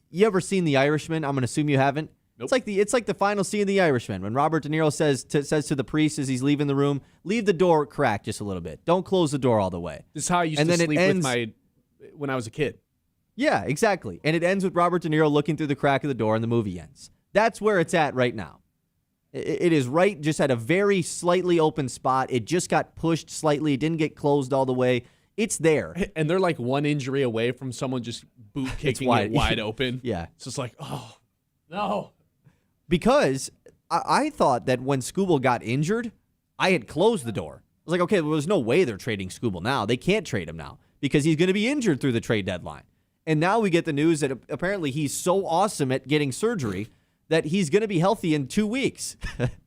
you ever seen The Irishman? I'm going to assume you haven't. Nope. It's like the final scene of The Irishman when Robert De Niro says to the priest as he's leaving the room, leave the door cracked just a little bit. Don't close the door all the way. This is how I used to sleep when I was a kid. Yeah, exactly. And it ends with Robert De Niro looking through the crack of the door and the movie ends. That's where it's at right now. It is right just at a very slightly open spot. It just got pushed slightly. It didn't get closed all the way. It's there. And they're one injury away from someone just boot kicking it wide open. Yeah. It's just oh, no. Because I thought that when Skubal got injured, I had closed the door. I was okay, well, there's no way they're trading Skubal now. They can't trade him now because he's going to be injured through the trade deadline. And now we get the news that apparently he's so awesome at getting surgery that he's going to be healthy in 2 weeks.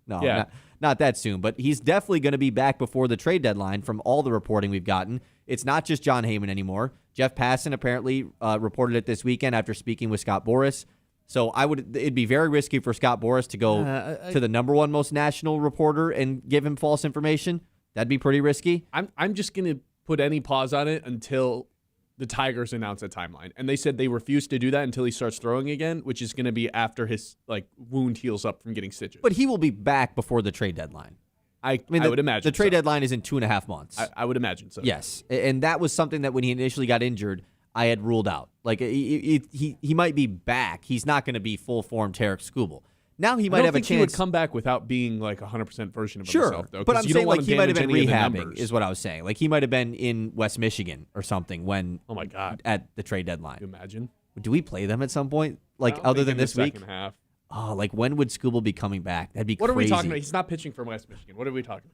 No, not that soon, but he's definitely going to be back before the trade deadline from all the reporting we've gotten. It's not just John Heyman anymore. Jeff Passan apparently reported it this weekend after speaking with Scott Boras. So it'd be very risky for Scott Boras to go to the number one most national reporter and give him false information. That'd be pretty risky. I'm just going to put any pause on it until the Tigers announced a timeline, and they said they refuse to do that until he starts throwing again, which is going to be after his wound heals up from getting stitches. But he will be back before the trade dedeadline. I would imagine the trade deadline is in 2.5 months. I would imagine so. Yes, and that was something that when he initially got injured, I had ruled out. Like he might be back. He's not going to be full form Tarek Skubal. Now he might have a chance. He would come back without being like 100% version of himself, though. But I'm saying like he might have been rehabbing, numbers. is what I was saying. Like he might have been in West Michigan or something when. Oh my God! At the trade deadline. Can you imagine? Do we play them at some point? Like other than this week? Second half. Oh, like when would Skubal be coming back? That'd be What crazy. are we talking about? He's not pitching from West Michigan. What are we talking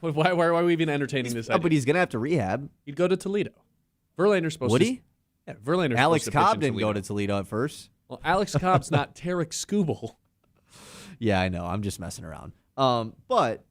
about? why are we even entertaining this idea? But he's gonna have to rehab. He'd go to Toledo. Verlander's supposed Would to. he? Yeah, Verlander's Alex supposed to pitch Cobb in didn't Toledo. go to Toledo at first. Well, Alex Cobb's not Tarek Skubal. Yeah, I know. I'm just messing around. But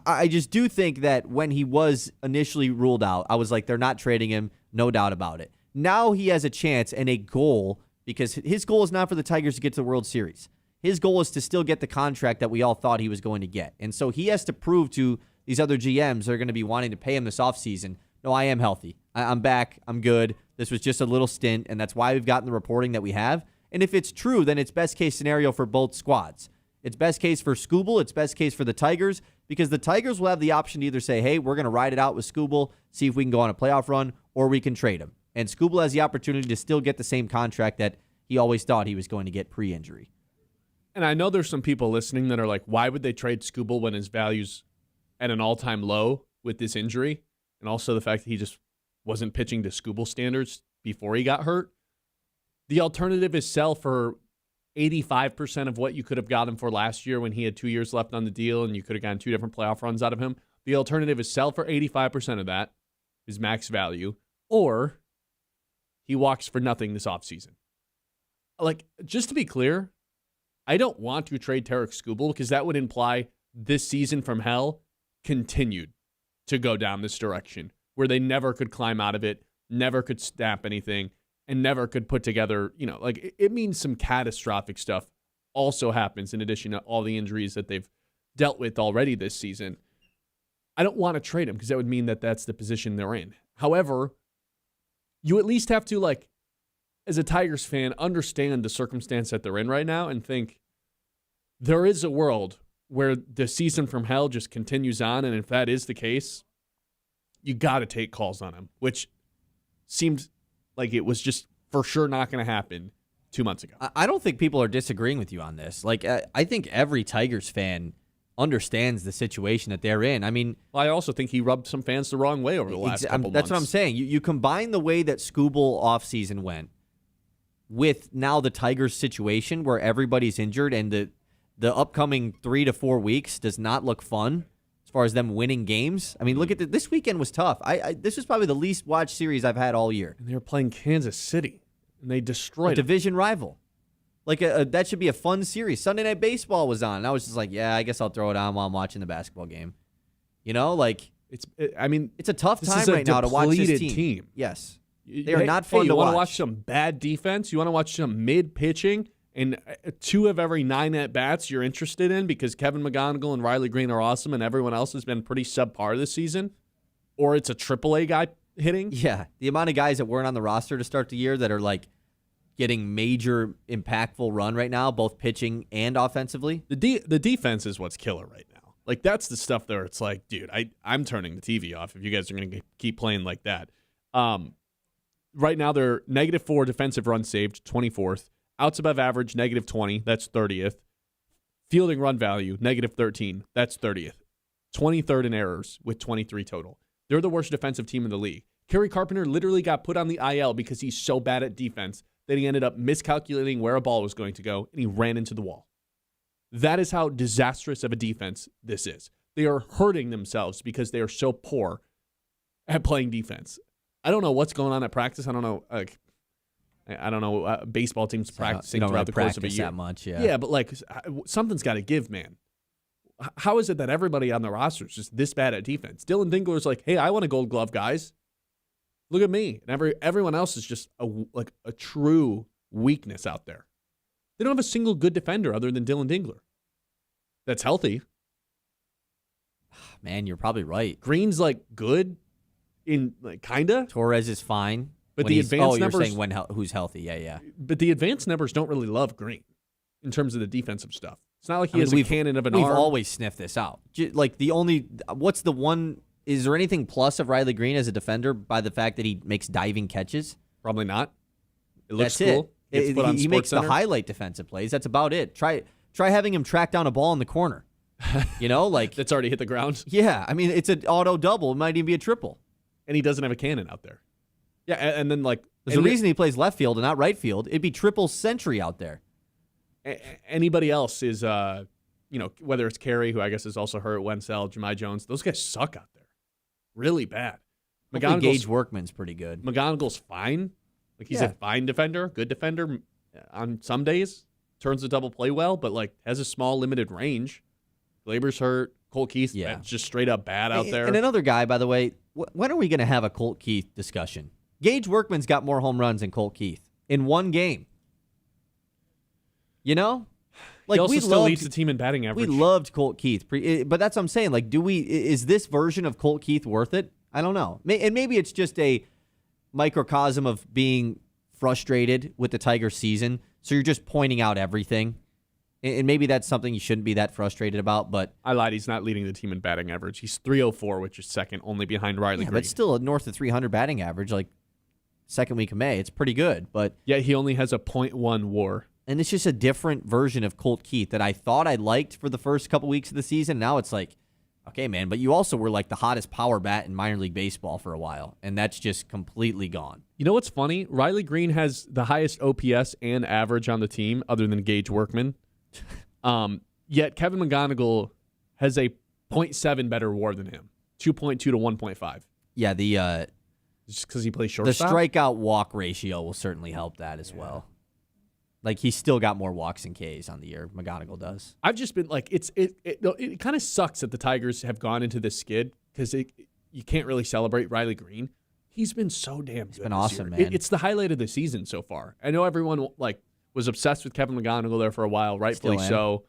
I just do think that when he was initially ruled out, I was like, they're not trading him, no doubt about it. Now he has a chance and a goal because his goal is not for the Tigers to get to the World Series. His goal is to still get the contract that we all thought he was going to get. And so he has to prove to these other GMs that are going to be wanting to pay him this offseason, no, I am healthy. I'm back. I'm good. This was just a little stint, and that's why we've gotten the reporting that we have. And if it's true, then it's best case scenario for both squads. It's best case for Skubal. It's best case for the Tigers because the Tigers will have the option to either say, hey, we're going to ride it out with Skubal, see if we can go on a playoff run, or we can trade him. And Skubal has the opportunity to still get the same contract that he always thought he was going to get pre-injury. And I know there's some people listening that are like, why would they trade Skubal when his value's at an all-time low with this injury? And also the fact that he just wasn't pitching to Skubal standards before he got hurt. The alternative is sell for 85% of what you could have got him for last year when he had 2 years left on the deal and you could have gotten 2 different playoff runs out of him. The alternative is sell for 85% of that, his max value, or he walks for nothing this offseason. Like, just to be clear, I don't want to trade Tarek Skubal because that would imply this season from hell continued to go down this direction where they never could climb out of it, never could snap anything, and never could put together, it means some catastrophic stuff also happens in addition to all the injuries that they've dealt with already this season. I don't want to trade him because that would mean that that's the position they're in. However, you at least have to, as a Tigers fan, understand the circumstance that they're in right now and think there is a world where the season from hell just continues on, and if that is the case, you got to take calls on him, which seemed like it was just for sure not going to happen 2 months ago. I don't think people are disagreeing with you on this. I think every Tigers fan understands the situation that they're in. I mean, I also think he rubbed some fans the wrong way over the last couple months. That's what I'm saying. You combine the way that Skubal offseason went with now the Tigers situation where everybody's injured and the upcoming 3 to 4 weeks does not look fun as far as them winning games. I mean, look at this weekend was tough. This was probably the least watched series I've had all year. And they were playing Kansas City, and they destroyed a division rival. That should be a fun series. Sunday Night Baseball was on, and I was just like, yeah, I guess I'll throw it on while I'm watching the basketball game. It's a tough time right now to watch this team. Yes. They are not fun to watch. You want to watch some bad defense? You want to watch some mid-pitching? And 2 of every 9 at-bats you're interested in because Kevin McGonigal and Riley Green are awesome and everyone else has been pretty subpar this season? Or it's a AAA guy hitting? Yeah. The amount of guys that weren't on the roster to start the year that are, getting major impactful run right now, both pitching and offensively. The defense is what's killer right now. That's the stuff there. It's like, dude, I'm turning the TV off if you guys are going to keep playing like that. Right now, they're -4 defensive runs saved, 24th. Outs above average, -20, that's 30th. Fielding run value, -13, that's 30th. 23rd in errors with 23 total. They're the worst defensive team in the league. Kerry Carpenter literally got put on the IL because he's so bad at defense that he ended up miscalculating where a ball was going to go, and he ran into the wall. That is how disastrous of a defense this is. They are hurting themselves because they are so poor at playing defense. I don't know what's going on at practice. I don't know. I don't know. Baseball teams practicing throughout the course of a year. That much, yeah. Yeah, but something's got to give, man. How is it that everybody on the roster is just this bad at defense? Dylan Dingler's like, hey, I want a Gold Glove, guys. Look at me. And everyone else is just a true weakness out there. They don't have a single good defender other than Dylan Dingler that's healthy. Man, you're probably right. Green's good in kinda. Torres is fine. But When the he's- advanced you're numbers, saying who's healthy? Yeah. but the advanced numbers don't really love Green in terms of the defensive stuff. It's not like he I mean, has a cannon of an We've arm. always sniffed this out. Like what's the one? Is there anything plus of Riley Green as a defender by the fact that he makes diving catches? Probably not. It looks That's cool. it. He makes the SportsCenter. highlight defensive plays. That's about it. Try having him track down a ball in the corner. Like That's already hit the ground, yeah. I mean, it's an auto double. It might even be a triple. and he doesn't have a cannon out there. Yeah, and then like There's a reason he plays left field and not right field. It'd be triple century out there. Anybody else is, whether it's Carey, who I guess is also hurt, Wenzel, Jahmai Jones, those guys suck out there. Really bad. Hopefully Gage Workman's pretty good. McGonagall's fine. Like, he's a fine defender, good defender on some days. Turns the double play well, but, like, has a small, limited range. Glaber's hurt. Colt Keith, just straight up bad out there. And another guy, by the way, when are we going to have a Colt Keith discussion? Gage Workman's got more home runs than Colt Keith in one game. You know? Like, he also still leads the team in batting average. We loved Colt Keith. But that's what I'm saying. Like, is this version of Colt Keith worth it? I don't know. And maybe it's just a microcosm of being frustrated with the Tigers season. So you're just pointing out everything. And maybe that's something you shouldn't be that frustrated about. But I lied. He's not leading the team in batting average. He's 304, which is second, only behind Riley Green. But still north of 300 batting average, like second week of May. It's pretty good. But yeah, he only has a .1 WAR. And it's just a different version of Colt Keith that I thought I liked for the first couple weeks of the season. Now it's like, okay, man, but you also were like the hottest power bat in minor league baseball for a while, and that's just completely gone. You know what's funny? Riley Green has the highest OPS and average on the team, other than Gage Workman. Yet Kevin McGonigal has a .7 better WAR than him, 2.2 to 1.5. Yeah, just because he plays shortstop. The strikeout walk ratio will certainly help that as well. Like, he's still got more walks and Ks on the year. McGonigal does. I've just been like, it kind of sucks that the Tigers have gone into this skid because you can't really celebrate Riley Green. He's been so damn good. He's been awesome, man. It's the highlight of the season so far. I know everyone was obsessed with Kevin McGonigal there for a while, rightfully so.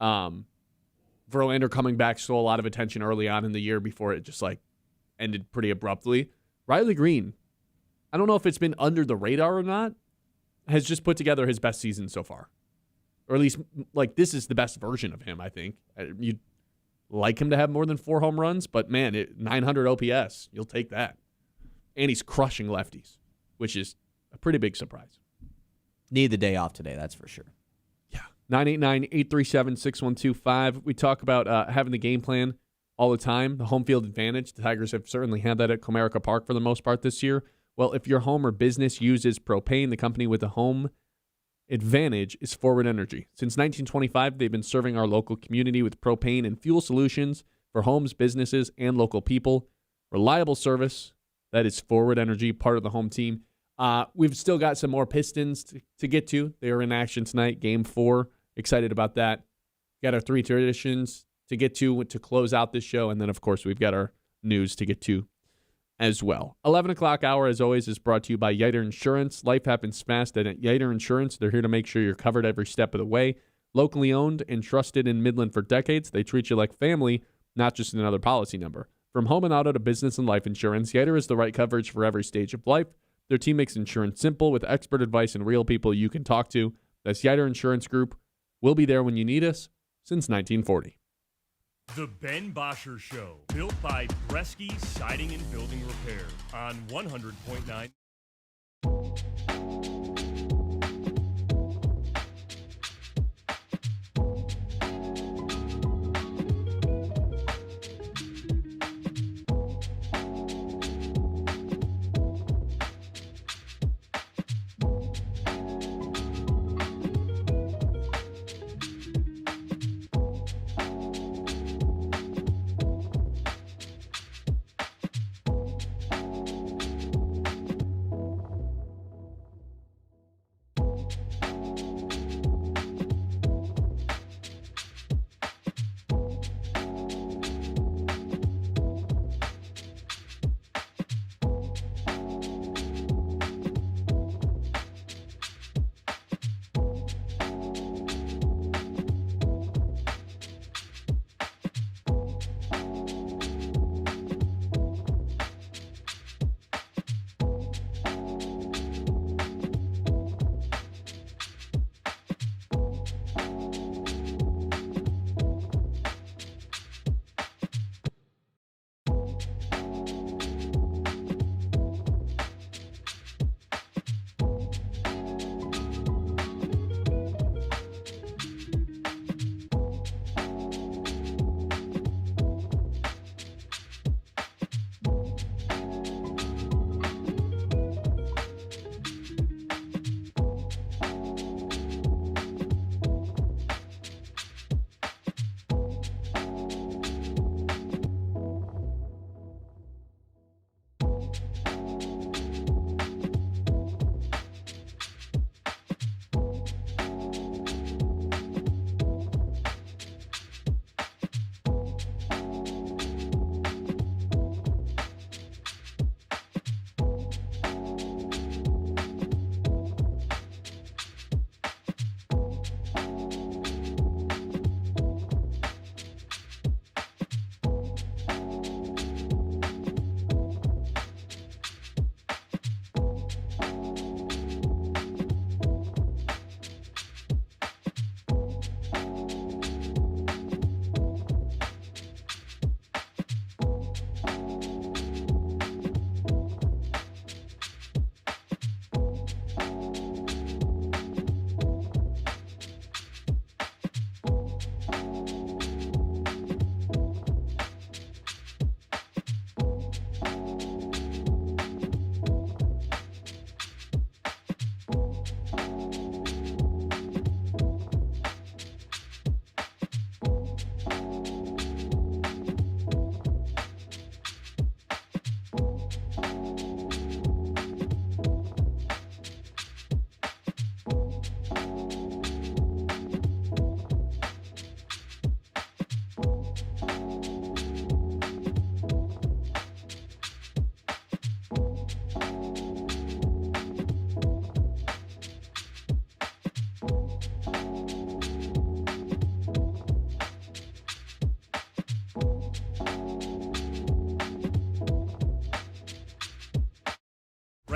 Verlander coming back stole a lot of attention early on in the year before it just ended pretty abruptly. Riley Green, I don't know if it's been under the radar or not, has just put together his best season so far. Or at least, this is the best version of him, I think. You'd like him to have more than 4 home runs, but, man, 900 OPS, you'll take that. And he's crushing lefties, which is a pretty big surprise. Need the day off today, that's for sure. Yeah. 989-837-6125. We talk about having the game plan all the time, the home field advantage. The Tigers have certainly had that at Comerica Park for the most part this year. Well, if your home or business uses propane, the company with the home advantage is Forward Energy. Since 1925, they've been serving our local community with propane and fuel solutions for homes, businesses, and local people. Reliable service. That is Forward Energy, part of the home team. We've still got some more Pistons to get to. They are in action tonight, Game 4. Excited about that. Got our 3 traditions to get to close out this show. And then, of course, we've got our news to get to as well. 11 o'clock hour, as always, is brought to you by Yiter Insurance. Life happens fast, and at Yiter Insurance, they're here to make sure you're covered every step of the way. Locally owned and trusted in Midland for decades, they treat you like family, not just another policy number. From home and auto to business and life insurance, Yiter is the right coverage for every stage of life. Their team makes insurance simple with expert advice and real people you can talk to. That's Yiter Insurance Group. We'll be there when you need us since 1940. The Ben Bosscher Show, built by Bresky Siding and Building Repair on 100.9.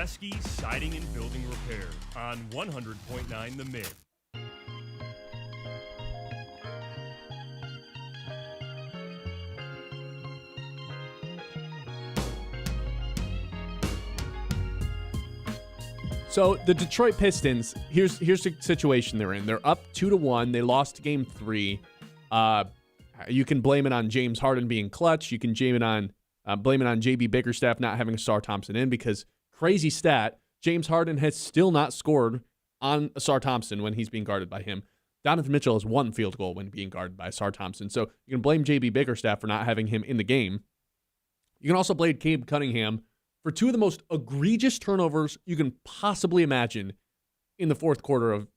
Bresky Siding and Building Repair on 100.9 The Mitt. So the Detroit Pistons, here's the situation they're in. They're up 2-1. They lost game 3. You can blame it on James Harden being clutch. You can blame it on JB Bickerstaff not having Asar Thompson in, because crazy stat, James Harden has still not scored on Asar Thompson when he's being guarded by him. Donovan Mitchell has 1 field goal when being guarded by Asar Thompson. So you can blame JB Bickerstaff for not having him in the game. You can also blame Cade Cunningham for 2 of the most egregious turnovers you can possibly imagine in the fourth quarter of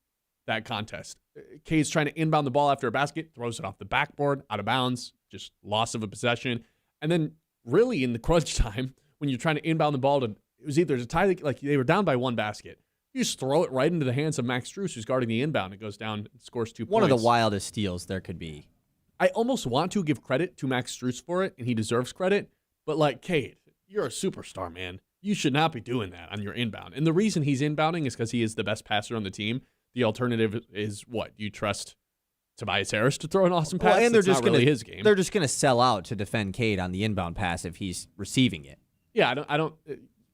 that contest. Cade's trying to inbound the ball after a basket, throws it off the backboard, out of bounds, just loss of a possession. And then really in the crunch time, when you're trying to inbound the ball it was either to tie, like they were down by 1 basket. You just throw it right into the hands of Max Strus, who's guarding the inbound. It goes down and scores 2 points. One of the wildest steals there could be. I almost want to give credit to Max Strus for it, and he deserves credit. But like, Cade, you're a superstar, man. You should not be doing that on your inbound. And the reason he's inbounding is because he is the best passer on the team. The alternative is what? You trust Tobias Harris to throw an awesome pass? And they're just not really his game. They're just going to sell out to defend Cade on the inbound pass if he's receiving it. Yeah, I don't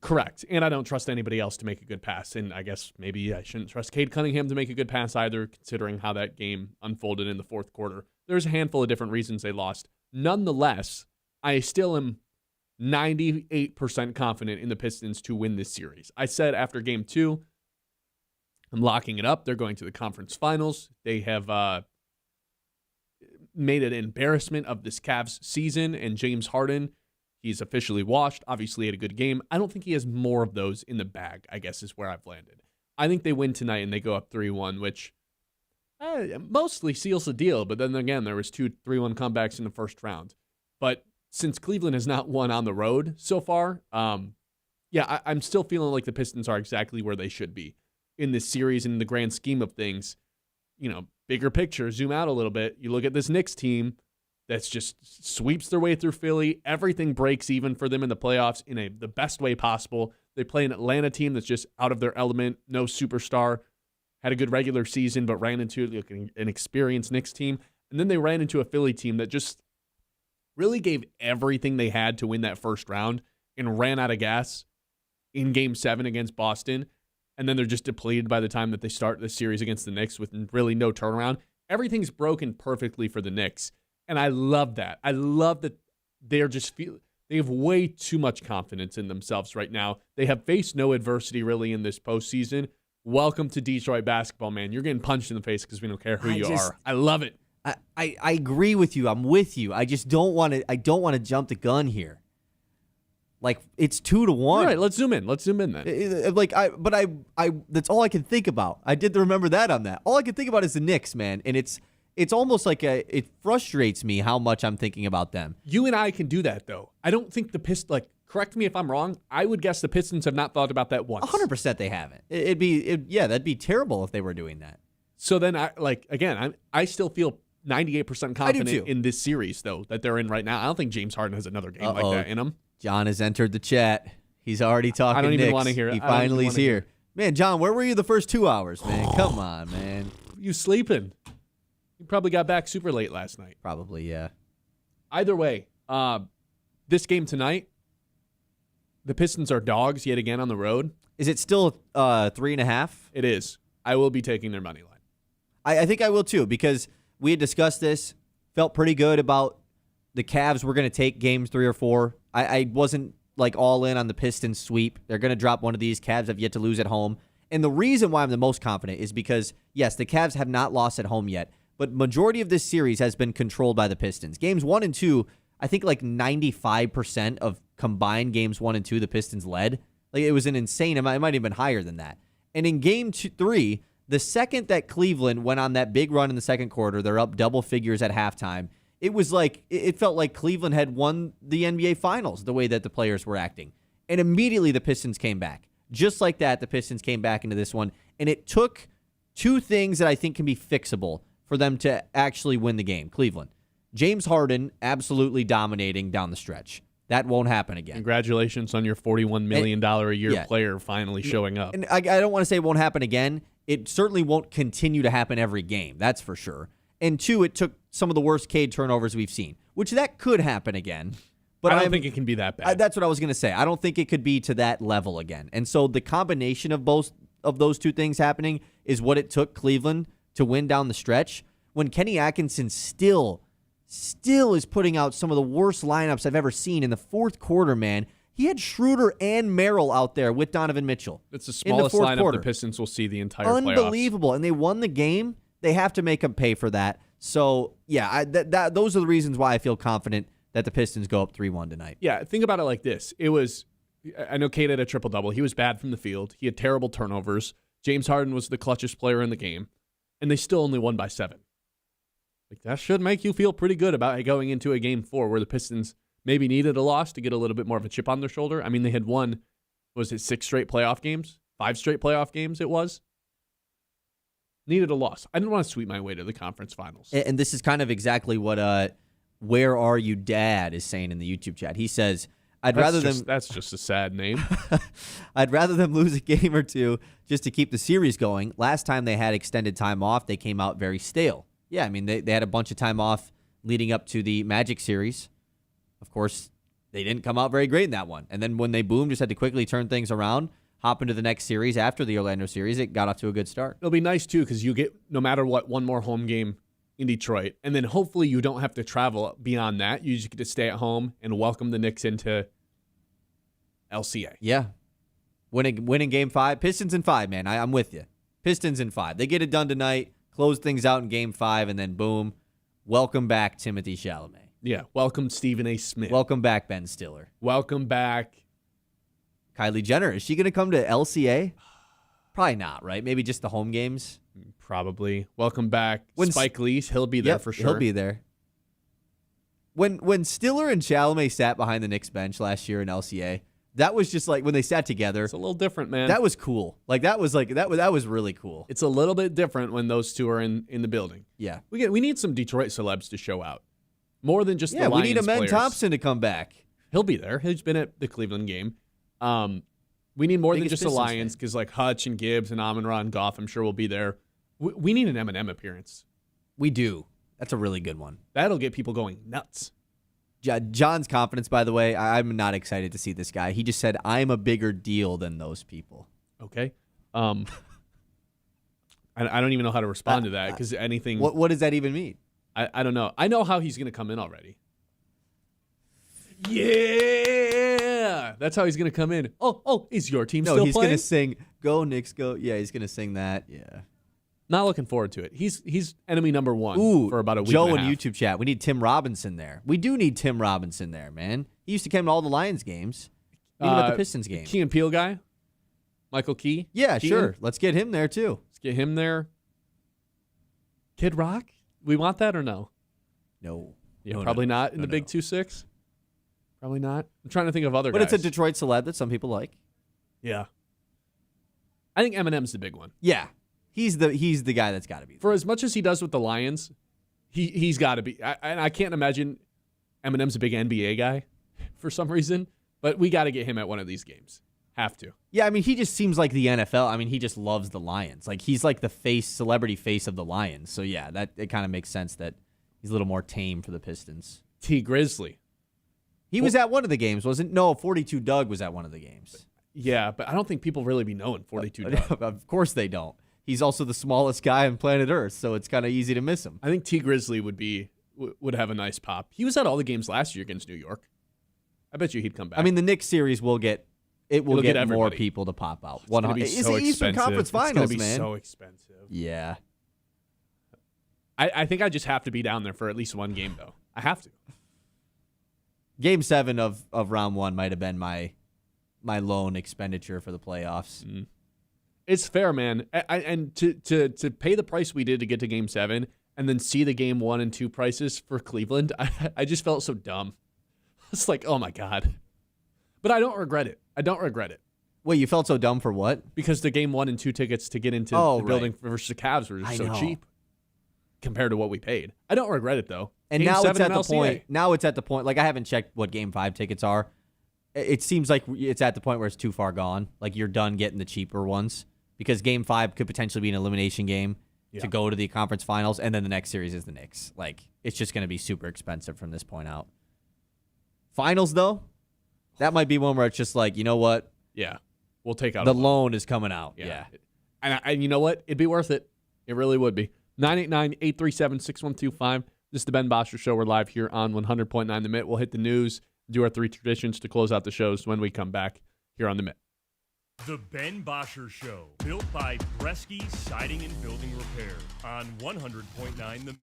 correct. And I don't trust anybody else to make a good pass. And I guess maybe I shouldn't trust Cade Cunningham to make a good pass either, considering how that game unfolded in the fourth quarter. There's a handful of different reasons they lost. Nonetheless, I still am 98% confident in the Pistons to win this series. I said after game 2, I'm locking it up. They're going to the conference finals. They have made an embarrassment of this Cavs season, and James Harden, he's officially washed. Obviously had a good game. I don't think he has more of those in the bag, I guess is where I've landed. I think they win tonight and they go up 3-1, which mostly seals the deal. But then again, there was 2 3-1 comebacks in the first round. But since Cleveland has not won on the road so far, I'm still feeling like the Pistons are exactly where they should be in this series. In the grand scheme of things, bigger picture, zoom out a little bit. You look at this Knicks team that's just sweeps their way through Philly. Everything breaks even for them in the playoffs in the best way possible. They play an Atlanta team that's just out of their element, no superstar, had a good regular season, but ran into an experienced Knicks team. And then they ran into a Philly team that just really gave everything they had to win that first round and ran out of gas in Game 7 against Boston. And then they're just depleted by the time that they start the series against the Knicks with really no turnaround. Everything's broken perfectly for the Knicks. And I love that. I love that they have way too much confidence in themselves right now. They have faced no adversity really in this postseason. Welcome to Detroit basketball, man. You're getting punched in the face because we don't care who you are. I love it. I agree with you. I'm with you. I just don't want to. I don't want to jump the gun here. Like, it's 2-1. All right, let's zoom in. Let's zoom in then. That's all I can think about. I did remember that on that. All I can think about is the Knicks, man, and it's almost like it frustrates me how much I'm thinking about them. You and I can do that though. I don't think the Pistons. Correct me if I'm wrong. I would guess the Pistons have not thought about that once. 100% they haven't. That'd be terrible if they were doing that. So then I still feel 98% confident in this series, though, that they're in right now. I don't think James Harden has another game like that in him. John has entered the chat. He's already talking. I don't even Knicks. want to hear it. He finally is here. Man, John, where were you the first 2 hours, man? Come on, man. You sleeping? You probably got back super late last night. Probably, yeah. Either way, this game tonight, the Pistons are dogs yet again on the road. Is it still 3.5? It is. I will be taking their money line. I think I will too, because we had discussed this, felt pretty good about the Cavs were going to take games 3 or 4. I wasn't like all in on the Pistons sweep. They're going to drop one of these. Cavs have yet to lose at home. And the reason why I'm the most confident is because, yes, the Cavs have not lost at home yet, but majority of this series has been controlled by the Pistons. Games 1 and 2, I think like 95% of combined games 1 and 2, the Pistons led. Like, it was an insane amount. It might have been higher than that. And in game 3, the second that Cleveland went on that big run in the second quarter, they're up double figures at halftime. It was like, it felt like Cleveland had won the NBA Finals, the way that the players were acting. And immediately the Pistons came back. Just like that, the Pistons came back into this one. And it took 2 things that I think can be fixable for them to actually win the game. Cleveland. James Harden absolutely dominating down the stretch. That won't happen again. Congratulations on your $41 million a year player finally showing up. And I don't want to say it won't happen again. It certainly won't continue to happen every game. That's for sure. And 2, it took some of the worst Cade turnovers we've seen, which that could happen again. But I don't think it can be that bad. That's what I was going to say. I don't think it could be to that level again. And so the combination of both of those two things happening is what it took Cleveland to win down the stretch when Kenny Atkinson still is putting out some of the worst lineups I've ever seen in the fourth quarter, man. He had Schroeder and Merrill out there with Donovan Mitchell. It's the smallest lineup the Pistons will see the entire playoffs. Unbelievable. And they won the game. They have to make him pay for that. So, yeah, those are the reasons why I feel confident that the Pistons go up 3-1 tonight. Yeah, think about it like this. I know Cade had a triple-double. He was bad from the field. He had terrible turnovers. James Harden was the clutchest player in the game. And they still only won by 7. Like, that should make you feel pretty good about going into a game 4 where the Pistons maybe needed a loss to get a little bit more of a chip on their shoulder. I mean, they had won, was it 6 straight playoff games? 5 straight playoff games it was? Needed a loss. I didn't want to sweep my way to the conference finals. And this is kind of exactly what Where Are You Dad is saying in the YouTube chat. He says, that's just a sad name. I'd rather them lose a game or 2 just to keep the series going. Last time they had extended time off, they came out very stale. Yeah, I mean, they had a bunch of time off leading up to the Magic series. Of course, they didn't come out very great in that one. And then when they boomed, just had to quickly turn things around, hop into the next series after the Orlando series. It got off to a good start. It'll be nice, too, because you get, no matter what, one more home game in Detroit. And then hopefully you don't have to travel beyond that. You just get to stay at home and welcome the Knicks into LCA. Yeah. Winning game 5. Pistons in 5, man. I'm with you. Pistons in 5. They get it done tonight, close things out in game 5, and then boom, welcome back Timothée Chalamet. Yeah, welcome Stephen A. Smith. Welcome back Ben Stiller. Welcome back Kylie Jenner. Is she going to come to LCA? Probably not, right? Maybe just the home games? Probably. Welcome back Spike Lee. He'll be there for sure. He'll be there. When Stiller and Chalamet sat behind the Knicks bench last year in LCA, that was just like when they sat together. It's a little different, man. That was cool. That was really cool. It's a little bit different when those two are in the building. Yeah. We need some Detroit celebs to show out. More than just the Lions we need Amen players. Thompson to come back. He'll be there. He's been at the Cleveland game. We need more than just the Lions because like Hutch and Gibbs and Amon-Ra and Goff, I'm sure will be there. We need an Eminem appearance. We do. That's a really good one. That'll get people going nuts. John's confidence, by the way, I'm not excited to see this guy. He just said, I'm a bigger deal than those people. Okay. I don't even know how to respond to that because anything. What does that even mean? I don't know. I know how he's going to come in already. Yeah. That's how he's going to come in. Oh, is your team still playing? No, he's going to sing, Go Knicks, Go. Yeah, he's going to sing that. Yeah. Not looking forward to it. He's enemy number 1 for about a week Joe and a half. in YouTube chat. We need Tim Robinson there. We do need Tim Robinson there, man. He used to come to all the Lions games, even at the Pistons game. Key and Peele guy? Michael Key? Yeah, Keaton? Sure. Let's get him there, too. Let's get him there. Kid Rock? We want that or no? No. Yeah, no, probably not in the Big 2-6. Probably not. I'm trying to think of other guys. But it's a Detroit celeb that some people like. Yeah. I think Eminem's the big one. Yeah. He's the guy that's got to be there. For as much as he does with the Lions, he's got to be. I can't imagine Eminem's a big NBA guy for some reason, but we got to get him at one of these games. Have to. Yeah, I mean, he just seems like the NFL. I mean, he just loves the Lions. Like, he's like the celebrity face of the Lions. So, yeah, it kind of makes sense that he's a little more tame for the Pistons. T. Grizzly. He was at one of the games, wasn't? No, 42 Doug was at one of the games. Yeah, but I don't think people really be knowing 42 Doug. Of course they don't. He's also the smallest guy on planet Earth, so it's kind of easy to miss him. I think T. Grizzly would have a nice pop. He was at all the games last year against New York. I bet you he'd come back. I mean, the Knicks series will get more people to pop out. It's going to be so expensive. Eastern Conference Finals, it's man. So expensive. Yeah. I think I just have to be down there for at least one game, though. I have to. Game 7 of round 1 might have been my lone expenditure for the playoffs. Mm. It's fair, man. And to pay the price we did to get to Game 7 and then see the Game 1 and 2 prices for Cleveland, I just felt so dumb. It's like, oh, my God. But I don't regret it. Wait, you felt so dumb for what? Because the Game 1 and 2 tickets to get into the building versus the Cavs were just so cheap. compared to what we paid. I don't regret it, though. And Game now it's 7 at in the LCA. point. Now it's at the point. Like, I haven't checked what Game 5 tickets are. It seems like it's at the point where it's too far gone. Like, you're done getting the cheaper ones because Game 5 could potentially be an elimination game to go to the conference finals, and then the next series is the Knicks. Like, it's just going to be super expensive from this point out. Finals, though, that might be one where it's just like, you know what? Yeah, we'll take out the loan is coming out. Yeah. And you know what? It'd be worth it. It really would be. 989-837-6125. This is the Ben Bosscher Show. We're live here on 100.9 The Mitt. We'll hit the news, do our 3 traditions to close out the shows when we come back here on The Mitt. The Ben Bosscher Show, built by Bresky Siding and Building Repair on 100.9 The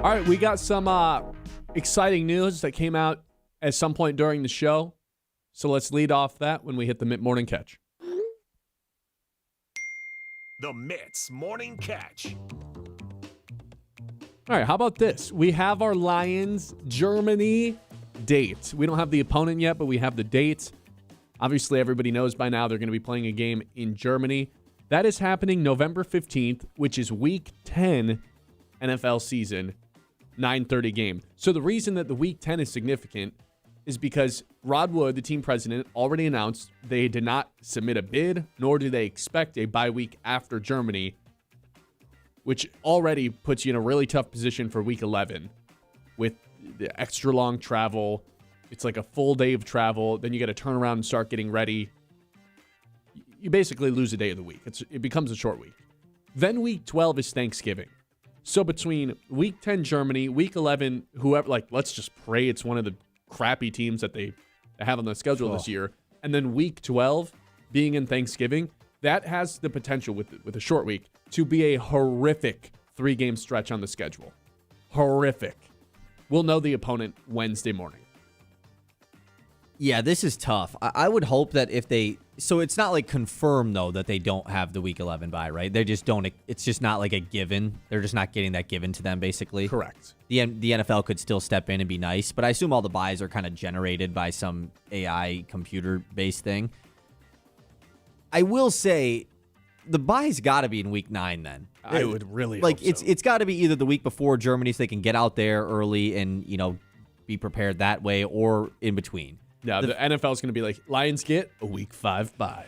All right, we got some exciting news that came out at some point during the show. So let's lead off that when we hit the Mitt Morning Catch. The Mitt's Morning Catch. All right, how about this? We have our Lions Germany date. We don't have the opponent yet, but we have the dates. Obviously, everybody knows by now they're going to be playing a game in Germany. That is happening November 15th, which is Week 10 NFL season, 9:30 game. So the reason that the Week 10 is significant is because Rod Wood, the team president, already announced they did not submit a bid, nor do they expect a bye week after Germany, which already puts you in a really tough position for Week 11 with the extra long travel. It's like a full day of travel. Then you got to turn around and start getting ready. You basically lose a day of the week. It becomes a short week. Then Week 12 is Thanksgiving. So between Week 10 Germany, Week 11, whoever, like, let's just pray it's one of the crappy teams that they have on the schedule this year, and then Week 12 being in Thanksgiving, that has the potential with a short week to be a horrific 3-game stretch on the schedule. Horrific. We'll know the opponent Wednesday morning. Yeah, this is tough. I would hope that if they... So it's not like confirmed, though, that they don't have the Week 11 bye, right? They just don't... It's just not like a given. They're just not getting that given to them, basically. Correct. The NFL could still step in and be nice, but I assume all the buys are kind of generated by some AI computer-based thing. I will say the bye's got to be in Week 9 then. I would really like hope so. It's got to be either the week before Germany so they can get out there early and, be prepared that way, or in between. Yeah, the NFL is going to be like, Lions get a Week 5 bye.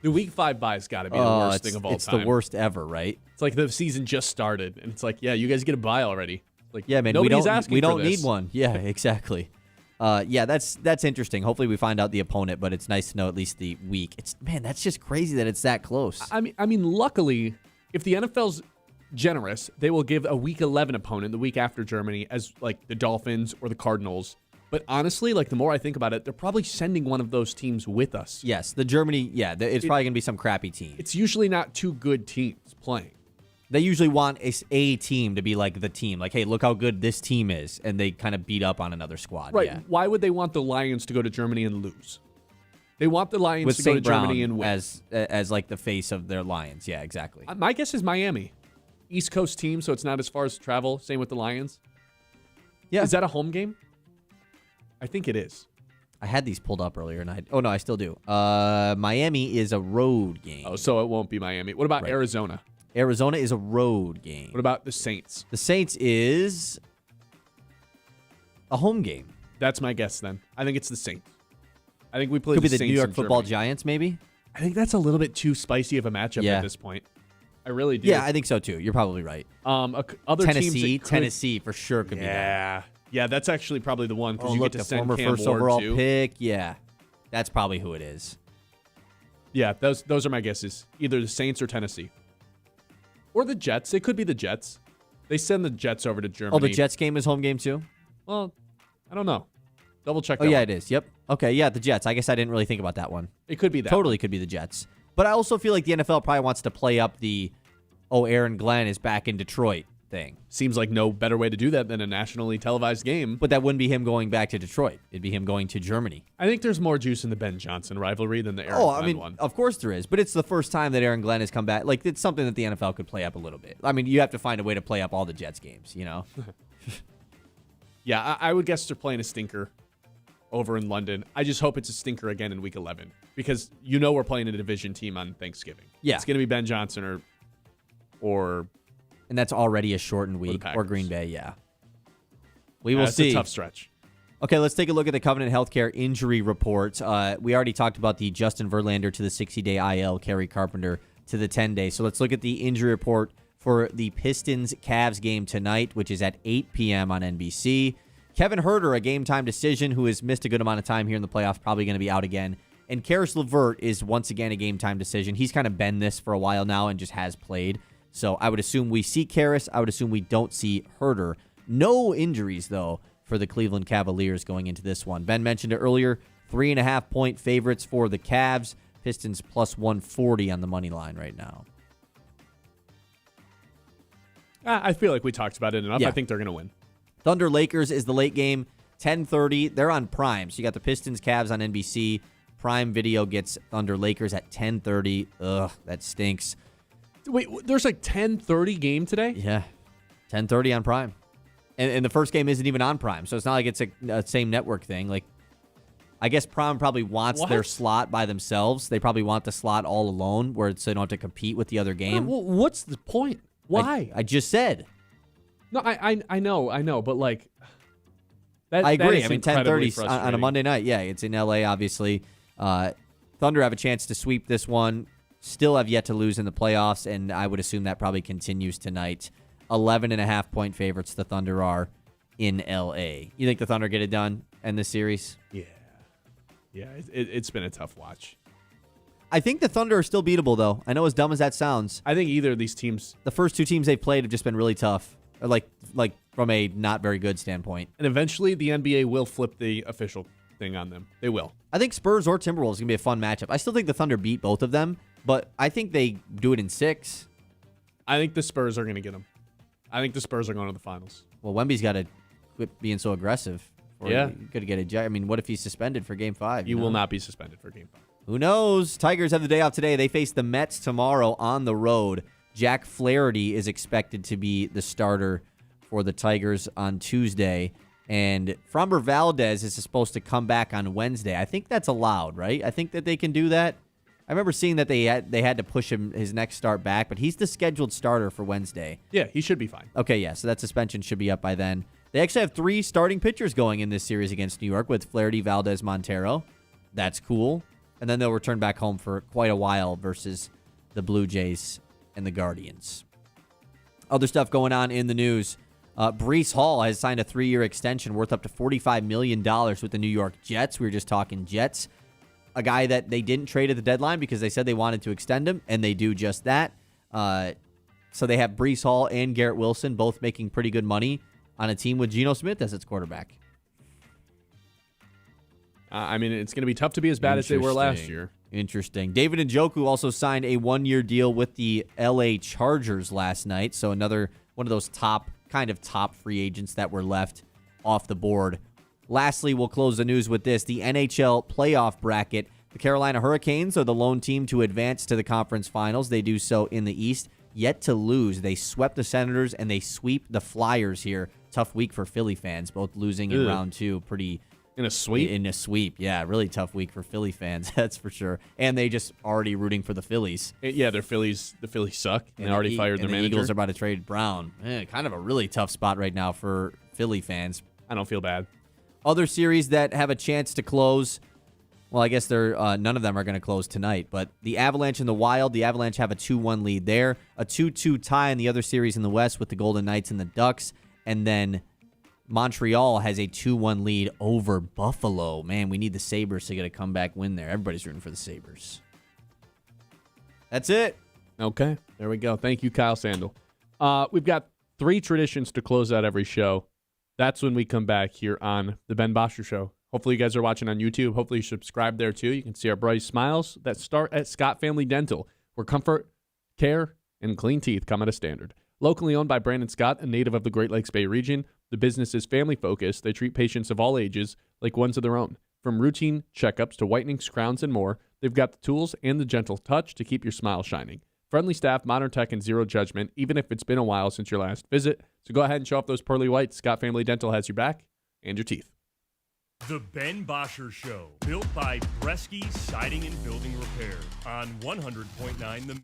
The Week 5 bye's got to be the worst thing of all time. It's the worst ever, right? It's like the season just started, and it's like, yeah, you guys get a bye already. Like, yeah, man, nobody's asking we for don't this. need one. Yeah, exactly. Yeah, that's interesting. Hopefully we find out the opponent, but it's nice to know at least the week. That's just crazy that it's that close. I mean, luckily, if the NFL's generous, they will give a Week 11 opponent the week after Germany as like the Dolphins or the Cardinals. But honestly, like the more I think about it, they're probably sending one of those teams with us. Yes, the Germany, it's probably going to be some crappy team. It's usually not two good teams playing. They usually want a team to be like the team. Like, hey, look how good this team is. And they kind of beat up on another squad. Right. Yeah. Why would they want the Lions to go to Germany and lose? They want the Lions With to go to St. Brown Germany and win. as like the face of their Lions. Yeah, exactly. My guess is Miami. East Coast team, so it's not as far as travel. Same with the Lions. Yeah. Is that a home game? I think it is. I had these pulled up earlier, and I still do. Miami is a road game. Oh, so it won't be Miami. What about Right. Arizona? Arizona is a road game. What about the Saints? The Saints is a home game. That's my guess then. I think it's the Saints. I think we play Could the be the Saints New York in Football Germany. Giants, maybe. I think that's a little bit too spicy of a matchup Yeah. at this point. I really do. Yeah, I think so too. You're probably right. Other teams Tennessee for sure could be that. Yeah, that's actually probably the one because Oh, you look, get to the send former Cam first Ward overall too. pick. Yeah, that's probably who it is. Yeah, those are my guesses. Either the Saints or Tennessee. Or the Jets. It could be the Jets. They send the Jets over to Germany. Oh, the Jets game is home game too? Well, I don't know. Double check Oh, that yeah, one. it is. Yep. Okay, yeah, the Jets. I guess I didn't really think about that one. It could be that. Totally could be the Jets. But I also feel like the NFL probably wants to play up the, Aaron Glenn is back in Detroit thing. Seems like no better way to do that than a nationally televised game. But that wouldn't be him going back to Detroit. It'd be him going to Germany. I think there's more juice in the Ben Johnson rivalry than the Aaron Glenn one. Of course there is. But it's the first time that Aaron Glenn has come back. Like, it's something that the NFL could play up a little bit. I mean, you have to find a way to play up all the Jets games, Yeah, I would guess they're playing a stinker over in London. I just hope it's a stinker again in Week 11 because we're playing a division team on Thanksgiving. Yeah. It's going to be Ben Johnson or And that's already a shortened week. Packers. Or Green Bay, yeah. We will it's see. a tough stretch. Okay, let's take a look at the Covenant Healthcare injury report. We already talked about the Justin Verlander to the 60-day IL, Kerry Carpenter to the 10-day. So let's look at the injury report for the Pistons-Cavs game tonight, which is at 8 p.m. on NBC. Kevin Huerter, a game-time decision, who has missed a good amount of time here in the playoffs, probably going to be out again. And Karis LeVert is once again a game-time decision. He's kind of been this for a while now and just has played. So I would assume we see Karis. I would assume we don't see Huerter. No injuries, though, for the Cleveland Cavaliers going into this one. Ben mentioned it earlier, 3.5-point favorites for the Cavs. Pistons plus 140 on the money line right now. I feel like we talked about it enough. Yeah. I think they're going to win. Thunder Lakers is the late game, 10:30. They're on Prime. So you got the Pistons Cavs on NBC. Prime Video gets Thunder Lakers at 10:30. Ugh, that stinks. Wait, there's like 10:30 game today? Yeah, 10:30 on Prime. And the first game isn't even on Prime, so it's not like it's a same network thing. Like, I guess Prime probably wants their slot by themselves. They probably want the slot all alone, where so they don't have to compete with the other game. Well, what's the point? Why? I just said. No, I know, but like, I agree. I mean, 10:30 on a Monday night. Yeah, it's in LA, obviously. Thunder have a chance to sweep this one. Still have yet to lose in the playoffs, and I would assume that probably continues tonight. 11.5-point favorites the Thunder are in LA. You think the Thunder get it done in this series? Yeah. It's been a tough watch. I think the Thunder are still beatable, though. I know, as dumb as that sounds. I think either of these teams. The first two teams they've played have just been really tough. Like from a not very good standpoint. And eventually the NBA will flip the official thing on them. They will. I think Spurs or Timberwolves is going to be a fun matchup. I still think the Thunder beat both of them, but I think they do it in 6. I think the Spurs are going to get them. I think the Spurs are going to the finals. Well, Wemby's got to quit being so aggressive. Yeah. You could get a. I mean, what if he's suspended for Game 5? You will not be suspended for Game 5. Who knows? Tigers have the day off today. They face the Mets tomorrow on the road. Jack Flaherty is expected to be the starter for the Tigers on Tuesday. And Framber Valdez is supposed to come back on Wednesday. I think that's allowed, right? I think that they can do that. I remember seeing that they had to push his next start back, but he's the scheduled starter for Wednesday. Yeah, he should be fine. Okay, yeah, so that suspension should be up by then. They actually have 3 starting pitchers going in this series against New York with Flaherty, Valdez, Montero. That's cool. And then they'll return back home for quite a while versus the Blue Jays and the Guardians. Other stuff going on in the news. Breece Hall has signed a 3-year extension worth up to $45 million with the New York Jets. We were just talking Jets. A guy that they didn't trade at the deadline because they said they wanted to extend him, and they do just that. So they have Breece Hall and Garrett Wilson both making pretty good money on a team with Geno Smith as its quarterback. I mean, it's going to be tough to be as bad as they were last year. Interesting. David Njoku also signed a 1-year deal with the LA Chargers last night. So another one of those top free agents that were left off the board. Lastly, we'll close the news with this. The NHL playoff bracket. The Carolina Hurricanes are the lone team to advance to the conference finals. They do so in the East. Yet to lose. They swept the Senators and they sweep the Flyers here. Tough week for Philly fans, both losing in round 2. In a sweep? In a sweep, yeah. Really tough week for Philly fans, that's for sure. And they just already rooting for the Phillies. Yeah, the Phillies suck. And they already fired their manager. The Eagles are about to trade Brown. Kind of a really tough spot right now for Philly fans. I don't feel bad. Other series that have a chance to close, well, I guess none of them are going to close tonight, but the Avalanche and the Wild, the Avalanche have a 2-1 lead there. A 2-2 tie in the other series in the West with the Golden Knights and the Ducks. And then Montreal has a 2-1 lead over Buffalo. Man, we need the Sabres to get a comeback win there. Everybody's rooting for the Sabres. That's it. Okay, there we go. Thank you, Kyle Sandel. We've got 3 traditions to close out every show. That's when we come back here on the Ben Bosscher Show. Hopefully you guys are watching on YouTube. Hopefully you subscribe there too. You can see our bright smiles that start at Scott Family Dental, where comfort, care, and clean teeth come at a standard. Locally owned by Brandon Scott, a native of the Great Lakes Bay region, the business is family-focused. They treat patients of all ages like ones of their own. From routine checkups to whitenings, crowns, and more, they've got the tools and the gentle touch to keep your smile shining. Friendly staff, modern tech, and zero judgment, even if it's been a while since your last visit. So go ahead and show off those pearly whites. Scott Family Dental has your back and your teeth. The Ben Bosscher Show, built by Bresky Siding and Building Repair on 100.9 The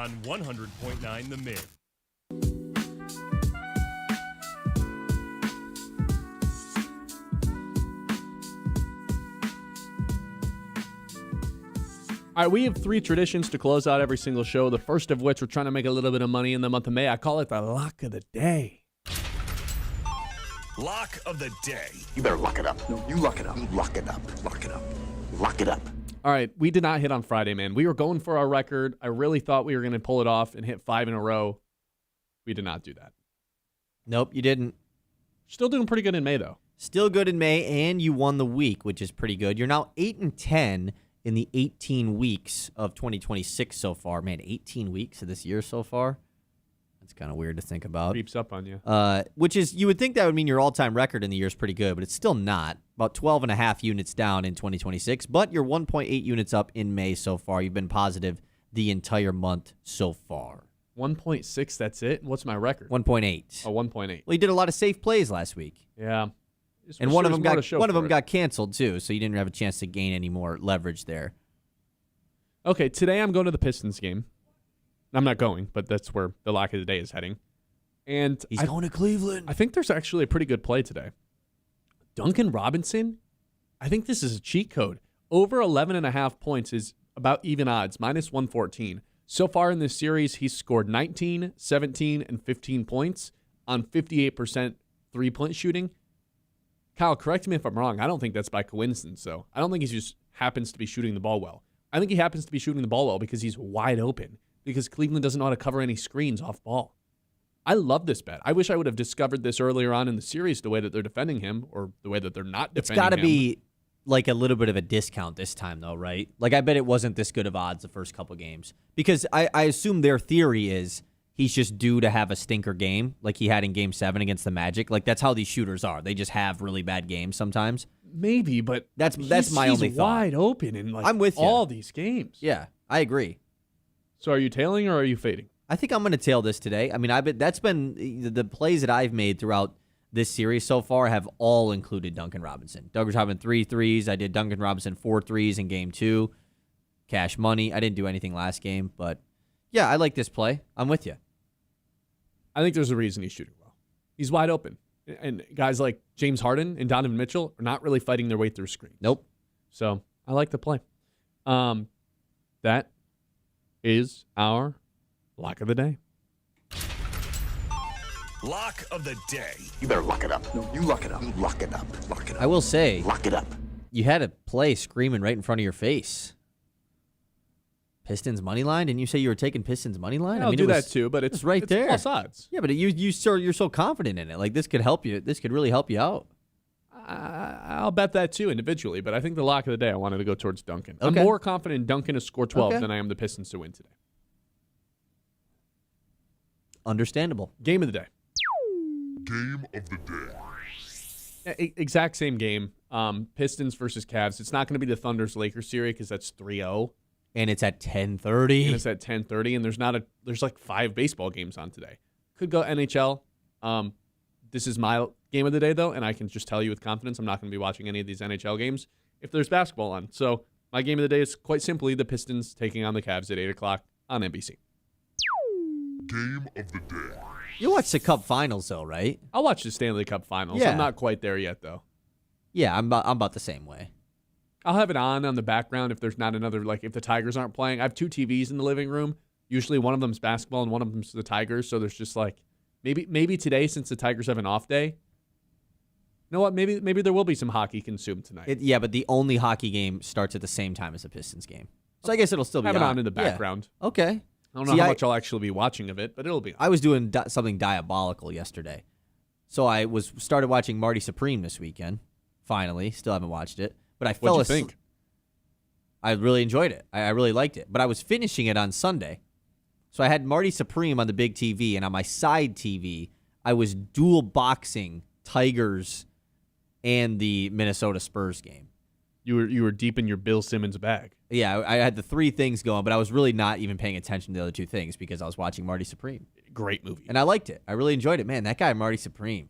on 100.9 The Mitt. All right, we have 3 traditions to close out every single show. The first of which, we're trying to make a little bit of money in the month of May. I call it the lock of the day. Lock of the day. You better lock it up. No, you lock it up. You lock it up. Lock it up. Lock it up. All right, we did not hit on Friday, man. We were going for our record. I really thought we were going to pull it off and hit 5 in a row. We did not do that. Nope, you didn't. Still doing pretty good in May, though. Still good in May, and you won the week, which is pretty good. You're now 8-10 in the 18 weeks of 2026 so far. Man, 18 weeks of this year so far. That's kind of weird to think about. Creeps up on you. Which is, you would think that would mean your all-time record in the year is pretty good, but it's still not. About 12.5 units down in 2026, but you're 1.8 units up in May so far. You've been positive the entire month so far. 1.6, that's it? What's my record? 1.8. Oh, 1.8. Well, you did a lot of safe plays last week. Yeah. And one of them got canceled too, so you didn't have a chance to gain any more leverage there. Okay, today I'm going to the Pistons game. I'm not going, but that's where the lock of the day is heading. And he's going to Cleveland. I think there's actually a pretty good play today. Duncan Robinson, I think this is a cheat code. Over 11.5 points is about even odds, minus 114. So far in this series, he's scored 19, 17, and 15 points on 58% three-point shooting. Kyle, correct me if I'm wrong. I don't think that's by coincidence, though. I don't think he just happens to be shooting the ball well. I think he happens to be shooting the ball well because he's wide open, because Cleveland doesn't know how to cover any screens off ball. I love this bet. I wish I would have discovered this earlier on in the series, the way that they're defending him or the way that they're not defending him. It's got to be like a little bit of a discount this time, though, right? Like, I bet it wasn't this good of odds the first couple games. Because I assume their theory is he's just due to have a stinker game like he had in Game 7 against the Magic. Like, that's how these shooters are. They just have really bad games sometimes. Maybe, but that's my only thought. He's wide open in I'm with you. all these games. Yeah, I agree. So are you tailing or are you fading? I think I'm going to tail this today. I mean, that's been the plays that I've made throughout this series so far have all included Duncan Robinson. Doug Robinson 3 threes. I did Duncan Robinson 4 threes in Game 2. Cash money. I didn't do anything last game, but yeah, I like this play. I'm with you. I think there's a reason he's shooting well. He's wide open. And guys like James Harden and Donovan Mitchell are not really fighting their way through screens. Nope. So I like the play. That is our lock of the day. Lock of the day. You better lock it up. No, you lock it up. You lock it up. Lock it up. I will say, Lock it up. you had a play screaming right in front of your face. Pistons money line? Didn't you say you were taking Pistons money line? I'll do that too, but it's right there. Plus odds. Yeah, but you're so confident in it. Like, this could help you. This could really help you out. I'll bet that too individually, but I think the lock of the day, I wanted to go towards Duncan. Okay. I'm more confident in Duncan to score 12 Okay. than I am the Pistons to win today. Understandable. Game of the day. Game of the day. Exact same game. Pistons versus Cavs. It's not going to be the Thunders-Lakers series because that's 3-0. And it's at 10:30. And it's at 10:30, and there's like 5 baseball games on today. Could go NHL. This is my game of the day, though, and I can just tell you with confidence I'm not going to be watching any of these NHL games if there's basketball on. So my game of the day is quite simply the Pistons taking on the Cavs at 8 o'clock on NBC. Game of the day. You watched the Cup Finals, though, right? I'll watch the Stanley Cup Finals. Yeah. I'm not quite there yet, though. Yeah, I'm about the same way. I'll have it on the background if there's not another, like if the Tigers aren't playing. I have 2 TVs in the living room. Usually one of them's basketball and one of them's the Tigers. So there's just like, maybe today, since the Tigers have an off day, you know what? Maybe there will be some hockey consumed tonight. Yeah, but the only hockey game starts at the same time as the Pistons game. So I guess it'll still be have it on in the Yeah. background. Okay. I don't know how much I'll actually be watching of it, but it'll be on. I was doing something diabolical yesterday. So I started watching Marty Supreme this weekend. Finally. Still haven't watched it. But I fell asleep. What'd you think? I really enjoyed it. I really liked it. But I was finishing it on Sunday. So I had Marty Supreme on the big TV, and on my side TV, I was dual boxing Tigers and the Minnesota Spurs game. You were deep in your Bill Simmons bag. Yeah, I had the 3 things going, but I was really not even paying attention to the other 2 things because I was watching Marty Supreme. Great movie. And I liked it. I really enjoyed it. Man, that guy, Marty Supreme.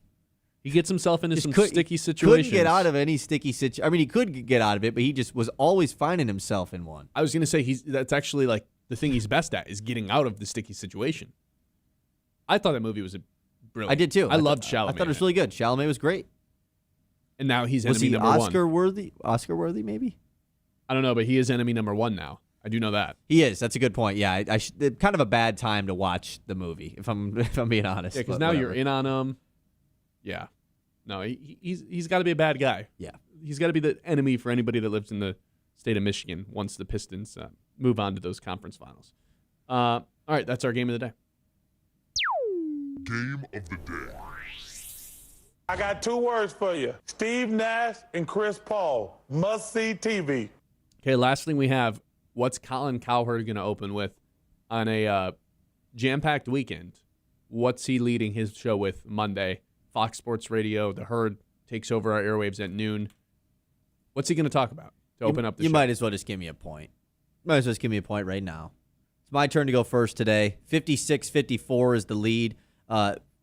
He gets himself into some sticky situations. Couldn't get out of any sticky situation. I mean, he could get out of it, but he just was always finding himself in one. I was going to say that's actually like the thing he's best at is getting out of the sticky situation. I thought that movie was brilliant. I did too. I loved Chalamet. I thought it was really good. Chalamet was great. And now he's was enemy he number 1. Oscar worthy? Oscar worthy, maybe? I don't know, but he is enemy number 1 now. I do know that. He is. That's a good point. Yeah, kind of a bad time to watch the movie, if I'm being honest. Yeah, because now you're in on him. Yeah. No, he's got to be a bad guy. Yeah. He's got to be the enemy for anybody that lives in the state of Michigan once the Pistons move on to those conference finals. All right, that's our game of the day. Game of the day. I got 2 words for you. Steve Nash and Chris Paul. Must-see TV. Okay, last thing we have, what's Colin Cowherd going to open with on a jam-packed weekend? What's he leading his show with Monday? Fox Sports Radio, The Herd takes over our airwaves at noon. What's he going to talk about to open up the show? You might as well just give me a point. Might as well just give me a point right now. It's my turn to go first today. 56-54 is the lead.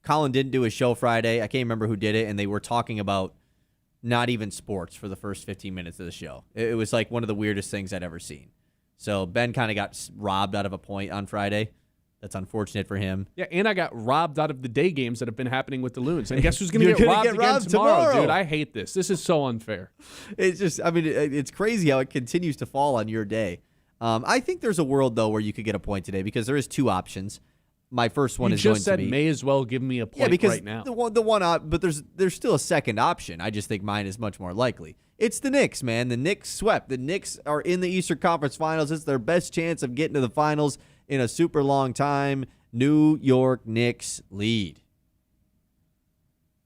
Colin didn't do his show Friday. I can't remember who did it, and they were talking about not even sports for the first 15 minutes of the show. It was like one of the weirdest things I'd ever seen. So Ben kind of got robbed out of a point on Friday. That's unfortunate for him. Yeah, and I got robbed out of the day games that have been happening with the Loons. And guess who's going to You're get gonna robbed get again robbed tomorrow, tomorrow. dude? I hate this. This is so unfair. It's just, I mean, it's crazy how it continues to fall on your day. I think there's a world, though, where you could get a point today because there is 2 options. My first one You is going just said to be, may as well give me a point yeah, because right now. but there's still a second option. I just think mine is much more likely. It's the Knicks, man. The Knicks swept. The Knicks are in the Eastern Conference Finals. It's their best chance of getting to the finals in a super long time. New York Knicks lead.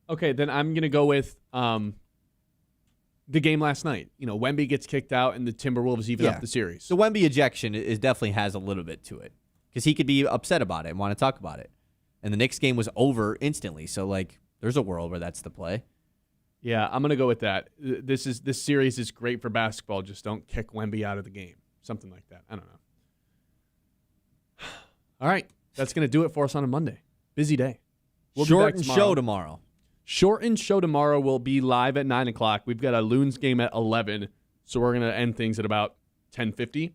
Okay, then I'm going to go with the game last night. You know, Wemby gets kicked out and the Timberwolves even up the series. The Wemby ejection is definitely has a little bit to it because he could be upset about it and want to talk about it. And the Knicks game was over instantly. So, like, there's a world where that's the play. Yeah, I'm going to go with that. This series is great for basketball. Just don't kick Wemby out of the game. Something like that. I don't know. All right. That's going to do it for us on a Monday. Busy day. We'll be back Shortened show tomorrow. Shortened show tomorrow will be live at 9 o'clock. We've got a Loons game at 11, so we're going to end things at about 10:50.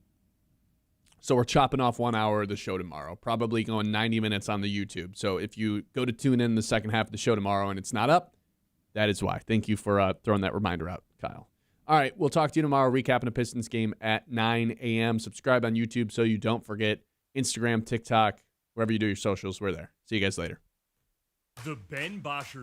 So we're chopping off 1 hour of the show tomorrow, probably going 90 minutes on the YouTube. So if you go to tune in the second half of the show tomorrow and it's not up, that is why. Thank you for throwing that reminder out, Kyle. All right, we'll talk to you tomorrow, recapping a Pistons game at 9 a.m. Subscribe on YouTube so you don't forget. Instagram, TikTok, wherever you do your socials, we're there. See you guys later. The Ben Bosscher